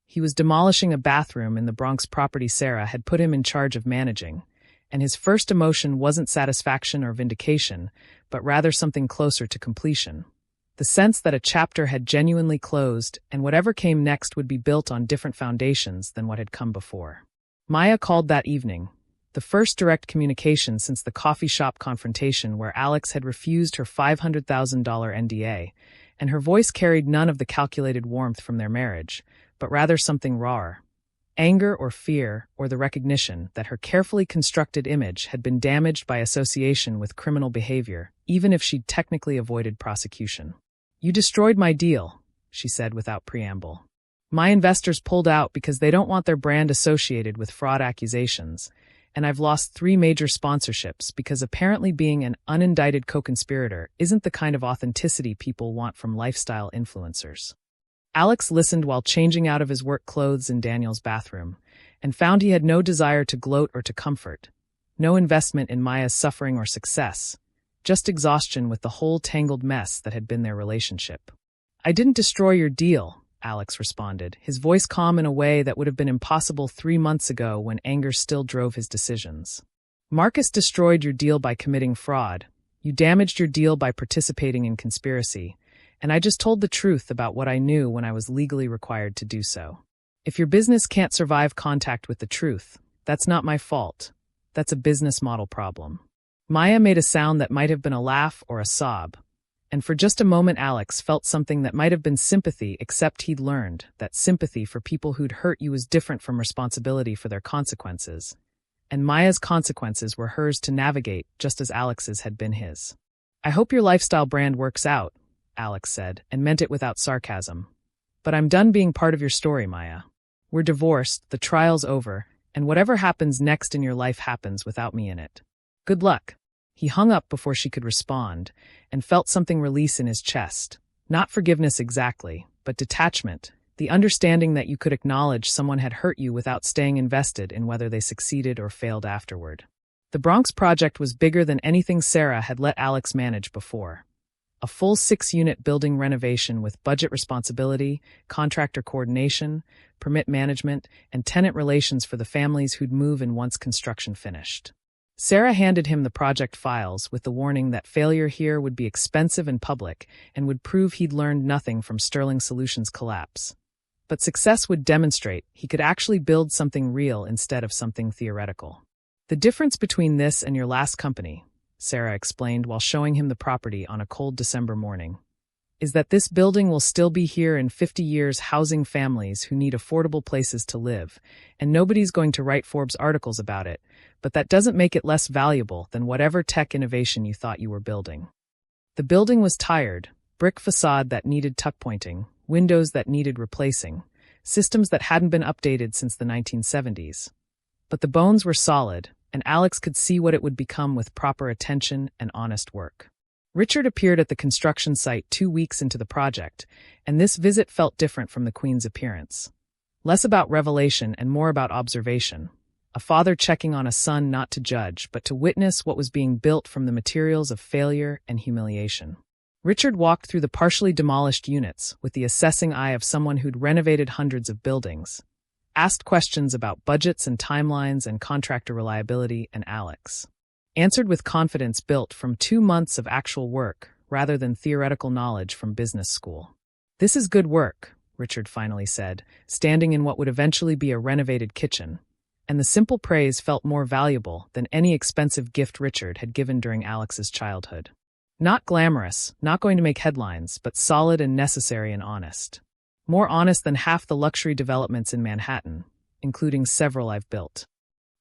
he was demolishing a bathroom in the Bronx property Sarah had put him in charge of managing, and his first emotion wasn't satisfaction or vindication, but rather something closer to completion. The sense that a chapter had genuinely closed, and whatever came next would be built on different foundations than what had come before. Maya called that evening, the first direct communication since the coffee shop confrontation where Alex had refused her $500,000 NDA, and her voice carried none of the calculated warmth from their marriage, but rather something rawer. Anger or fear, or the recognition that her carefully constructed image had been damaged by association with criminal behavior, even if she'd technically avoided prosecution. "You destroyed my deal," she said without preamble. "My investors pulled out because they don't want their brand associated with fraud accusations, and I've lost 3 major sponsorships because apparently being an unindicted co-conspirator isn't the kind of authenticity people want from lifestyle influencers." Alex listened while changing out of his work clothes in Daniel's bathroom, and found he had no desire to gloat or to comfort, no investment in Maya's suffering or success, just exhaustion with the whole tangled mess that had been their relationship. "I didn't destroy your deal," Alex responded, his voice calm in a way that would have been impossible 3 months ago when anger still drove his decisions. "Marcus destroyed your deal by committing fraud. You damaged your deal by participating in conspiracy. And I just told the truth about what I knew when I was legally required to do so. If your business can't survive contact with the truth, that's not my fault. That's a business model problem." Maya made a sound that might have been a laugh or a sob, and for just a moment Alex felt something that might have been sympathy, except he'd learned that sympathy for people who'd hurt you was different from responsibility for their consequences, and Maya's consequences were hers to navigate just as Alex's had been his. "I hope your lifestyle brand works out," Alex said, and meant it without sarcasm. "But I'm done being part of your story, Maya. We're divorced, the trial's over, and whatever happens next in your life happens without me in it. Good luck." He hung up before she could respond, and felt something release in his chest. Not forgiveness exactly, but detachment, the understanding that you could acknowledge someone had hurt you without staying invested in whether they succeeded or failed afterward. The Bronx project was bigger than anything Sarah had let Alex manage before. A full 6-unit building renovation with budget responsibility, contractor coordination, permit management, and tenant relations for the families who'd move in once construction finished. Sarah handed him the project files with the warning that failure here would be expensive and public and would prove he'd learned nothing from Sterling Solutions' collapse. But success would demonstrate he could actually build something real instead of something theoretical. The difference between this and your last company, Sarah explained while showing him the property on a cold December morning, is that this building will still be here in 50 years housing families who need affordable places to live, and nobody's going to write Forbes articles about it, but that doesn't make it less valuable than whatever tech innovation you thought you were building. The building was tired, brick facade that needed tuck-pointing, windows that needed replacing, systems that hadn't been updated since the 1970s. But the bones were solid, and Alex could see what it would become with proper attention and honest work. Richard appeared at the construction site 2 weeks into the project, and this visit felt different from the Queen's appearance. Less about revelation and more about observation. A father checking on a son not to judge, but to witness what was being built from the materials of failure and humiliation. Richard walked through the partially demolished units with the assessing eye of someone who'd renovated hundreds of buildings, asked questions about budgets and timelines and contractor reliability, and Alex answered with confidence built from 2 months of actual work rather than theoretical knowledge from business school. "This is good work," Richard finally said, standing in what would eventually be a renovated kitchen, and the simple praise felt more valuable than any expensive gift Richard had given during Alex's childhood. Not glamorous, not going to make headlines, but solid and necessary and honest. More honest than half the luxury developments in Manhattan, including several I've built.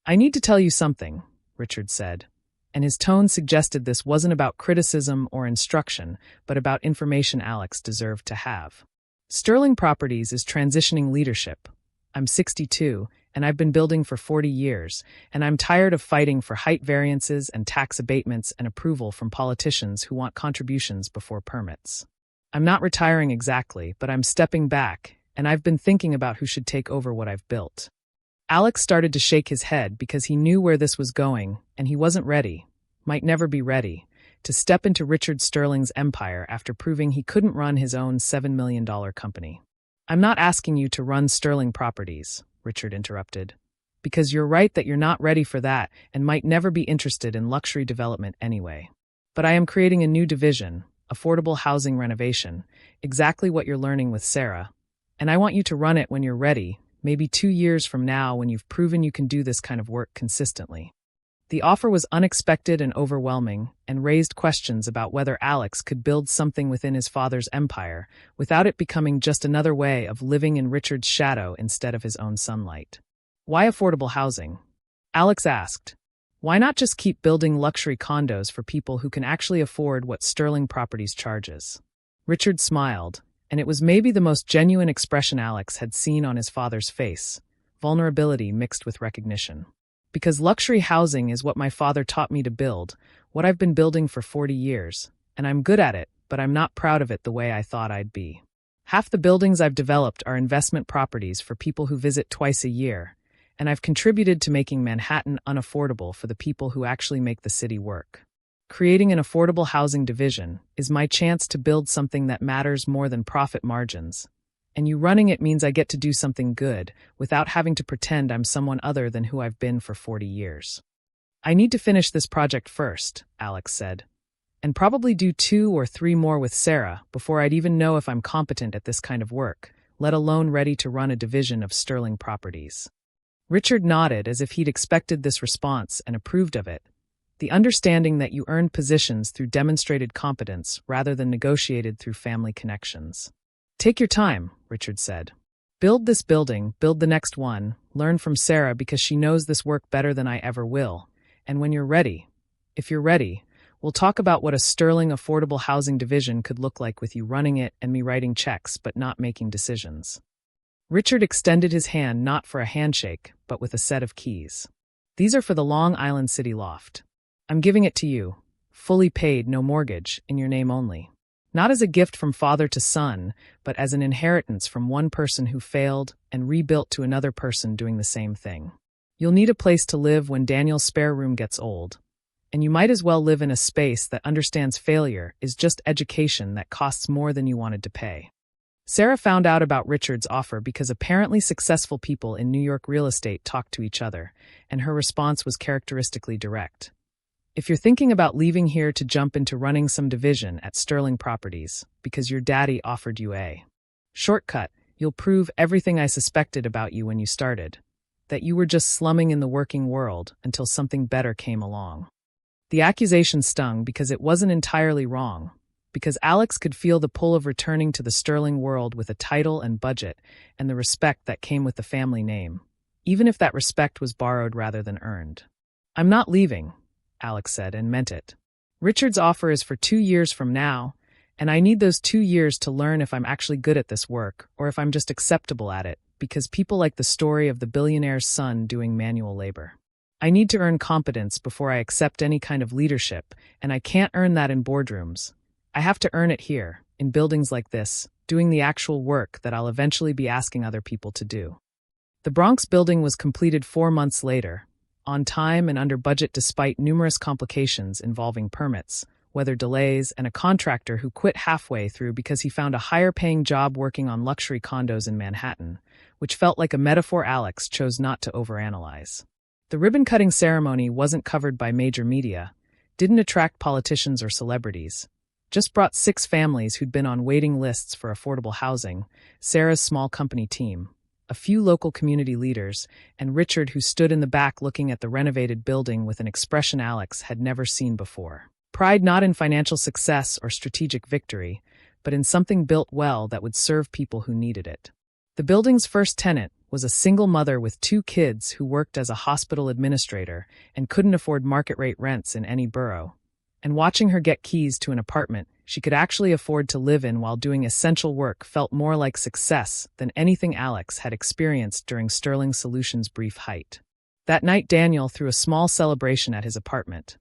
"I need to tell you something," Richard said, and his tone suggested this wasn't about criticism or instruction, but about information Alex deserved to have. "Sterling Properties is transitioning leadership. I'm 62, and I've been building for 40 years, and I'm tired of fighting for height variances and tax abatements and approval from politicians who want contributions before permits. I'm not retiring exactly, but I'm stepping back, and I've been thinking about who should take over what I've built." Alex started to shake his head because he knew where this was going, and he wasn't ready, might never be ready, to step into Richard Sterling's empire after proving he couldn't run his own $7 million company. "I'm not asking you to run Sterling Properties," Richard interrupted, "because you're right that you're not ready for that and might never be interested in luxury development anyway. But I am creating a new division, affordable housing renovation, exactly what you're learning with Sarah, and I want you to run it when you're ready, maybe 2 years from now when you've proven you can do this kind of work consistently." The offer was unexpected and overwhelming, and raised questions about whether Alex could build something within his father's empire without it becoming just another way of living in Richard's shadow instead of his own sunlight. "Why affordable housing?" Alex asked. "Why not just keep building luxury condos for people who can actually afford what Sterling Properties charges?" Richard smiled, and it was maybe the most genuine expression Alex had seen on his father's face, vulnerability mixed with recognition. "Because luxury housing is what my father taught me to build, what I've been building for 40 years, and I'm good at it, but I'm not proud of it the way I thought I'd be. Half the buildings I've developed are investment properties for people who visit twice a year, and I've contributed to making Manhattan unaffordable for the people who actually make the city work. Creating an affordable housing division is my chance to build something that matters more than profit margins. And you running it means I get to do something good without having to pretend I'm someone other than who I've been for 40 years. I need to finish this project first," Alex said, "and probably do 2 or 3 more with Sarah before I'd even know if I'm competent at this kind of work, let alone ready to run a division of Sterling Properties." Richard nodded as if he'd expected this response and approved of it, the understanding that you earned positions through demonstrated competence rather than negotiated through family connections. "Take your time," Richard said. "Build this building, build the next one, learn from Sarah because she knows this work better than I ever will, and when you're ready, if you're ready, we'll talk about what a Sterling affordable housing division could look like with you running it and me writing checks but not making decisions." Richard extended his hand not for a handshake, but with a set of keys. "These are for the Long Island City loft. I'm giving it to you, fully paid, no mortgage, in your name only. Not as a gift from father to son, but as an inheritance from one person who failed and rebuilt to another person doing the same thing. You'll need a place to live when Daniel's spare room gets old, and you might as well live in a space that understands failure is just education that costs more than you wanted to pay. Sarah found out about Richard's offer because apparently successful people in New York real estate talk to each other, and her response was characteristically direct. If you're thinking about leaving here to jump into running some division at Sterling Properties because your daddy offered you a shortcut, you'll prove everything I suspected about you when you started, that you were just slumming in the working world until something better came along. The accusation stung because it wasn't entirely wrong, because Alex could feel the pull of returning to the Sterling world with a title and budget and the respect that came with the family name, even if that respect was borrowed rather than earned. "I'm not leaving," Alex said, and meant it. "Richard's offer is for 2 years from now, and I need those 2 years to learn if I'm actually good at this work or if I'm just acceptable at it, because people like the story of the billionaire's son doing manual labor. I need to earn competence before I accept any kind of leadership, and I can't earn that in boardrooms. I have to earn it here, in buildings like this, doing the actual work that I'll eventually be asking other people to do." The Bronx building was completed 4 months later, on time and under budget despite numerous complications involving permits, weather delays, and a contractor who quit halfway through because he found a higher-paying job working on luxury condos in Manhattan, which felt like a metaphor Alex chose not to overanalyze. The ribbon-cutting ceremony wasn't covered by major media, didn't attract politicians or celebrities, just brought 6 families who'd been on waiting lists for affordable housing, Sarah's small company team, a few local community leaders, and Richard, who stood in the back looking at the renovated building with an expression Alex had never seen before. Pride not in financial success or strategic victory, but in something built well that would serve people who needed it. The building's first tenant was a single mother with 2 kids who worked as a hospital administrator and couldn't afford market-rate rents in any borough. And watching her get keys to an apartment she could actually afford to live in while doing essential work felt more like success than anything Alex had experienced during Sterling Solutions' brief height. That night Daniel threw a small celebration at his apartment.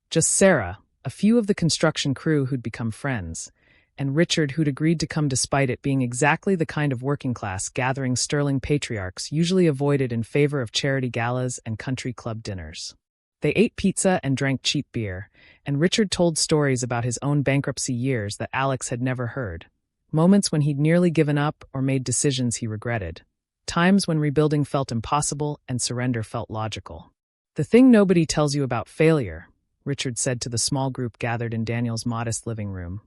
Just Sarah, a few of the construction crew who'd become friends, and Richard, who'd agreed to come despite it being exactly the kind of working-class gathering Sterling patriarchs usually avoided in favor of charity galas and country club dinners. They ate pizza and drank cheap beer, and Richard told stories about his own bankruptcy years that Alex had never heard. Moments when he'd nearly given up or made decisions he regretted. Times when rebuilding felt impossible and surrender felt logical. "The thing nobody tells you about failure," Richard said to the small group gathered in Daniel's modest living room,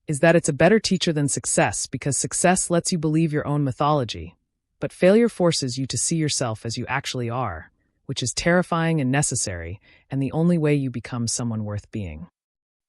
"is that it's a better teacher than success because success lets you believe your own mythology, but failure forces you to see yourself as you actually are, which is terrifying and necessary, and the only way you become someone worth being."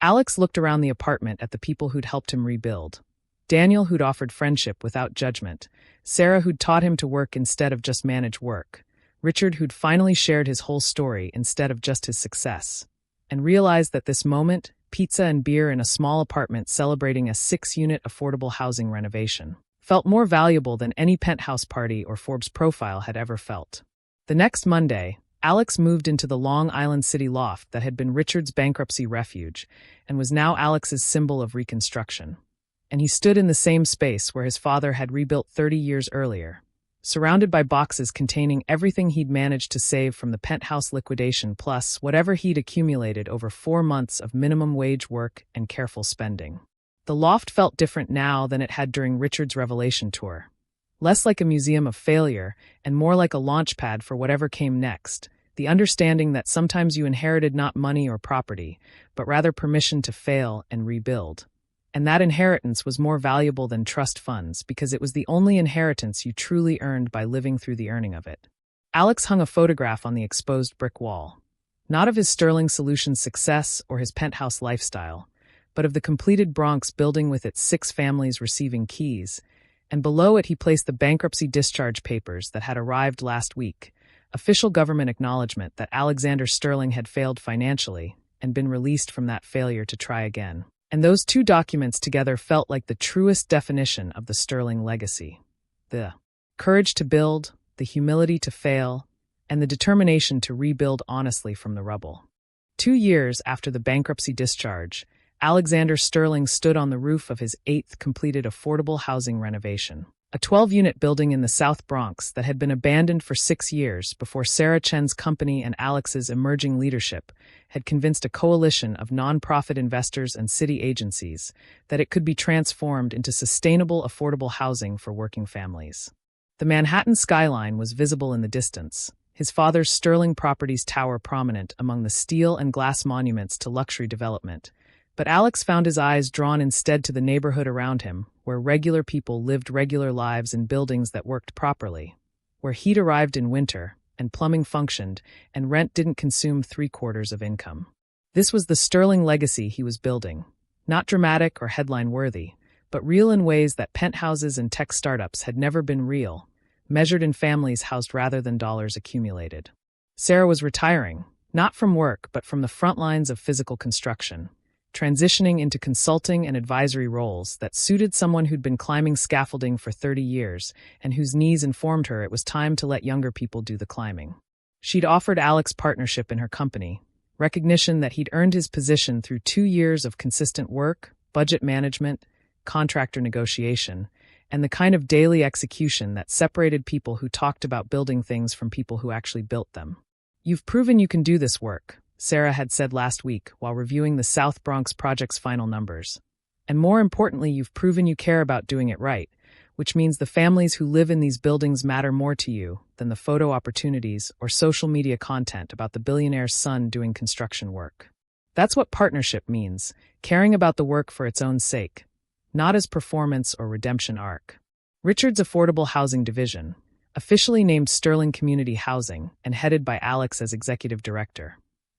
Alex looked around the apartment at the people who'd helped him rebuild. Daniel, who'd offered friendship without judgment, Sarah, who'd taught him to work instead of just manage work, Richard, who'd finally shared his whole story instead of just his success, and realized that this moment, pizza and beer in a small apartment celebrating a 6-unit affordable housing renovation, felt more valuable than any penthouse party or Forbes profile had ever felt. The next Monday, Alex moved into the Long Island City loft that had been Richard's bankruptcy refuge and was now Alex's symbol of reconstruction. And he stood in the same space where his father had rebuilt 30 years earlier, surrounded by boxes containing everything he'd managed to save from the penthouse liquidation plus whatever he'd accumulated over 4 months of minimum wage work and careful spending. The loft felt different now than it had during Richard's revelation tour. Less like a museum of failure and more like a launch pad for whatever came next, the understanding that sometimes you inherited not money or property, but rather permission to fail and rebuild. And that inheritance was more valuable than trust funds because it was the only inheritance you truly earned by living through the earning of it. Alex hung a photograph on the exposed brick wall, not of his Sterling Solutions success or his penthouse lifestyle, but of the completed Bronx building with its 6 families receiving keys, and below it he placed the bankruptcy discharge papers that had arrived last week, official government acknowledgement that Alexander Sterling had failed financially and been released from that failure to try again. And those 2 documents together felt like the truest definition of the Sterling legacy. The courage to build, the humility to fail, and the determination to rebuild honestly from the rubble. 2 years after the bankruptcy discharge, Alexander Sterling stood on the roof of his 8th completed affordable housing renovation. A 12-unit building in the South Bronx that had been abandoned for 6 years before Sarah Chen's company and Alex's emerging leadership had convinced a coalition of nonprofit investors and city agencies that it could be transformed into sustainable, affordable housing for working families. The Manhattan skyline was visible in the distance, his father's Sterling Properties tower prominent among the steel and glass monuments to luxury development. But Alex found his eyes drawn instead to the neighborhood around him, where regular people lived regular lives in buildings that worked properly, where heat arrived in winter, and plumbing functioned, and rent didn't consume 3/4 of income. This was the Sterling legacy he was building, not dramatic or headline-worthy, but real in ways that penthouses and tech startups had never been real, measured in families housed rather than dollars accumulated. Sarah was retiring, not from work but from the front lines of physical construction, transitioning into consulting and advisory roles that suited someone who'd been climbing scaffolding for 30 years and whose knees informed her it was time to let younger people do the climbing. She'd offered Alex partnership in her company, recognition that he'd earned his position through 2 years of consistent work, budget management, contractor negotiation, and the kind of daily execution that separated people who talked about building things from people who actually built them. "You've proven you can do this work," Sarah had said last week while reviewing the South Bronx project's final numbers. "And more importantly, you've proven you care about doing it right, which means the families who live in these buildings matter more to you than the photo opportunities or social media content about the billionaire's son doing construction work." That's what partnership means, caring about the work for its own sake, not as performance or redemption arc. Richard's affordable housing division, officially named Sterling Community Housing and headed by Alex as executive director,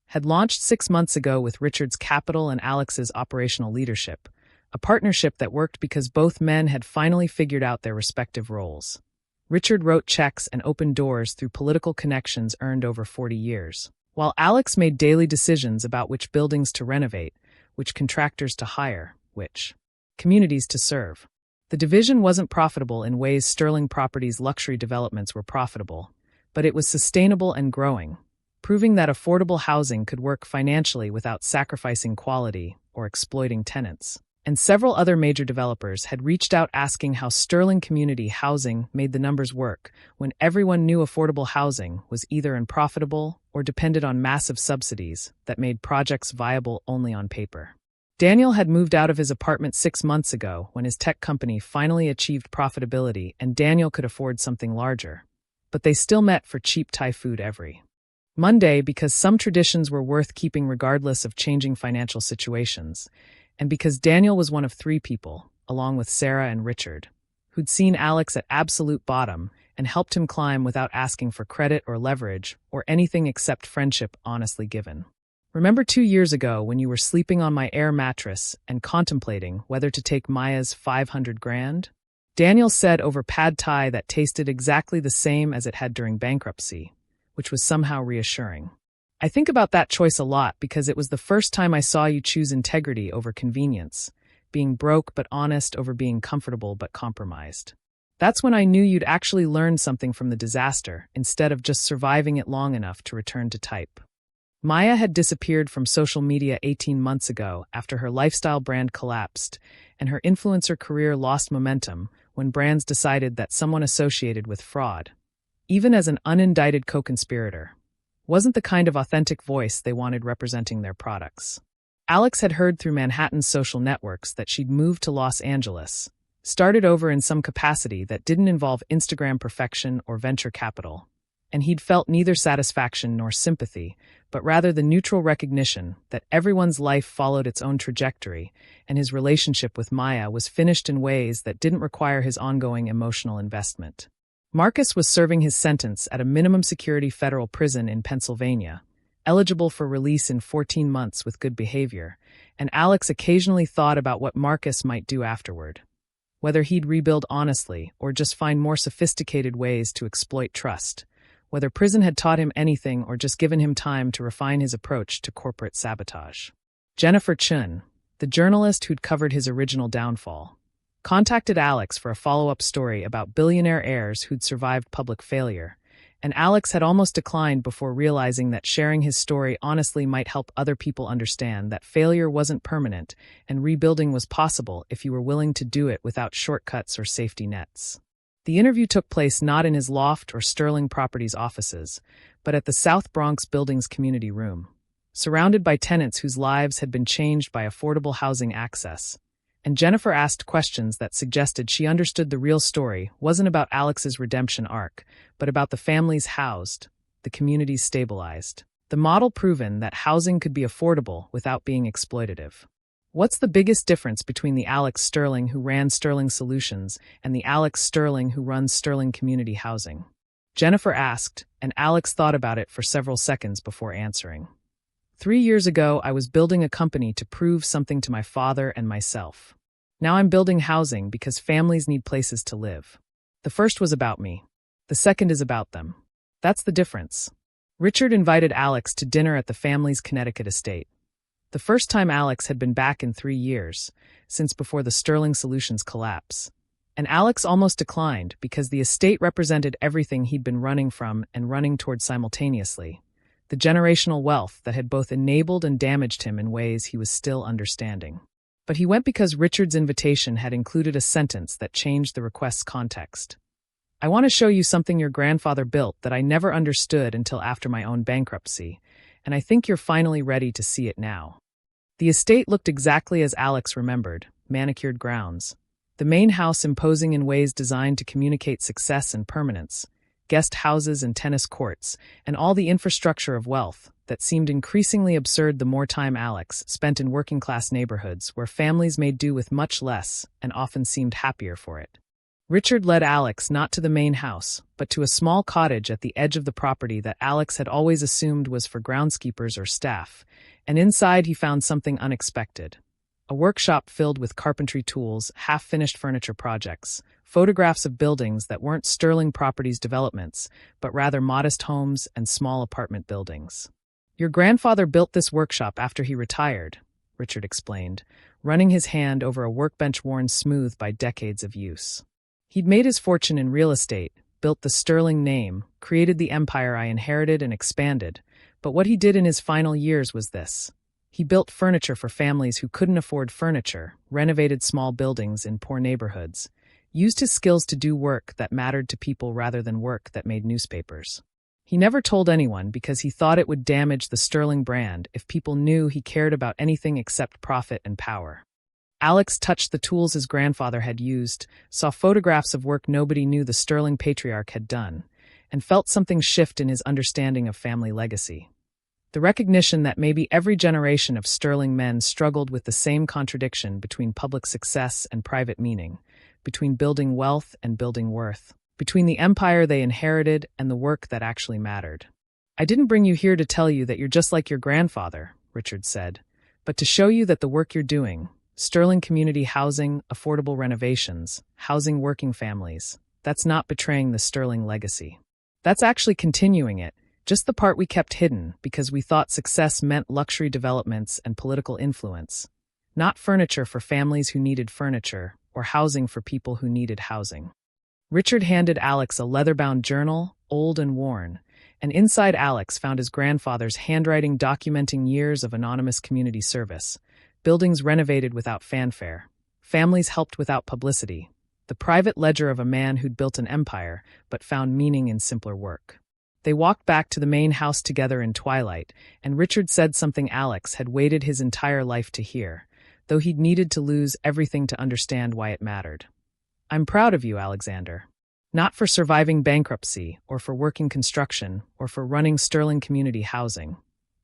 had launched 6 months ago with Richard's capital and Alex's operational leadership, a partnership that worked because both men had finally figured out their respective roles. Richard wrote checks and opened doors through political connections earned over 40 years, while Alex made daily decisions about which buildings to renovate, which contractors to hire, which communities to serve. The division wasn't profitable in ways Sterling Properties' luxury developments were profitable, but it was sustainable and growing, proving that affordable housing could work financially without sacrificing quality or exploiting tenants. And several other major developers had reached out asking how Sterling Community Housing made the numbers work when everyone knew affordable housing was either unprofitable or depended on massive subsidies that made projects viable only on paper. Daniel had moved out of his apartment 6 months ago when his tech company finally achieved profitability and Daniel could afford something larger. But they still met for cheap Thai food every Monday because some traditions were worth keeping regardless of changing financial situations, and because Daniel was one of 3 people, along with Sarah and Richard, who'd seen Alex at absolute bottom and helped him climb without asking for credit or leverage or anything except friendship honestly given. "Remember 2 years ago when you were sleeping on my air mattress and contemplating whether to take Maya's 500 grand? Daniel said over pad thai that tasted exactly the same as it had during bankruptcy, which was somehow reassuring. "I think about that choice a lot because it was the first time I saw you choose integrity over convenience, being broke but honest over being comfortable but compromised. That's when I knew you'd actually learned something from the disaster instead of just surviving it long enough to return to type." Maya had disappeared from social media 18 months ago after her lifestyle brand collapsed, and her influencer career lost momentum when brands decided that someone associated with fraud, even as an unindicted co-conspirator, wasn't the kind of authentic voice they wanted representing their products. Alex had heard through Manhattan's social networks that she'd moved to Los Angeles, started over in some capacity that didn't involve Instagram perfection or venture capital, and he'd felt neither satisfaction nor sympathy, but rather the neutral recognition that everyone's life followed its own trajectory, and his relationship with Maya was finished in ways that didn't require his ongoing emotional investment. Marcus was serving his sentence at a minimum security federal prison in Pennsylvania, eligible for release in 14 months with good behavior, and Alex occasionally thought about what Marcus might do afterward. Whether he'd rebuild honestly or just find more sophisticated ways to exploit trust, whether prison had taught him anything or just given him time to refine his approach to corporate sabotage. Jennifer Chun, the journalist who'd covered his original downfall, contacted Alex for a follow-up story about billionaire heirs who'd survived public failure and Alex had almost declined before realizing that sharing his story honestly might help other people understand that failure wasn't permanent and rebuilding was possible if you were willing to do it without shortcuts or safety nets. The interview took place not in his loft or Sterling Properties offices, but at the South Bronx Building's community room. Surrounded by tenants whose lives had been changed by affordable housing access, and Jennifer asked questions that suggested she understood the real story wasn't about Alex's redemption arc, but about the families housed, the communities stabilized, the model proven that housing could be affordable without being exploitative. What's the biggest difference between the Alex Sterling who ran Sterling Solutions and the Alex Sterling who runs Sterling Community Housing? Jennifer asked, and Alex thought about it for several seconds before answering. 3 years ago, I was building a company to prove something to my father and myself. Now I'm building housing because families need places to live. The first was about me. The second is about them. That's the difference. Richard invited Alex to dinner at the family's Connecticut estate. The first time Alex had been back in 3 years, since before the Sterling Solutions collapse. And Alex almost declined because the estate represented everything he'd been running from and running toward simultaneously. The generational wealth that had both enabled and damaged him in ways he was still understanding. But he went because Richard's invitation had included a sentence that changed the request's context. I want to show you something your grandfather built that I never understood until after my own bankruptcy, and I think you're finally ready to see it now. The estate looked exactly as Alex remembered, manicured grounds. The main house imposing in ways designed to communicate success and permanence, guest houses and tennis courts, and all the infrastructure of wealth that seemed increasingly absurd the more time Alex spent in working-class neighborhoods where families made do with much less and often seemed happier for it. Richard led Alex not to the main house, but to a small cottage at the edge of the property that Alex had always assumed was for groundskeepers or staff, and inside he found something unexpected. A workshop filled with carpentry tools, half-finished furniture projects, photographs of buildings that weren't Sterling Properties developments, but rather modest homes and small apartment buildings. Your grandfather built this workshop after he retired, Richard explained, running his hand over a workbench worn smooth by decades of use. He'd made his fortune in real estate, built the Sterling name, created the empire I inherited and expanded, but what he did in his final years was this. He built furniture for families who couldn't afford furniture, renovated small buildings in poor neighborhoods, used his skills to do work that mattered to people rather than work that made newspapers. He never told anyone because he thought it would damage the Sterling brand if people knew he cared about anything except profit and power. Alex touched the tools his grandfather had used, saw photographs of work nobody knew the Sterling patriarch had done, and felt something shift in his understanding of family legacy. The recognition that maybe every generation of Sterling men struggled with the same contradiction between public success and private meaning, between building wealth and building worth, between the empire they inherited and the work that actually mattered. I didn't bring you here to tell you that you're just like your grandfather, Richard said, but to show you that the work you're doing, Sterling community housing, affordable renovations, housing working families, that's not betraying the Sterling legacy. That's actually continuing it, just the part we kept hidden because we thought success meant luxury developments and political influence, not furniture for families who needed furniture or housing for people who needed housing. Richard handed Alex a leather-bound journal, old and worn, and inside Alex found his grandfather's handwriting documenting years of anonymous community service, buildings renovated without fanfare, families helped without publicity, the private ledger of a man who'd built an empire but found meaning in simpler work. They walked back to the main house together in twilight, and Richard said something Alex had waited his entire life to hear, though he'd needed to lose everything to understand why it mattered. I'm proud of you, Alexander. Not for surviving bankruptcy, or for working construction, or for running Sterling community housing,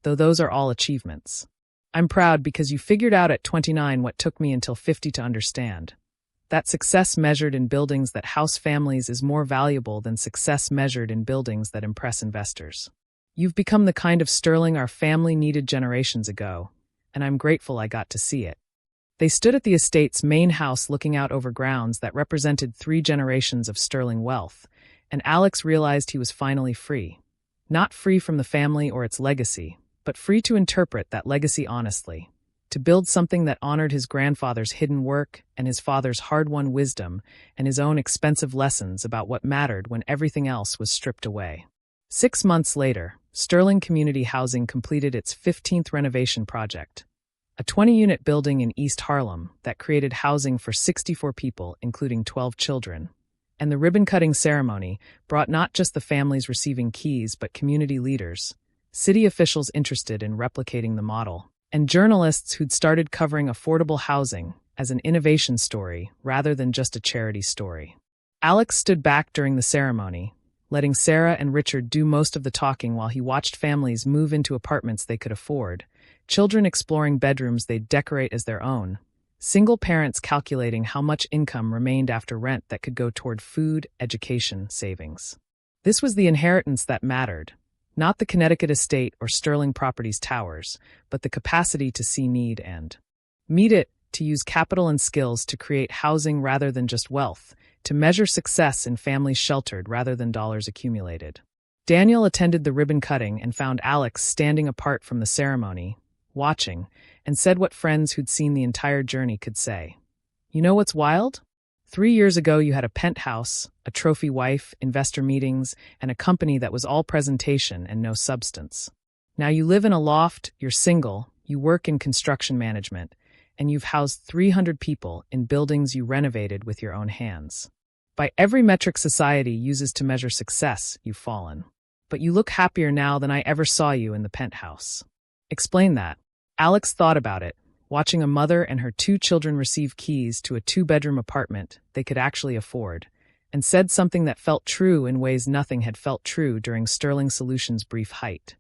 though those are all achievements. I'm proud because you figured out at 29 what took me until 50 to understand. That success measured in buildings that house families is more valuable than success measured in buildings that impress investors. You've become the kind of Sterling our family needed generations ago, and I'm grateful I got to see it. They stood at the estate's main house looking out over grounds that represented 3 generations of Sterling wealth, and Alex realized he was finally free. Not free from the family or its legacy, but free to interpret that legacy honestly. To build something that honored his grandfather's hidden work and his father's hard-won wisdom and his own expensive lessons about what mattered when everything else was stripped away. 6 months later, Sterling Community Housing completed its 15th renovation project, a 20-unit building in East Harlem that created housing for 64 people, including 12 children. And the ribbon-cutting ceremony brought not just the families receiving keys but community leaders, city officials interested in replicating the model, and journalists who'd started covering affordable housing as an innovation story rather than just a charity story. Alex stood back during the ceremony, letting Sarah and Richard do most of the talking while he watched families move into apartments they could afford, children exploring bedrooms they'd decorate as their own, single parents calculating how much income remained after rent that could go toward food, education, savings. This was the inheritance that mattered, not the Connecticut estate or Sterling Properties towers, but the capacity to see need and meet it, to use capital and skills to create housing rather than just wealth, to measure success in families sheltered rather than dollars accumulated. Daniel attended the ribbon cutting and found Alex standing apart from the ceremony, watching, and said what friends who'd seen the entire journey could say. You know what's wild? 3 years ago you had a penthouse, a trophy wife, investor meetings, and a company that was all presentation and no substance. Now you live in a loft, you're single, you work in construction management, and you've housed 300 people in buildings you renovated with your own hands. By every metric society uses to measure success, you've fallen. But you look happier now than I ever saw you in the penthouse. Explain that. Alex thought about it, watching a mother and her 2 children receive keys to a 2-bedroom apartment they could actually afford, and said something that felt true in ways nothing had felt true during Sterling Solutions' brief height.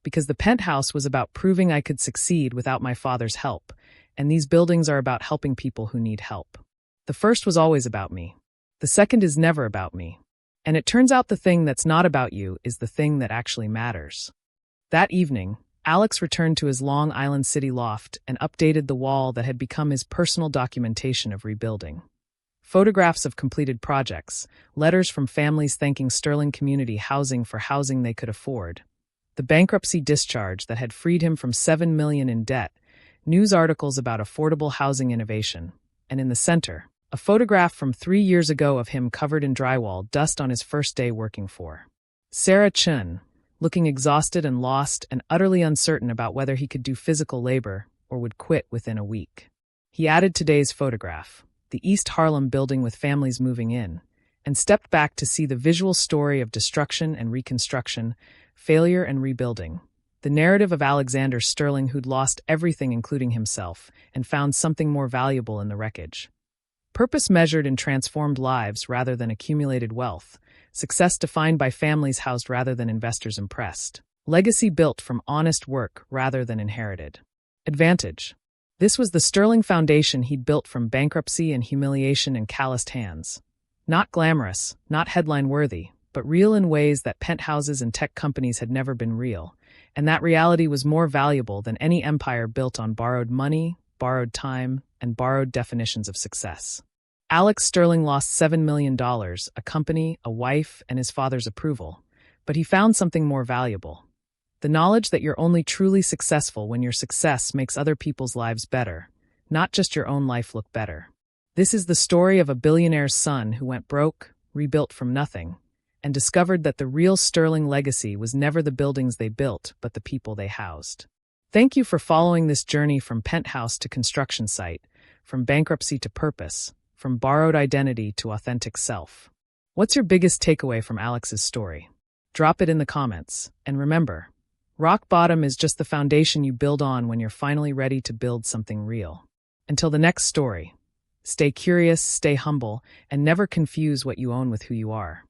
Because the penthouse was about proving I could succeed without my father's help, and these buildings are about helping people who need help. The first was always about me. The second is never about me. And it turns out the thing that's not about you is the thing that actually matters. That evening, Alex returned to his Long Island City loft and updated the wall that had become his personal documentation of rebuilding. Photographs of completed projects, letters from families thanking Sterling Community Housing for housing they could afford, the bankruptcy discharge that had freed him from $7 million in debt, news articles about affordable housing innovation, and in the center, a photograph from 3 years ago of him covered in drywall dust on his first day working for Sarah Chun, looking exhausted and lost and utterly uncertain about whether he could do physical labor or would quit within a week. He added today's photograph, the East Harlem building with families moving in, and stepped back to see the visual story of destruction and reconstruction, failure and rebuilding. The narrative of Alexander Sterling who'd lost everything including himself and found something more valuable in the wreckage. Purpose measured in transformed lives rather than accumulated wealth, success defined by families housed rather than investors impressed, legacy built from honest work rather than inherited. Advantage. This was the Sterling foundation he'd built from bankruptcy and humiliation and calloused hands. Not glamorous, not headline-worthy, but real in ways that penthouses and tech companies had never been real. And that reality was more valuable than any empire built on borrowed money, borrowed time, and borrowed definitions of success. Alex Sterling lost $7 million, a company, a wife, and his father's approval, but he found something more valuable. The knowledge that you're only truly successful when your success makes other people's lives better, not just your own life look better. This is the story of a billionaire's son who went broke, rebuilt from nothing, and discovered that the real Sterling legacy was never the buildings they built, but the people they housed. Thank you for following this journey from penthouse to construction site, from bankruptcy to purpose, from borrowed identity to authentic self. What's your biggest takeaway from Alex's story? Drop it in the comments. And remember, rock bottom is just the foundation you build on when you're finally ready to build something real. Until the next story, stay curious, stay humble, and never confuse what you own with who you are.